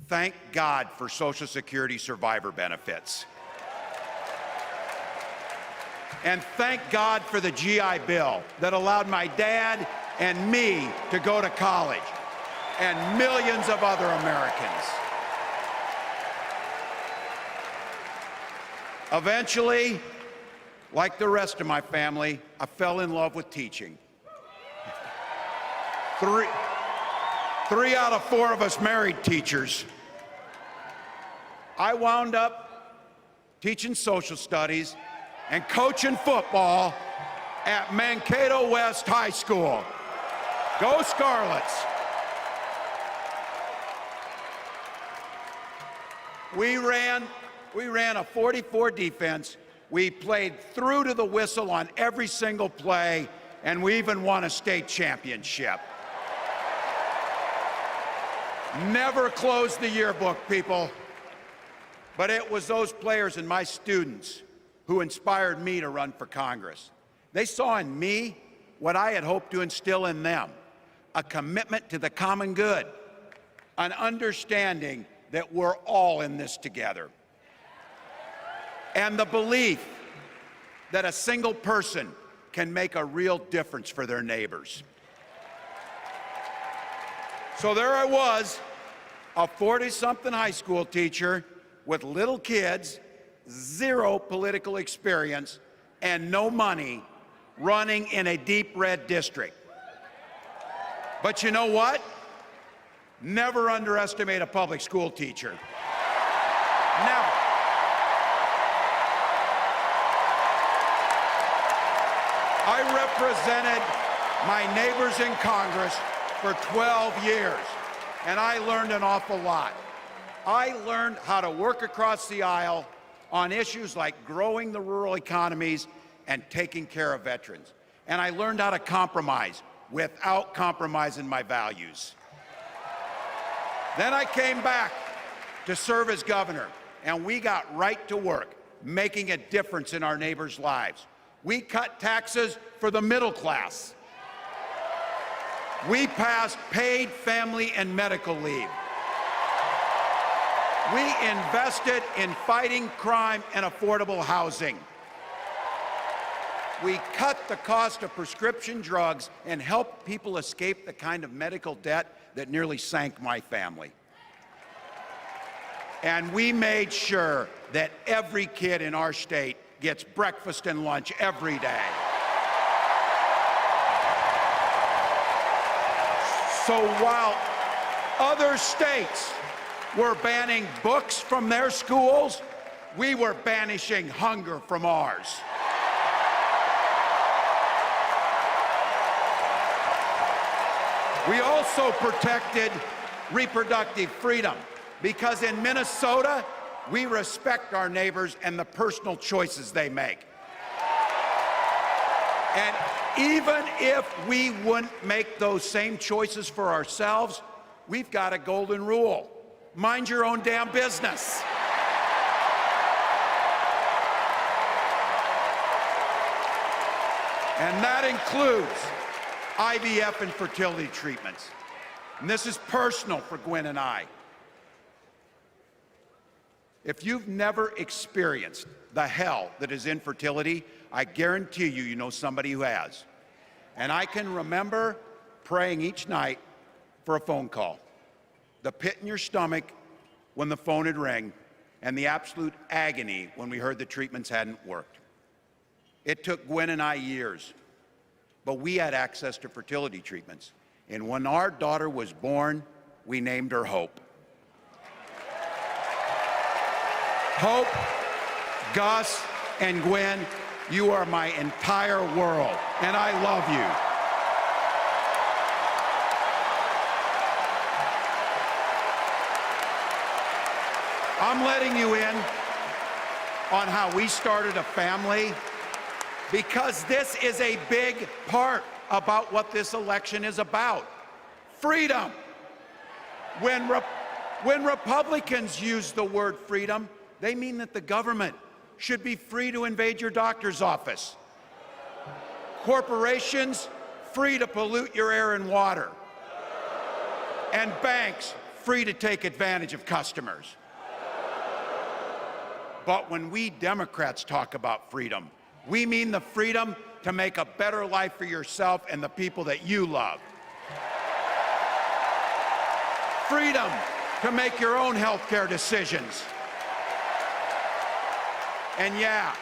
Thank God for Social Security survivor benefits. And thank God for the GI Bill that allowed my dad and me to go to college, and millions of other Americans. Eventually, like the rest of my family, I fell in love with teaching. Three out of 4 of us married teachers. I wound up teaching social studies and coaching football at Mankato West High School. Go Scarlets! We ran a 44 defense. We played through to the whistle on every single play, and we even won a state championship. Never closed the yearbook, people. But it was those players and my students who inspired me to run for Congress. They saw in me what I had hoped to instill in them, a commitment to the common good, an understanding that we're all in this together, and the belief that a single person can make a real difference for their neighbors. So there I was, a 40-something high school teacher with little kids, 0 political experience, and no money, running in a deep red district. But you know what? Never underestimate a public school teacher. Never. I represented my neighbors in Congress for 12 years, and I learned an awful lot. I learned how to work across the aisle on issues like growing the rural economies and taking care of veterans. And I learned how to compromise without compromising my values. Then I came back to serve as governor, and we got right to work, making a difference in our neighbors' lives. We cut taxes for the middle class. We passed paid family and medical leave. We invested in fighting crime and affordable housing. We cut the cost of prescription drugs and helped people escape the kind of medical debt that nearly sank my family. And we made sure that every kid in our state gets breakfast and lunch every day. So while other states were banning books from their schools, we were banishing hunger from ours. We also protected reproductive freedom because in Minnesota, we respect our neighbors and the personal choices they make. And even if we wouldn't make those same choices for ourselves, we've got a golden rule. Mind your own damn business. And that includes IVF and fertility treatments. And this is personal for Gwen and I. If you've never experienced the hell that is infertility, I guarantee you, you know somebody who has. And I can remember praying each night for a phone call. The pit in your stomach when the phone would ring, and the absolute agony when we heard the treatments hadn't worked. It took Gwen and I years, but we had access to fertility treatments. And when our daughter was born, we named her Hope. Hope, Gus, and Gwen, you are my entire world, and I love you. I'm letting you in on how we started a family because this is a big part about what this election is about. Freedom. When Republicans use the word freedom, they mean that the government should be free to invade your doctor's office. Corporations free to pollute your air and water. And banks free to take advantage of customers. But when we Democrats talk about freedom, we mean the freedom to make a better life for yourself and the people that you love. Freedom to make your own health care decisions. And yeah,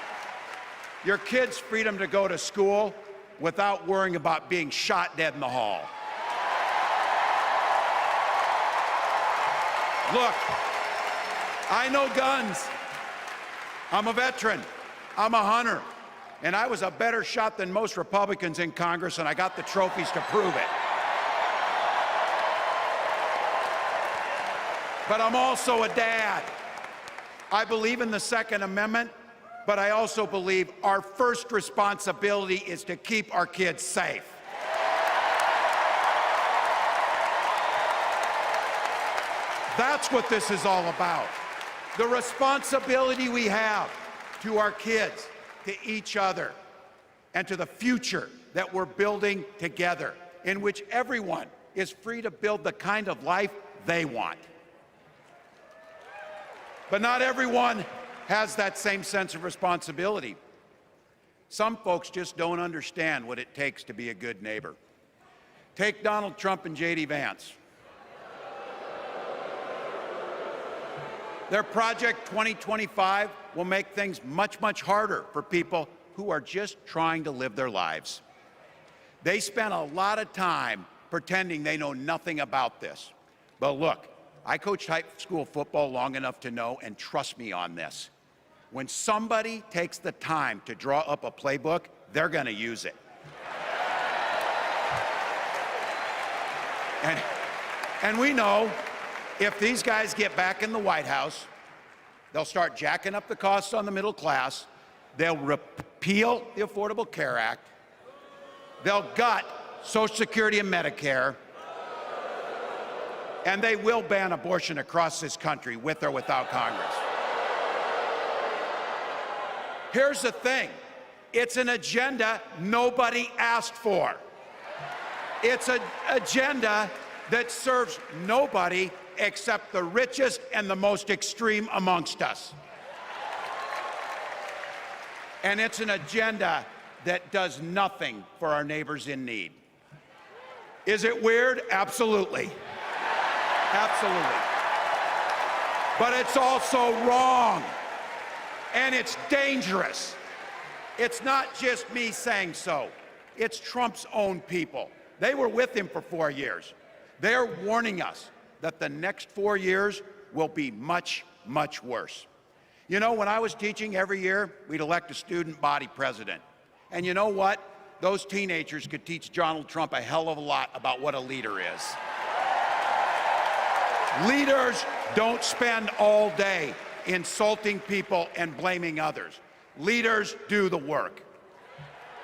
your kids' freedom to go to school without worrying about being shot dead in the hall. Look, I know guns. I'm a veteran. I'm a hunter. And I was a better shot than most Republicans in Congress, and I got the trophies to prove it. But I'm also a dad. I believe in the Second Amendment, but I also believe our first responsibility is to keep our kids safe. That's what this is all about. The responsibility we have to our kids, to each other, and to the future that we're building together, in which everyone is free to build the kind of life they want. But not everyone has that same sense of responsibility. Some folks just don't understand what it takes to be a good neighbor. Take Donald Trump and J.D. Vance. Their Project 2025 will make things much, much harder for people who are just trying to live their lives. They spent a lot of time pretending they know nothing about this. But look, I coached high school football long enough to know, and trust me on this, when somebody takes the time to draw up a playbook, they're going to use it. And we know if these guys get back in the White House, they'll start jacking up the costs on the middle class, they'll repeal the Affordable Care Act, they'll gut Social Security and Medicare, and they will ban abortion across this country with or without Congress. Here's the thing, it's an agenda nobody asked for. It's an agenda that serves nobody except the richest and the most extreme amongst us. And it's an agenda that does nothing for our neighbors in need. Is it weird? Absolutely. Absolutely. But it's also wrong. And it's dangerous. It's not just me saying so. It's Trump's own people. They were with him for 4 years. They're warning us that the next 4 years will be much, much worse. You know, when I was teaching every year, we'd elect a student body president. And you know what? Those teenagers could teach Donald Trump a hell of a lot about what a leader is. Leaders don't spend all day insulting people and blaming others. Leaders do the work.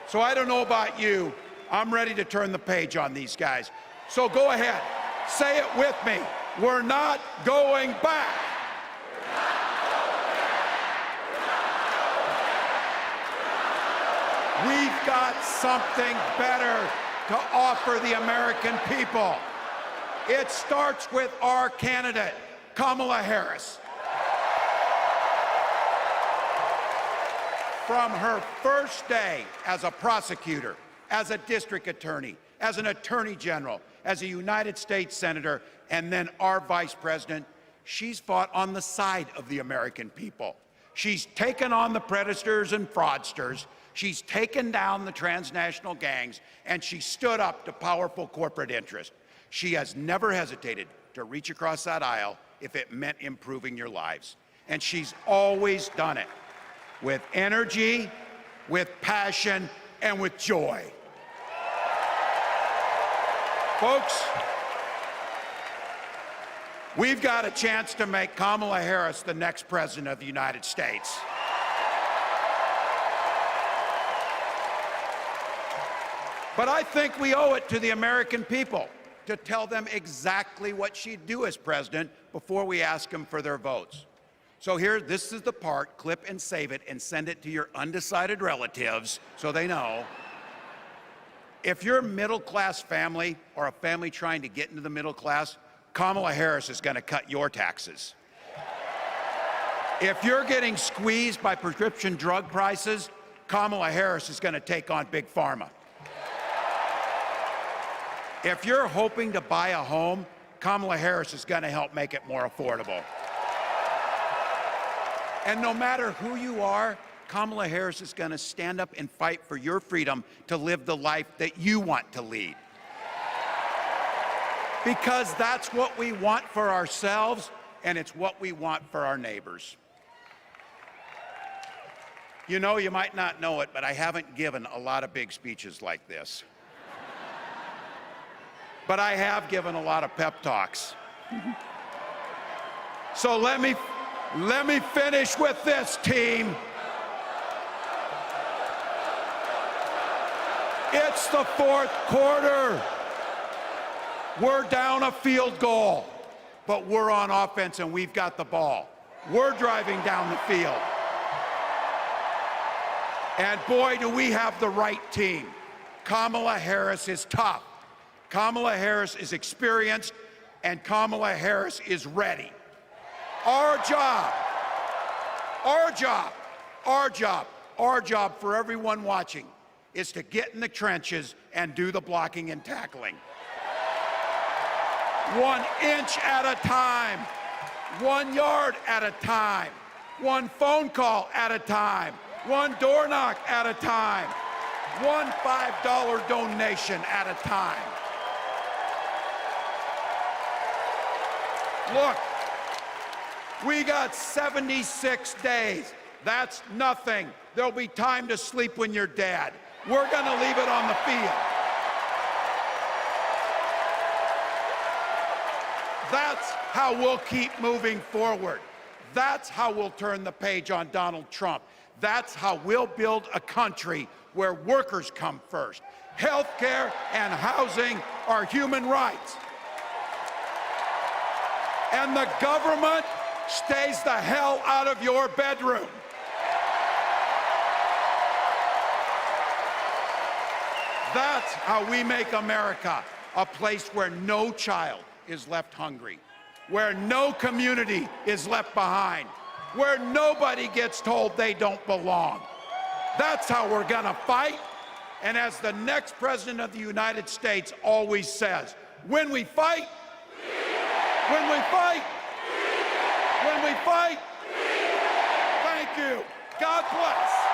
So I don't know about you, I'm ready to turn the page on these guys. So go ahead, say it with me. We're not going back. We've got something better to offer the American people. It starts with our candidate, Kamala Harris. From her first day as a prosecutor, as a district attorney, as an attorney general, as a United States senator, and then our vice president, she's fought on the side of the American people. She's taken on the predators and fraudsters. She's taken down the transnational gangs, and she stood up to powerful corporate interests. She has never hesitated to reach across that aisle if it meant improving your lives. And she's always done it with energy, with passion, and with joy. Folks, we've got a chance to make Kamala Harris the next president of the United States. But I think we owe it to the American people to tell them exactly what she'd do as president before we ask them for their votes. So here, this is the part, clip and save it and send it to your undecided relatives so they know. If you're a middle-class family or a family trying to get into the middle class, Kamala Harris is going to cut your taxes. If you're getting squeezed by prescription drug prices, Kamala Harris is going to take on Big Pharma. If you're hoping to buy a home, Kamala Harris is going to help make it more affordable. And no matter who you are, Kamala Harris is going to stand up and fight for your freedom to live the life that you want to lead. Because that's what we want for ourselves, and it's what we want for our neighbors. You know, you might not know it, but I haven't given a lot of big speeches like this. But I have given a lot of pep talks. So let me finish with this, team. It's the fourth quarter. We're down a field goal, but we're on offense and we've got the ball. We're driving down the field. And boy, do we have the right team. Kamala Harris is tough. Kamala Harris is experienced, and Kamala Harris is ready. Our job for everyone watching is to get in the trenches and do the blocking and tackling. 1 inch at a time, 1 yard at a time, 1 phone call at a time, 1 door knock at a time, 1 $5 donation at a time. Look, we got 76 days. That's nothing. There'll be time to sleep when you're dead. We're going to leave it on the field. That's how we'll keep moving forward. That's how we'll turn the page on Donald Trump. That's how we'll build a country where workers come first. Healthcare and housing are human rights. And the government stays the hell out of your bedroom. That's how we make America a place where no child is left hungry, where no community is left behind, where nobody gets told they don't belong. That's how we're gonna fight. And as the next president of the United States always says, when we fight, we win. When we fight, thank you. God bless.